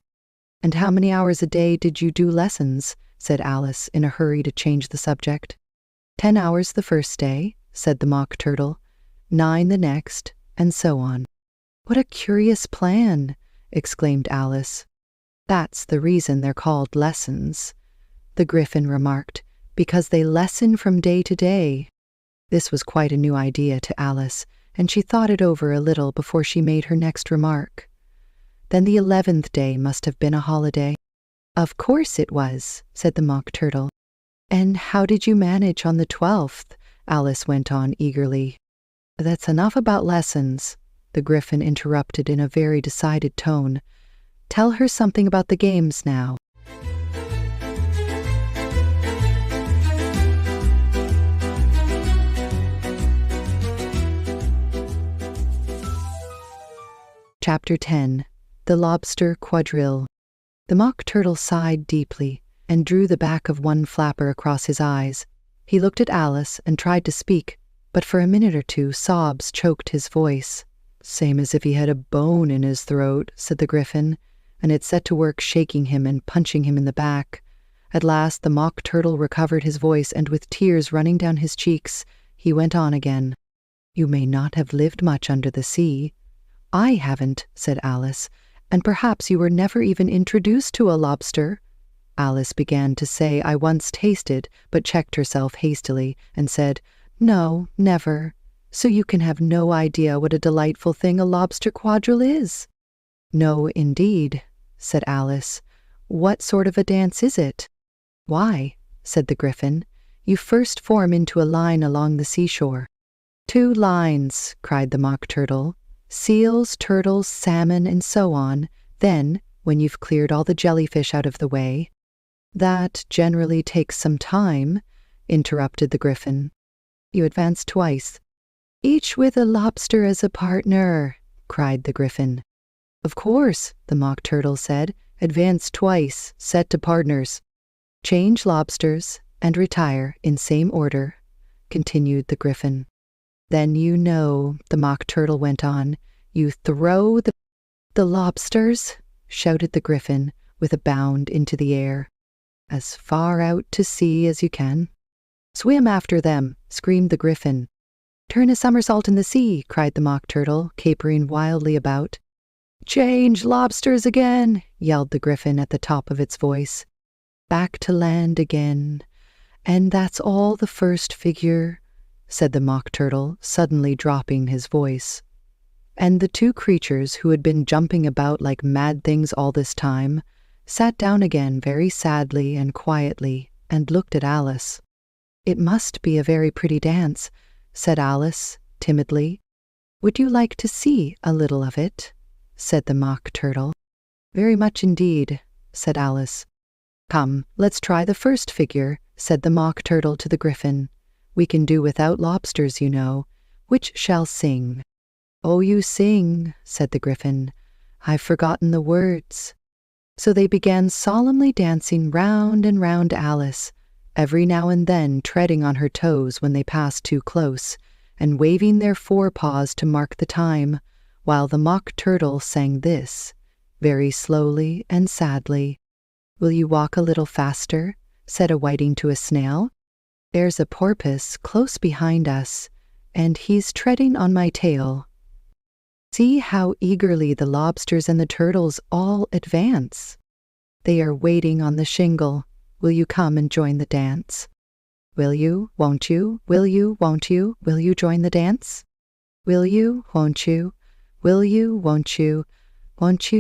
A: "And how many hours a day did you do lessons?" said Alice, in a hurry to change the subject. 10 hours the first day," said the Mock Turtle, 9 the next, and so on. "What a curious plan!" exclaimed Alice. "That's the reason they're called lessons," the Gryphon remarked, "because they lessen from day to day." This was quite a new idea to Alice, and she thought it over a little before she made her next remark. "Then the 11th day must have been a holiday." "Of course it was," said the Mock Turtle. "And how did you manage on the 12th?" Alice went on eagerly. "That's enough about lessons," the Gryphon interrupted in a very decided tone. "Tell her something about the games now." Chapter 10. The Lobster Quadrille. The Mock Turtle sighed deeply and drew the back of one flapper across his eyes. He looked at Alice and tried to speak, but for a minute or two sobs choked his voice. "Same as if he had a bone in his throat," said the Gryphon, and it set to work shaking him and punching him in the back. At last the Mock Turtle recovered his voice, and with tears running down his cheeks, he went on again. "You may not have lived much under the sea." "I haven't," said Alice, And perhaps you were never even introduced to a lobster. Alice began to say, I once tasted, but checked herself hastily and said, No, never. So you can have no idea what a delightful thing a lobster quadrille is. No, indeed, said Alice. What sort of a dance is it? Why, said the Gryphon, you first form into a line along the seashore. 2 lines, cried the Mock Turtle. Seals, turtles, salmon, and so on. Then, when you've cleared all the jellyfish out of the way— That generally takes some time, interrupted the Gryphon. You advance twice. Each with a lobster as a partner, cried the Gryphon. Of course, the Mock Turtle said. Advance twice, set to partners. Change lobsters and retire in same order, continued the Gryphon. Then you know, the Mock Turtle went on, you throw the lobsters, shouted the Gryphon with a bound into the air. As far out to sea as you can. Swim after them, screamed the Gryphon. Turn a somersault in the sea, cried the Mock Turtle, capering wildly about. Change lobsters again, yelled the Gryphon at the top of its voice. Back to land again. And that's all the first figure, said the Mock Turtle, suddenly dropping his voice. And the 2 creatures who had been jumping about like mad things all this time sat down again very sadly and quietly and looked at Alice. It must be a very pretty dance, said Alice timidly. Would you like to see a little of it? Said the Mock Turtle. Very much indeed, said Alice. Come, let's try the first figure, said the Mock Turtle to the Gryphon. We can do without lobsters, you know. Which shall sing? Oh, you sing, said the Gryphon. I've forgotten the words. So they began solemnly dancing round and round Alice, every now and then treading on her toes when they passed too close, and waving their forepaws to mark the time, while the Mock Turtle sang this, very slowly and sadly. Will you walk a little faster? Said a whiting to a snail. There's a porpoise close behind us, and he's treading on my tail. See how eagerly the lobsters and the turtles all advance. They are waiting on the shingle. Will you come and join the dance? Will you, won't you, will you, won't you, will you join the dance? Will you, won't you, will you, won't you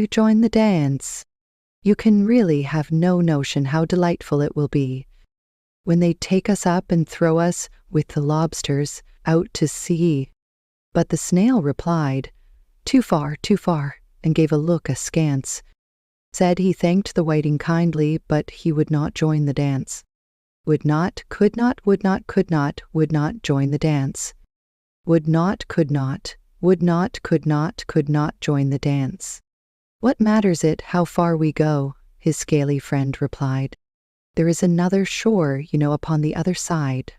A: join the dance? You can really have no notion how delightful it will be when they take us up and throw us, with the lobsters, out to sea. But the snail replied, too far, and gave a look askance. Said he thanked the whiting kindly, but he would not join the dance. Would not, could not, would not join the dance. Would not, could not join the dance. What matters it how far we go? His scaly friend replied. There is another shore, you know, upon the other side.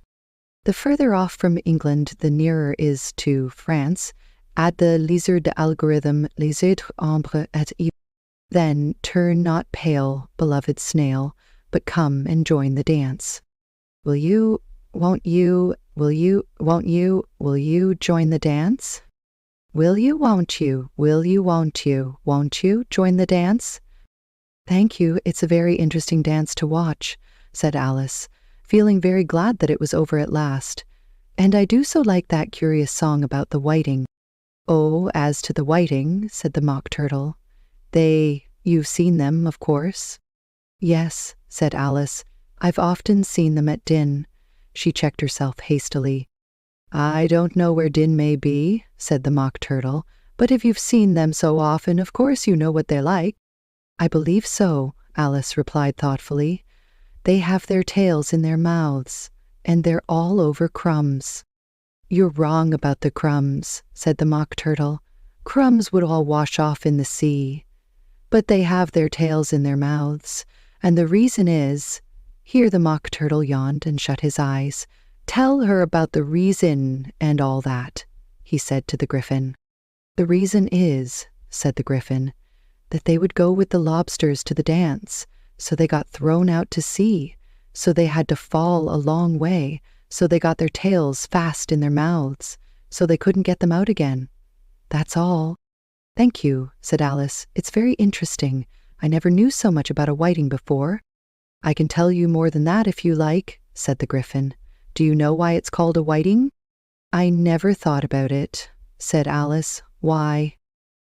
A: The further off from England, the nearer is to France. Add the liseur d'algorithme, les autres ombres et y. Then turn not pale, beloved snail, but come and join the dance. Will you, won't you, will you, won't you join the dance? Will you, won't you, won't you join the dance? Thank you, it's a very interesting dance to watch, said Alice, feeling very glad that it was over at last. And I do so like that curious song about the whiting. Oh, as to the whiting, said the Mock Turtle. You've seen them, of course? Yes, said Alice. I've often seen them at Din. She checked herself hastily. I don't know where Din may be, said the Mock Turtle, but if you've seen them so often, of course you know what they're like. I believe so, Alice replied thoughtfully. They have their tails in their mouths, and they're all over crumbs. You're wrong about the crumbs, said the Mock Turtle. Crumbs would all wash off in the sea. But they have their tails in their mouths, and the reason is— Here the Mock Turtle yawned and shut his eyes. Tell her about the reason and all that, he said to the Gryphon. The reason is, said the Gryphon, that they would go with the lobsters to the dance, so they got thrown out to sea, so they had to fall a long way, so they got their tails fast in their mouths, so they couldn't get them out again. That's all. "Thank you," said Alice. "It's very interesting. I never knew so much about a whiting before." "I can tell you more than that if you like," said the Gryphon. "Do you know why it's called a whiting?" "I never thought about it," said Alice. "Why?"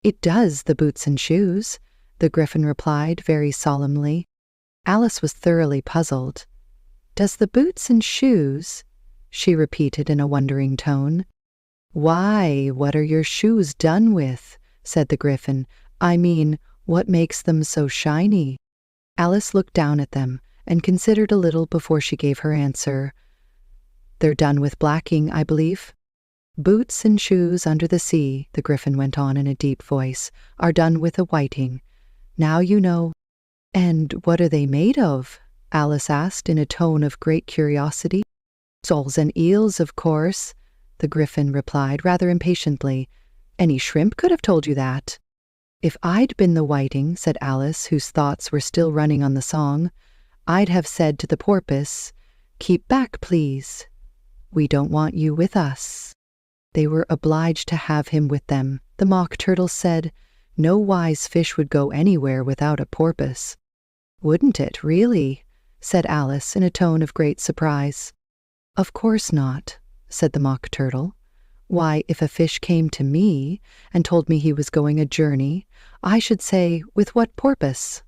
A: "It does the boots and shoes," the Gryphon replied very solemnly. Alice was thoroughly puzzled. "Does the boots and shoes?" she repeated in a wondering tone. "Why, what are your shoes done with?" said the Gryphon. "I mean, what makes them so shiny?" Alice looked down at them and considered a little before she gave her answer. "They're done with blacking, I believe." "Boots and shoes under the sea," the Gryphon went on in a deep voice, "are done with a whiting. Now you know." "And what are they made of?" Alice asked in a tone of great curiosity. "Soles and eels, of course," the Gryphon replied rather impatiently. "Any shrimp could have told you that." "If I'd been the whiting," said Alice, whose thoughts were still running on the song, "I'd have said to the porpoise, 'Keep back, please. We don't want you with us.'" They were obliged to have him with them. The Mock Turtle said, "No wise fish would go anywhere without a porpoise." "Wouldn't it, really?" said Alice in a tone of great surprise. "Of course not," said the Mock Turtle. "Why, if a fish came to me and told me he was going a journey, I should say, 'With what porpoise?'"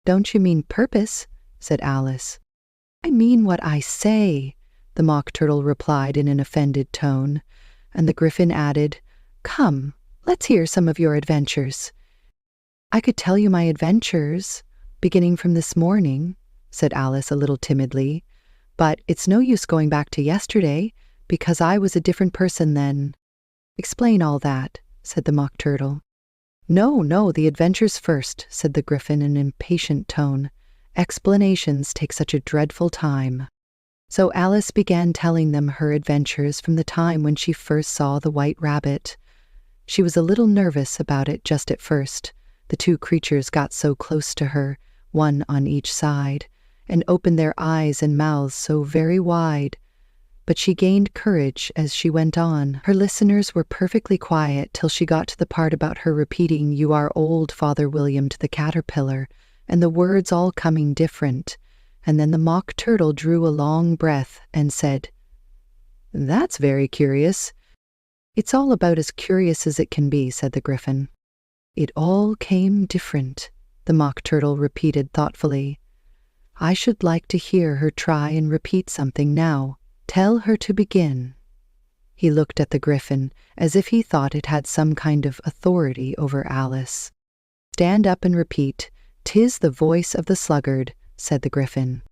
A: "Don't you mean purpose?" said Alice. "I mean what I say," the Mock Turtle replied in an offended tone, and the Gryphon added, "Come, let's hear some of your adventures." "I could tell you my adventures, beginning from this morning," said Alice a little timidly, "but it's no use going back to yesterday, because I was a different person then." "Explain all that," said the Mock Turtle. No, the adventures first," said the Gryphon in an impatient tone. "Explanations take such a dreadful time." So Alice began telling them her adventures from the time when she first saw the White Rabbit. She was a little nervous about it just at first. The two creatures got so close to her, one on each side, and opened their eyes and mouths so very wide. But she gained courage as she went on. Her listeners were perfectly quiet till she got to the part about her repeating, "You are old, Father William," to the caterpillar, and the words all coming different. And then the Mock Turtle drew a long breath and said, "That's very curious." "It's all about as curious as it can be," said the Gryphon. "It all came different," the Mock Turtle repeated thoughtfully. "I should like to hear her try and repeat something now. Tell her to begin." He looked at the Gryphon as if he thought it had some kind of authority over Alice. "Stand up and repeat, 'Tis the voice of the sluggard,'" said the Gryphon.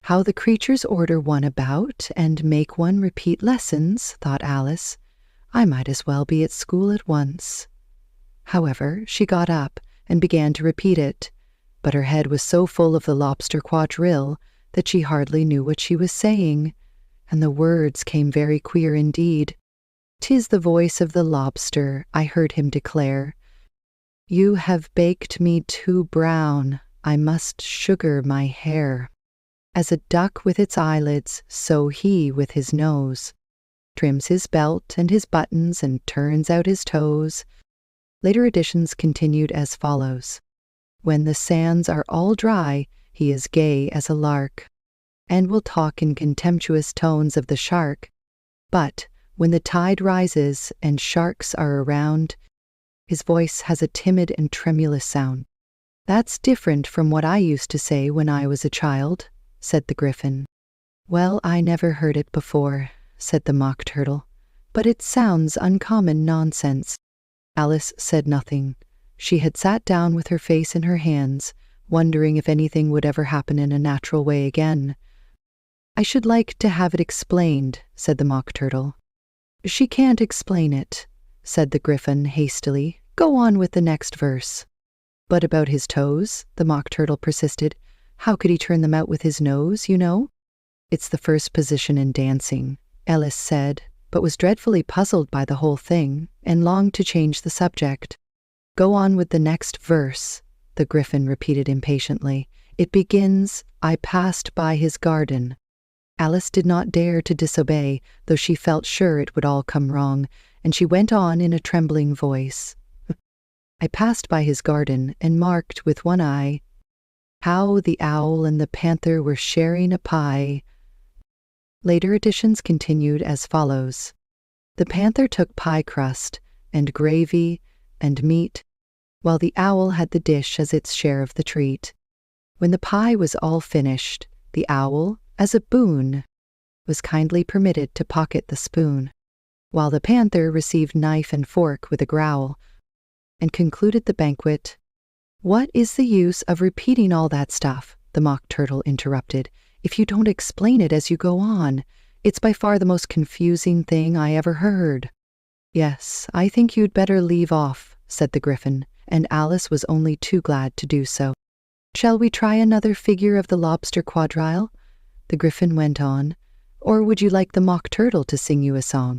A: "How the creatures order one about and make one repeat lessons," thought Alice. "I might as well be at school at once." However, she got up and began to repeat it, but her head was so full of the lobster quadrille that she hardly knew what she was saying, and the words came very queer indeed. "'Tis the voice of the lobster," I heard him declare. "You have baked me too brown, I must sugar my hair. As a duck with its eyelids, so he with his nose. Trims his belt and his buttons and turns out his toes." Later editions continued as follows. "When the sands are all dry, he is gay as a lark, and will talk in contemptuous tones of the shark. But when the tide rises and sharks are around, his voice has a timid and tremulous sound." "That's different from what I used to say when I was a child," said the Gryphon. "Well, I never heard it before," said the Mock Turtle, "but it sounds uncommon nonsense." Alice said nothing. She had sat down with her face in her hands, wondering if anything would ever happen in a natural way again. "I should like to have it explained," said the Mock Turtle. "She can't explain it," said the Gryphon hastily. "Go on with the next verse." "But about his toes," the Mock Turtle persisted. "How could he turn them out with his nose, you know?" "It's the first position in dancing," Alice said, but was dreadfully puzzled by the whole thing and longed to change the subject. "Go on with the next verse," the Gryphon repeated impatiently. "It begins, 'I passed by his garden.'" Alice did not dare to disobey, though she felt sure it would all come wrong, and she went on in a trembling voice. I passed by his garden and marked with one eye how the owl and the panther were sharing a pie. Later editions continued as follows. The panther took pie crust and gravy and meat, while the owl had the dish as its share of the treat. When the pie was all finished, the owl, as a boon, was kindly permitted to pocket the spoon, while the panther received knife and fork with a growl, and concluded the banquet. "What is the use of repeating all that stuff?" the Mock Turtle interrupted, "if you don't explain it as you go on. It's by far the most confusing thing I ever heard." "Yes, I think you'd better leave off," said the Gryphon, and Alice was only too glad to do so. "Shall we try another figure of the lobster quadrille?" the Gryphon went on. "Or would you like the Mock Turtle to sing you a song?"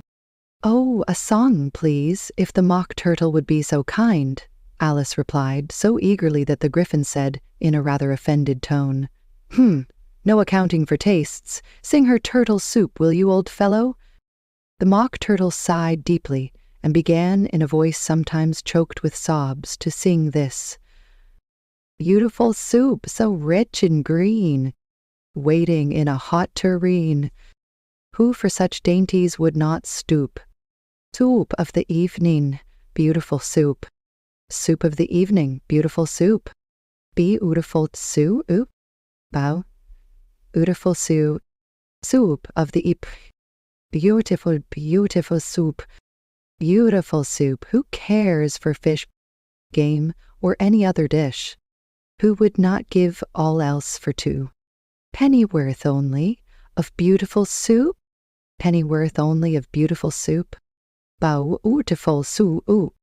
A: "Oh, a song, please, if the Mock Turtle would be so kind," Alice replied, so eagerly that the Gryphon said, in a rather offended tone, "No accounting for tastes. Sing her turtle soup, will you, old fellow?" The Mock Turtle sighed deeply and began, in a voice sometimes choked with sobs, to sing this: "Beautiful soup, so rich and green, waiting in a hot tureen. Who for such dainties would not stoop? Soup of the evening, beautiful soup. Soup of the evening, beautiful soup. Beautiful soup, bow. Beautiful soup. Soup of the beautiful, beautiful soup. Beautiful soup. Who cares for fish, game, or any other dish? Who would not give all else for two? Pennyworth only of beautiful soup? Pennyworth only of beautiful soup? Beautiful soup.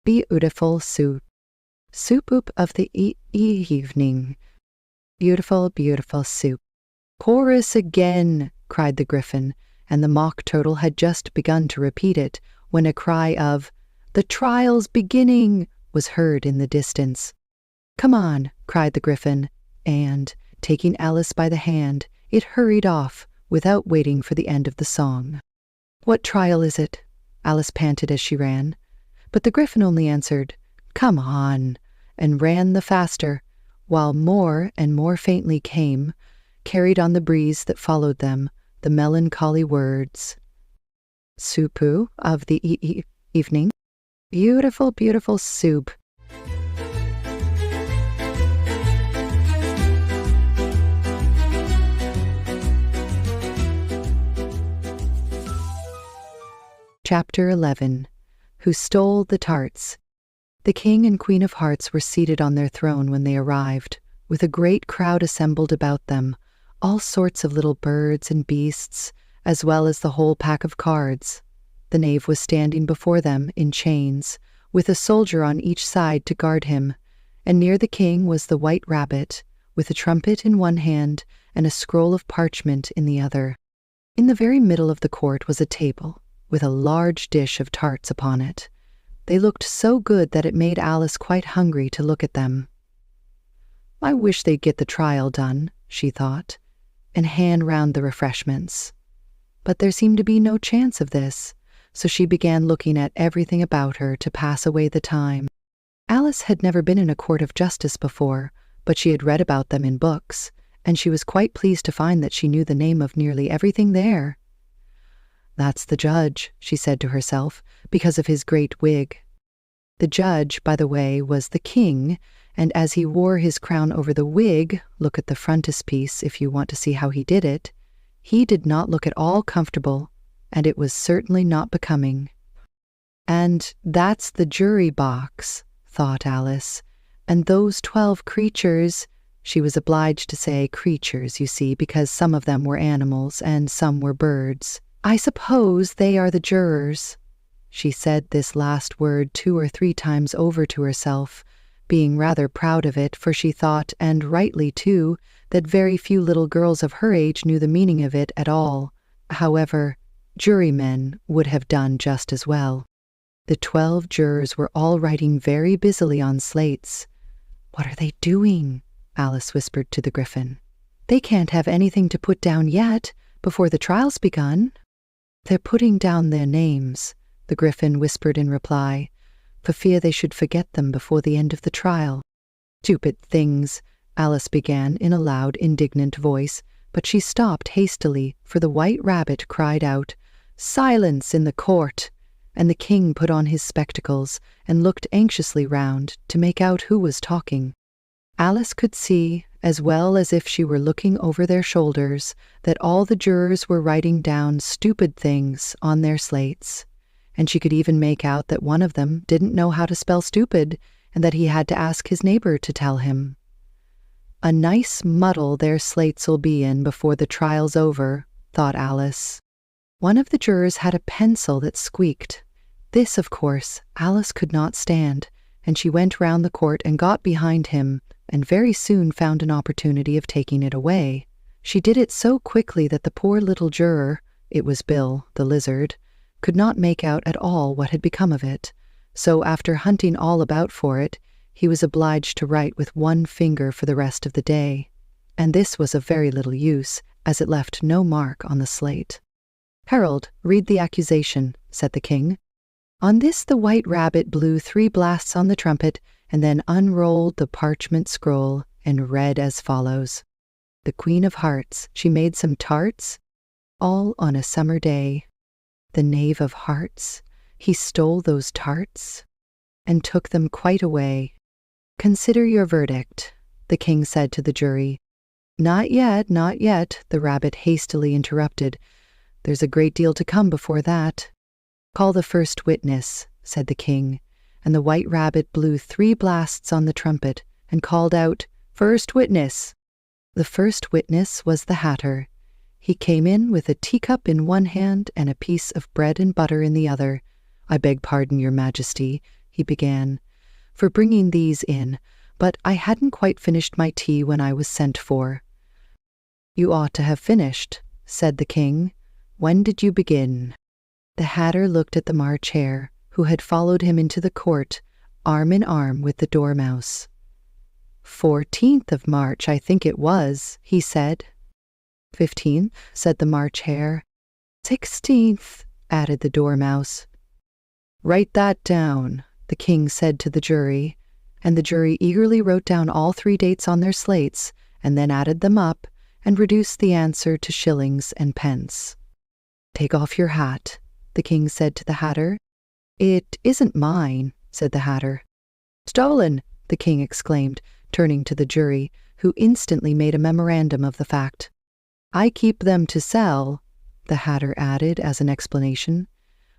A: Beautiful soup. Soup of the evening. Beautiful, beautiful soup." "Chorus again!" cried the Gryphon, and the Mock Turtle had just begun to repeat it when a cry of "The trial's beginning!" was heard in the distance. "Come on!" cried the Gryphon, and, taking Alice by the hand, it hurried off without waiting for the end of the song. "What trial is it?" Alice panted as she ran. But the Gryphon only answered, "Come on," and ran the faster, while more and more faintly came, carried on the breeze that followed them, the melancholy words: "Soup of the evening, beautiful, beautiful soup." Chapter 11. Who Stole the Tarts? The King and Queen of Hearts were seated on their throne when they arrived, with a great crowd assembled about them, all sorts of little birds and beasts, as well as the whole pack of cards. The knave was standing before them in chains, with a soldier on each side to guard him, and near the king was the White Rabbit, with a trumpet in one hand and a scroll of parchment in the other. In the very middle of the court was a table, with a large dish of tarts upon it. They looked so good that it made Alice quite hungry to look at them. "I wish they'd get the trial done," she thought, and hand round the refreshments. But there seemed to be no chance of this, so she began looking at everything about her to pass away the time. Alice had never been in a court of justice before, but she had read about them in books, and she was quite pleased to find that she knew the name of nearly everything there. "That's the judge," she said to herself, because of his great wig. The judge, by the way, was the king, and as he wore his crown over the wig, look at the frontispiece if you want to see how he did it, he did not look at all comfortable, and it was certainly not becoming. "And that's the jury box," thought Alice, "and those 12 creatures," she was obliged to say creatures, you see, because some of them were animals and some were birds. "I suppose they are the jurors." She said this last word 2 or 3 times over to herself, being rather proud of it, for she thought, and rightly too, that very few little girls of her age knew the meaning of it at all. However, jurymen would have done just as well. The 12 jurors were all writing very busily on slates. "What are they doing?" Alice whispered to the Gryphon. "They can't have anything to put down yet, before the trial's begun." "They're putting down their names," the Gryphon whispered in reply, for fear they should forget them before the end of the trial. "Stupid things," Alice began in a loud, indignant voice, but she stopped hastily, for the White Rabbit cried out, "Silence in the court!" and the king put on his spectacles and looked anxiously round to make out who was talking. Alice could see, as well as if she were looking over their shoulders, that all the jurors were writing down stupid things on their slates, and she could even make out that one of them didn't know how to spell stupid and that he had to ask his neighbor to tell him. "A nice muddle their slates'll be in before the trial's over," thought Alice. One of the jurors had a pencil that squeaked. This, of course, Alice could not stand, and she went round the court and got behind him, and very soon found an opportunity of taking it away. She did it so quickly that the poor little juror, it was Bill, the lizard, could not make out at all what had become of it. So after hunting all about for it, he was obliged to write with one finger for the rest of the day. And this was of very little use, as it left no mark on the slate. "Herald, read the accusation," said the king. On this the White Rabbit blew 3 blasts on the trumpet, and then unrolled the parchment scroll and read as follows. "The Queen of Hearts, she made some tarts, all on a summer day. The Knave of Hearts, he stole those tarts, and took them quite away. Consider your verdict," the king said to the jury. "Not yet, not yet," the rabbit hastily interrupted. "There's a great deal to come before that." "Call the first witness," said the king, and the White Rabbit blew 3 blasts on the trumpet and called out, "First witness." The first witness was the Hatter. He came in with a teacup in one hand and a piece of bread and butter in the other. "I beg pardon, Your Majesty," he began, "for bringing these in, but I hadn't quite finished my tea when I was sent for." "You ought to have finished," said the king. "When did you begin?" The Hatter looked at the March Hare, who had followed him into the court, arm in arm with the Dormouse. 14th of March, I think it was," he said. 15th, said the March Hare. 16th, added the Dormouse. "Write that down," the king said to the jury, and the jury eagerly wrote down all 3 dates on their slates, and then added them up, and reduced the answer to shillings and pence. "Take off your hat," the king said to the Hatter. "It isn't mine," said the Hatter. "Stolen!" the king exclaimed, turning to the jury, who instantly made a memorandum of the fact. "I keep them to sell," the Hatter added as an explanation.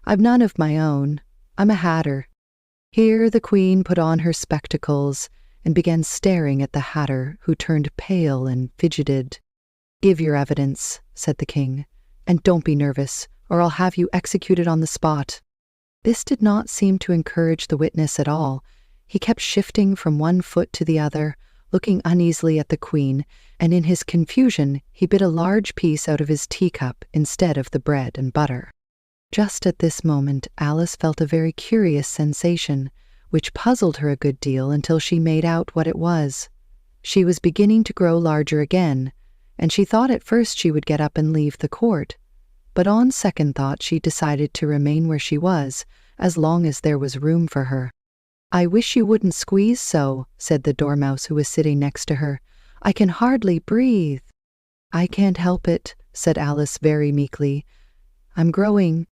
A: "I've none of my own. I'm a Hatter." Here the Queen put on her spectacles and began staring at the Hatter, who turned pale and fidgeted. "Give your evidence," said the king, "and don't be nervous, or I'll have you executed on the spot." This did not seem to encourage the witness at all. He kept shifting from one foot to the other, looking uneasily at the Queen, and in his confusion he bit a large piece out of his teacup instead of the bread and butter. Just at this moment Alice felt a very curious sensation, which puzzled her a good deal until she made out what it was. She was beginning to grow larger again, and she thought at first she would get up and leave the court. But on second thought she decided to remain where she was, as long as there was room for her. "I wish you wouldn't squeeze so," said the Dormouse, who was sitting next to her. "I can hardly breathe." "I can't help it," said Alice very meekly. "I'm growing."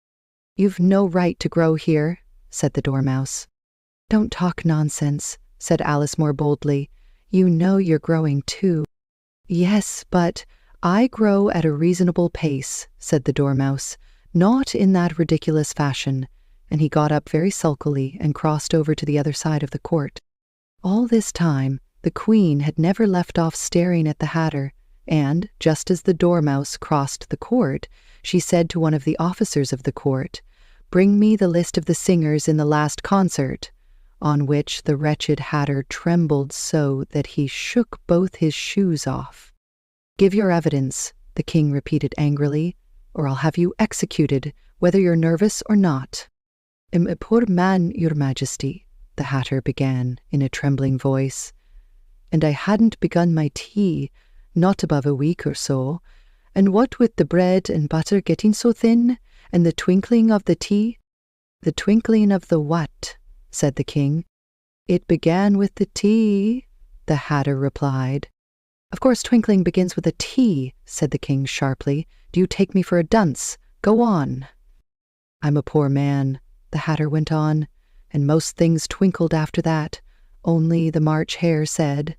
A: "You've no right to grow here," said the Dormouse. "Don't talk nonsense," said Alice more boldly. "You know you're growing too." "Yes, but I grow at a reasonable pace," said the Dormouse, "not in that ridiculous fashion," and he got up very sulkily and crossed over to the other side of the court. All this time, the Queen had never left off staring at the Hatter, and, just as the Dormouse crossed the court, she said to one of the officers of the court, "Bring me the list of the singers in the last concert," on which the wretched Hatter trembled so that he shook both his shoes off. "Give your evidence," the king repeated angrily, "or I'll have you executed, whether you're nervous or not." "I'm a poor man, Your Majesty," the Hatter began in a trembling voice, "and I hadn't begun my tea, not above a week or so, and what with the bread and butter getting so thin, and the twinkling of the tea—" "The twinkling of the what?" said the king. It began with the T, the Hatter replied. Of course twinkling begins with a T, said the king sharply. Do you take me for a dunce? Go on. I'm a poor man, the Hatter went on, and most things twinkled after that. Only the March Hare said.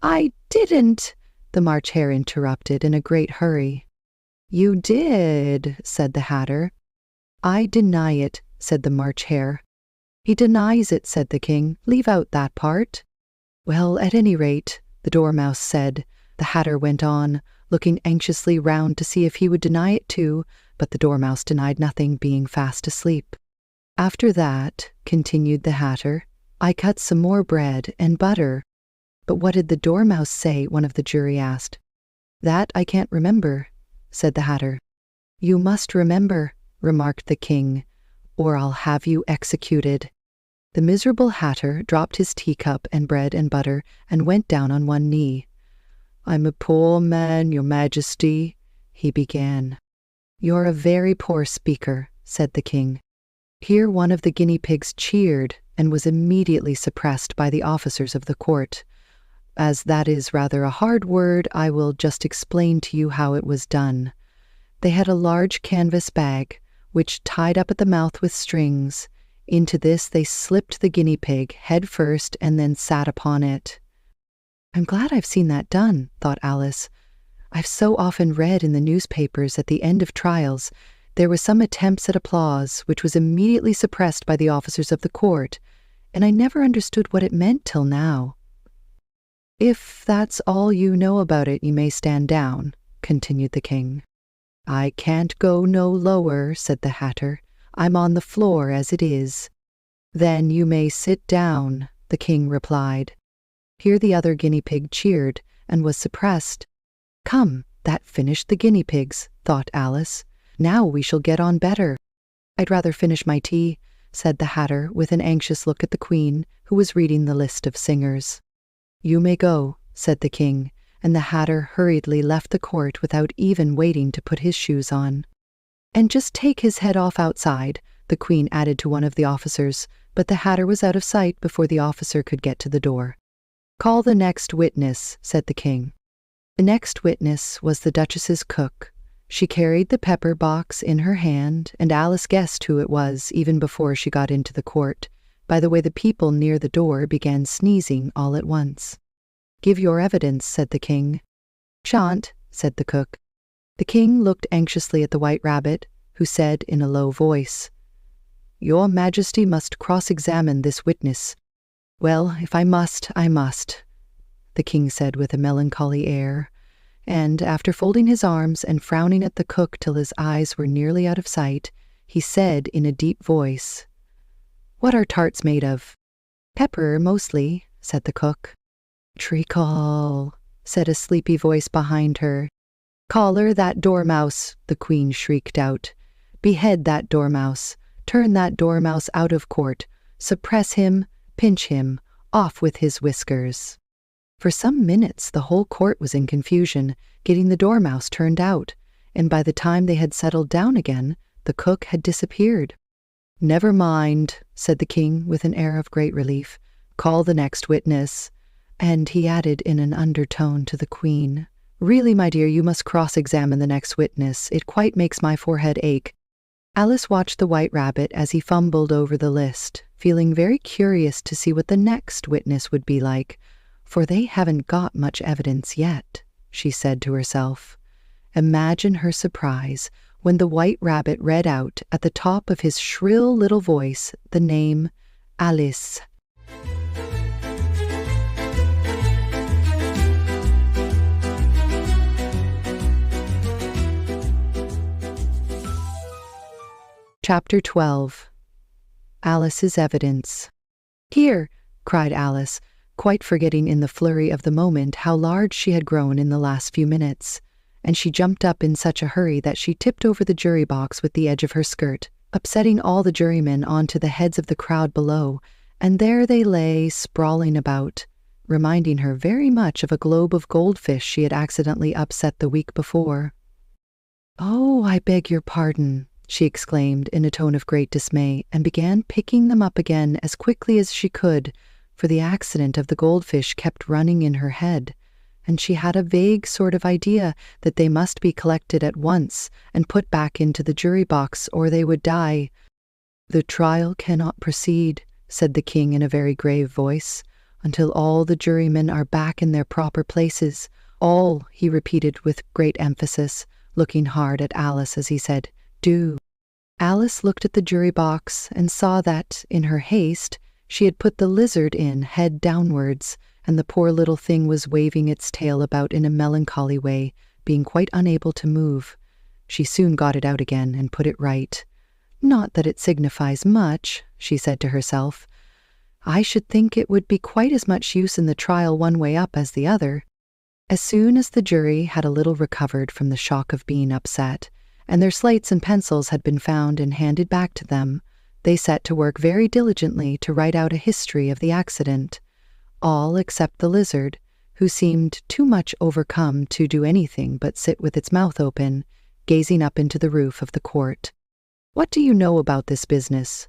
A: I didn't, the March Hare interrupted in a great hurry. You did, said the Hatter. I deny it, said the March Hare. He denies it, said the king. Leave out that part. Well, at any rate, the Dormouse said. The Hatter went on, looking anxiously round to see if he would deny it too, but the Dormouse denied nothing, being fast asleep. After that, continued the Hatter, I cut some more bread and butter. But what did the Dormouse say? One of the jury asked. That I can't remember, said the Hatter. You must remember, remarked the king, or I'll have you executed. The miserable Hatter dropped his teacup and bread and butter and went down on one knee. I'm a poor man, your majesty, he began. You're a very poor speaker, said the king. Here one of the guinea pigs cheered and was immediately suppressed by the officers of the court. As that is rather a hard word, I will just explain to you how it was done. They had a large canvas bag, which tied up at the mouth with strings. Into this they slipped the guinea pig head first and then sat upon it. I'm glad I've seen that done, thought Alice. I've so often read in the newspapers at the end of trials there was some attempts at applause which was immediately suppressed by the officers of the court, and I never understood what it meant till now. If that's all you know about it, you may stand down, continued the king. I can't go no lower, said the Hatter. I'm on the floor as it is. Then you may sit down, the king replied. Here the other guinea pig cheered and was suppressed. Come, that finished the guinea pigs, thought Alice. Now we shall get on better. I'd rather finish my tea, said the Hatter with an anxious look at the Queen, who was reading the list of singers. You may go, said the king, and the Hatter hurriedly left the court without even waiting to put his shoes on. And just take his head off outside, the Queen added to one of the officers, but the Hatter was out of sight before the officer could get to the door. Call the next witness, said the king. The next witness was the Duchess's cook. She carried the pepper box in her hand, and Alice guessed who it was even before she got into the court, by the way the people near the door began sneezing all at once. Give your evidence, said the king. Shan't, said the cook. The king looked anxiously at the White Rabbit, who said in a low voice, Your Majesty must cross-examine this witness. Well, if I must, I must, the king said with a melancholy air, and after folding his arms and frowning at the cook till his eyes were nearly out of sight, he said in a deep voice, What are tarts made of? Pepper, mostly, said the cook. Treacle, said a sleepy voice behind her. Collar that dormouse, the Queen shrieked out. Behead that dormouse, turn that dormouse out of court, suppress him, pinch him, off with his whiskers. For some minutes the whole court was in confusion, getting the dormouse turned out, and by the time they had settled down again, the cook had disappeared. Never mind, said the king with an air of great relief. Call the next witness. And he added in an undertone to the Queen, Really, my dear, you must cross-examine the next witness. It quite makes my forehead ache. Alice watched the White Rabbit as he fumbled over the list, feeling very curious to see what the next witness would be like, for they haven't got much evidence yet, she said to herself. Imagine her surprise when the White Rabbit read out at the top of his shrill little voice the name Alice. Chapter 12. Alice's Evidence. Here, cried Alice, quite forgetting in the flurry of the moment how large she had grown in the last few minutes, and she jumped up in such a hurry that she tipped over the jury box with the edge of her skirt, upsetting all the jurymen onto the heads of the crowd below, and there they lay sprawling about, reminding her very much of a globe of goldfish she had accidentally upset the week before. Oh, I beg your pardon, she exclaimed in a tone of great dismay, and began picking them up again as quickly as she could, for the accident of the goldfish kept running in her head, and she had a vague sort of idea that they must be collected at once and put back into the jury box, or they would die. "The trial cannot proceed," said the king in a very grave voice, "until all the jurymen are back in their proper places. All," he repeated with great emphasis, looking hard at Alice as he said, "do." Alice looked at the jury box and saw that, in her haste, she had put the lizard in head downwards, and the poor little thing was waving its tail about in a melancholy way, being quite unable to move. She soon got it out again and put it right. "Not that it signifies much," she said to herself. "I should think it would be quite as much use in the trial one way up as the other." As soon as the jury had a little recovered from the shock of being upset, and their slates and pencils had been found and handed back to them, they set to work very diligently to write out a history of the accident. All except the lizard, who seemed too much overcome to do anything but sit with its mouth open, gazing up into the roof of the court. "What do you know about this business?"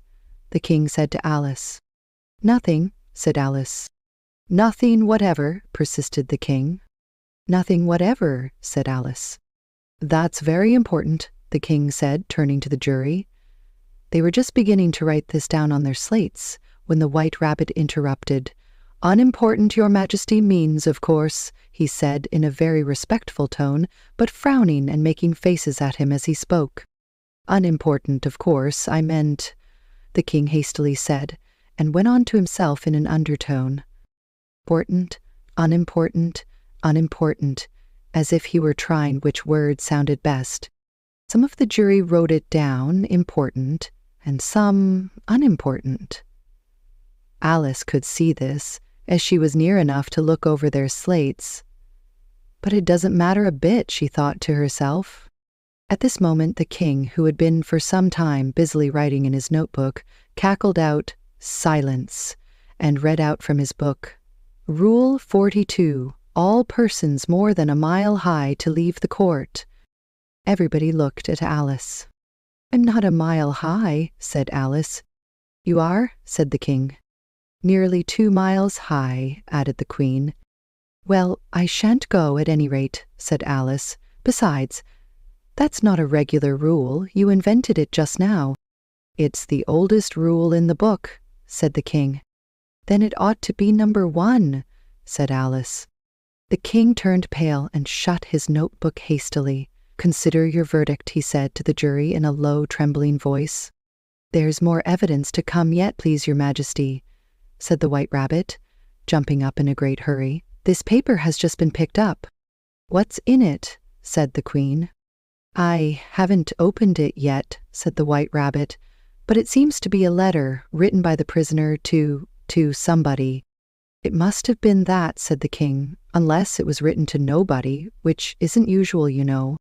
A: the king said to Alice. "Nothing," said Alice. "Nothing whatever," persisted the king. "Nothing whatever," said Alice. "That's very important," the king said, turning to the jury. They were just beginning to write this down on their slates when the White Rabbit interrupted. "Unimportant, Your Majesty, means, of course," he said in a very respectful tone, but frowning and making faces at him as he spoke. "Unimportant, of course, I meant," the king hastily said, and went on to himself in an undertone. "Important, unimportant, unimportant," as if he were trying which word sounded best. Some of the jury wrote it down, important, and some, unimportant. Alice could see this, as she was near enough to look over their slates. "But it doesn't matter a bit," she thought to herself. At this moment the king, who had been for some time busily writing in his notebook, cackled out, "Silence," and read out from his book, "Rule 42. All persons more than a mile high to leave the court." Everybody looked at Alice. "I'm not a mile high," said Alice. "You are," said the king. "Nearly 2 miles high," added the queen. "Well, I shan't go at any rate," said Alice. "Besides, that's not a regular rule. You invented it just now." "It's the oldest rule in the book," said the king. "Then it ought to be number 1, said Alice. The king turned pale and shut his notebook hastily. "Consider your verdict," he said to the jury in a low, trembling voice. "There's more evidence to come yet, please your majesty," said the White Rabbit, jumping up in a great hurry. "This paper has just been picked up." "What's in it?" said the queen. "I haven't opened it yet," said the White Rabbit, "but it seems to be a letter written by the prisoner to somebody." "It must have been that," said the king, "unless it was written to nobody, which isn't usual, you know."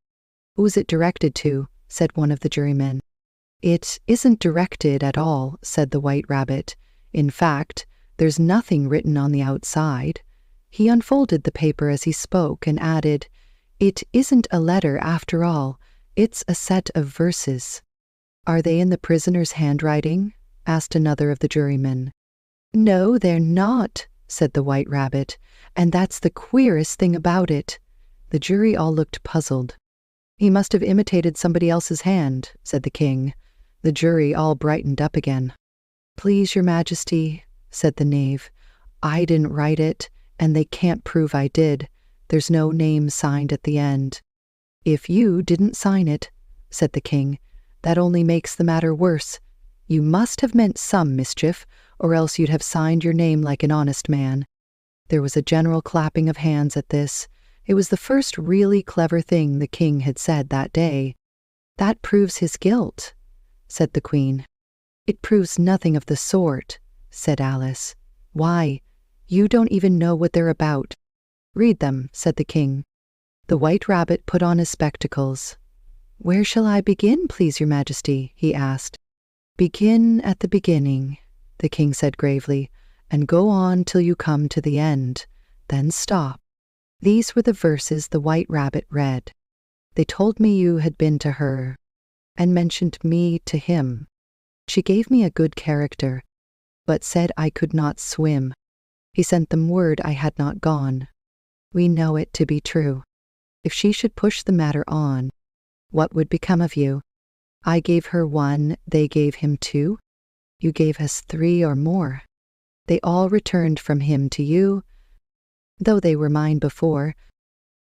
A: "Who's it directed to?" said one of the jurymen. "It isn't directed at all," said the White Rabbit. "In fact, there's nothing written on the outside." He unfolded the paper as he spoke and added, "It isn't a letter after all. It's a set of verses." "Are they in the prisoner's handwriting?" asked another of the jurymen. "No, they're not," said the White Rabbit, "and that's the queerest thing about it." The jury all looked puzzled. "He must have imitated somebody else's hand," said the king. The jury all brightened up again. "Please, your majesty," said the knave, "I didn't write it, and they can't prove I did. There's no name signed at the end." "If you didn't sign it," said the king, "that only makes the matter worse. You must have meant some mischief, or else you'd have signed your name like an honest man." There was a general clapping of hands at this. It was the first really clever thing the king had said that day. "That proves his guilt," said the queen. "It proves nothing of the sort," said Alice. "Why, you don't even know what they're about." "Read them," said the king. The White Rabbit put on his spectacles. "Where shall I begin, please your majesty?" he asked. "Begin at the beginning," the king said gravely, "and go on till you come to the end. Then stop." These were the verses the White Rabbit read. "They told me you had been to her." and mentioned me to him. She gave me a good character, but said I could not swim. He sent them word I had not gone. We know it to be true. If she should push the matter on, what would become of you? I gave her 1, they gave him 2. You gave us 3 or more. They all returned from him to you, though they were mine before.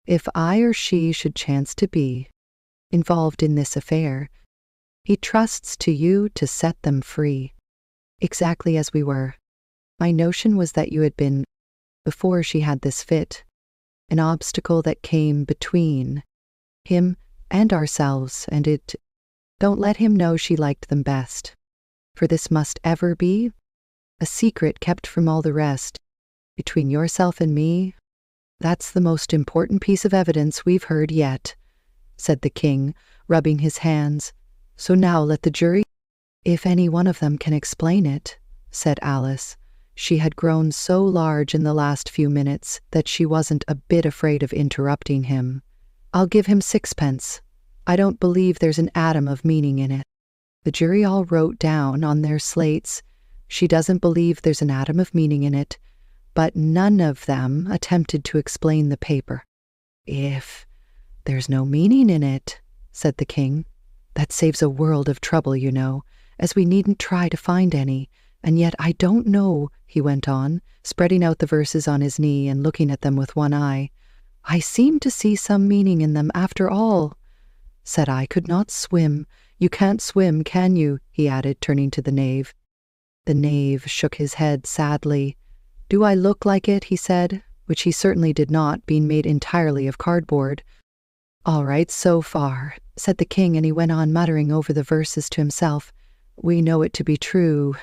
A: If I or she should chance to be involved in this affair, he trusts to you to set them free, exactly as we were. My notion was that you had been, before she had this fit, an obstacle that came between him and ourselves, and it. Don't let him know she liked them best, for this must ever be a secret kept from all the rest. Between yourself and me, that's the most important piece of evidence we've heard yet, said the king, rubbing his hands. So now let the jury. If any one of them can explain it, said Alice. She had grown so large in the last few minutes that she wasn't a bit afraid of interrupting him. I'll give him 6pence. I don't believe there's an atom of meaning in it. The jury all wrote down on their slates, she doesn't believe there's an atom of meaning in it, but none of them attempted to explain the paper. If there's no meaning in it, said the king, that saves a world of trouble, you know, as we needn't try to find any. And yet I don't know, he went on, spreading out the verses on his knee and looking at them with one eye. I seem to see some meaning in them after all. Said I could not swim. You can't swim, can you? He added, turning to the knave. The knave shook his head sadly. Do I look like it? He said, which he certainly did not, being made entirely of cardboard. All right, so far, said the king, and he went on muttering over the verses to himself. We know it to be true.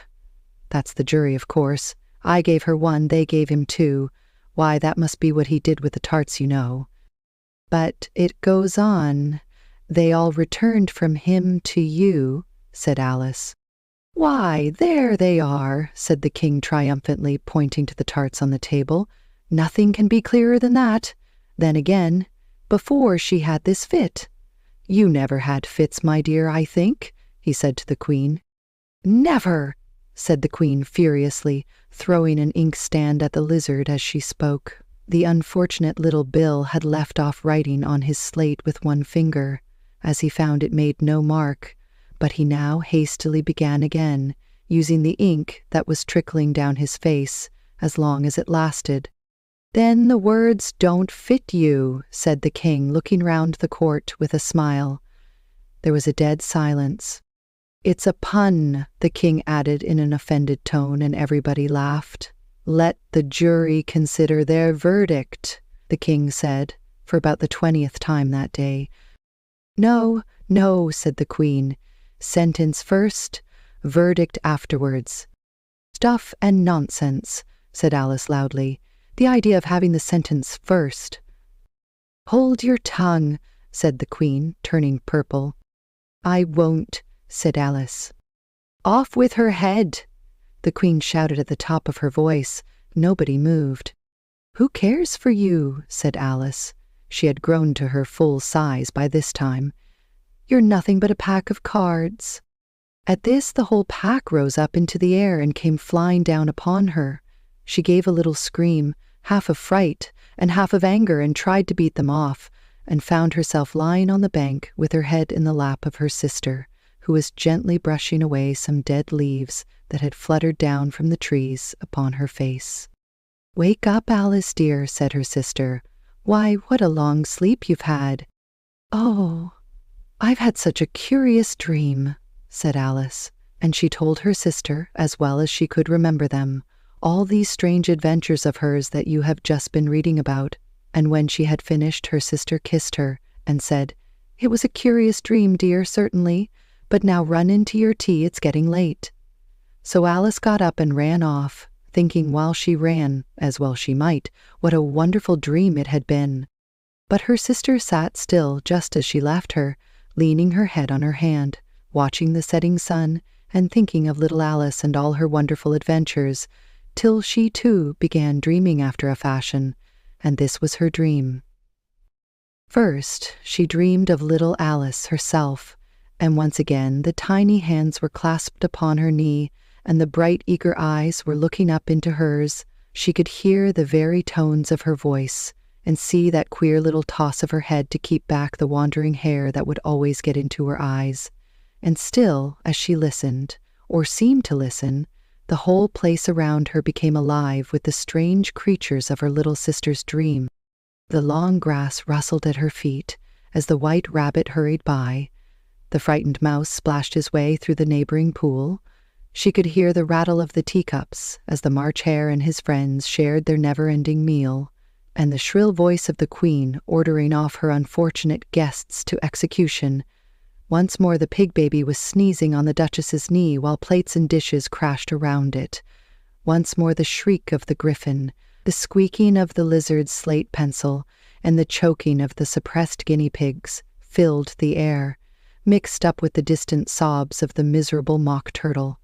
A: That's the jury, of course. I gave her 1, they gave him 2. Why, that must be what he did with the tarts, you know. But it goes on. They all returned from him to you, said Alice. Why, there they are, said the king triumphantly, pointing to the tarts on the table. Nothing can be clearer than that. Then again, before she had this fit. You never had fits, my dear, I think, he said to the queen. Never, said the queen furiously, throwing an inkstand at the lizard as she spoke. The unfortunate little Bill had left off writing on his slate with one finger, as he found it made no mark, but he now hastily began again, using the ink that was trickling down his face as long as it lasted. Then the words don't fit you, said the king, looking round the court with a smile. There was a dead silence. It's a pun, the king added in an offended tone, and everybody laughed. Let the jury consider their verdict, the king said, for about the 20th time that day. No, no, said the queen. Sentence first, verdict afterwards. Stuff and nonsense, said Alice loudly. The idea of having the sentence first. Hold your tongue, said the queen, turning purple. I won't, said Alice. Off with her head, the queen shouted at the top of her voice. Nobody moved. Who cares for you, said Alice. She had grown to her full size by this time. You're nothing but a pack of cards. At this, the whole pack rose up into the air and came flying down upon her. She gave a little scream, half of fright and half of anger, and tried to beat them off, and found herself lying on the bank with her head in the lap of her sister, who was gently brushing away some dead leaves that had fluttered down from the trees upon her face. Wake up, Alice dear, said her sister. Why, what a long sleep you've had. Oh, I've had such a curious dream, said Alice, and she told her sister, as well as she could remember them, all these strange adventures of hers that you have just been reading about. And when she had finished, her sister kissed her and said, It was a curious dream, dear, certainly, but now run into your tea, it's getting late. So Alice got up and ran off, thinking while she ran, as well she might, what a wonderful dream it had been. But her sister sat still just as she left her, leaning her head on her hand, watching the setting sun and thinking of little Alice and all her wonderful adventures, till she too began dreaming after a fashion, and this was her dream. First, she dreamed of little Alice herself, And once again, the tiny hands were clasped upon her knee, and the bright, eager eyes were looking up into hers. She could hear the very tones of her voice, and see that queer little toss of her head to keep back the wandering hair that would always get into her eyes. And still, as she listened, or seemed to listen, the whole place around her became alive with the strange creatures of her little sister's dream. The long grass rustled at her feet as the white rabbit hurried by. The frightened mouse splashed his way through the neighboring pool. She could hear the rattle of the teacups as the March Hare and his friends shared their never-ending meal, and the shrill voice of the Queen ordering off her unfortunate guests to execution. Once more the pig baby was sneezing on the Duchess's knee while plates and dishes crashed around it. Once more the shriek of the griffin, the squeaking of the lizard's slate pencil, and the choking of the suppressed guinea pigs filled the air, mixed up with the distant sobs of the miserable mock turtle.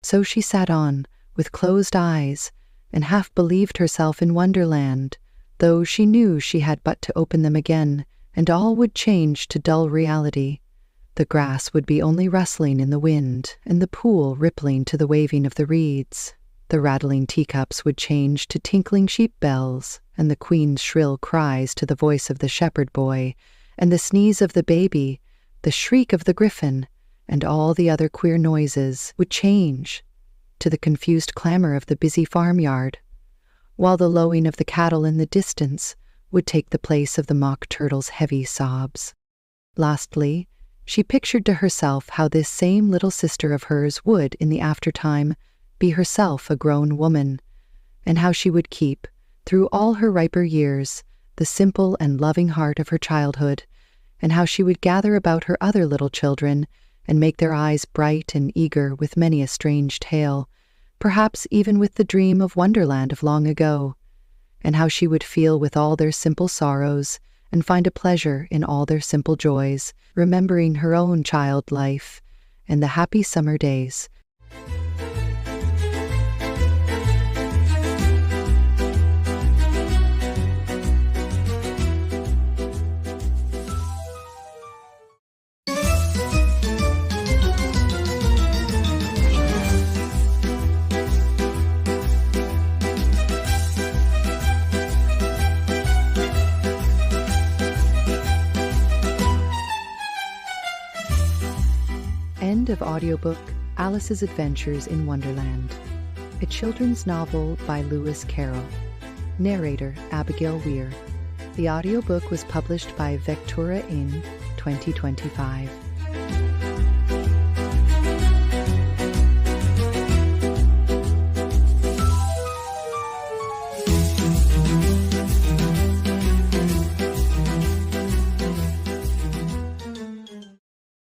A: So she sat on, with closed eyes, and half believed herself in Wonderland, though she knew she had but to open them again, and all would change to dull reality. The grass would be only rustling in the wind, and the pool rippling to the waving of the reeds. The rattling teacups would change to tinkling sheep bells, and the Queen's shrill cries to the voice of the shepherd boy, and the sneeze of the baby, the shriek of the griffin, and all the other queer noises would change to the confused clamor of the busy farmyard, while the lowing of the cattle in the distance would take the place of the mock turtle's heavy sobs. Lastly, she pictured to herself how this same little sister of hers would, in the aftertime, be herself a grown woman, and how she would keep, through all her riper years, the simple and loving heart of her childhood, and how she would gather about her other little children and make their eyes bright and eager with many a strange tale, perhaps even with the dream of Wonderland of long ago, and how she would feel with all their simple sorrows and find a pleasure in all their simple joys, remembering her own child life and the happy summer days. End of audiobook Alice's Adventures in Wonderland, a children's novel by Lewis Carroll. Narrator Abigail Weir. The audiobook was published by Vectura in 2025.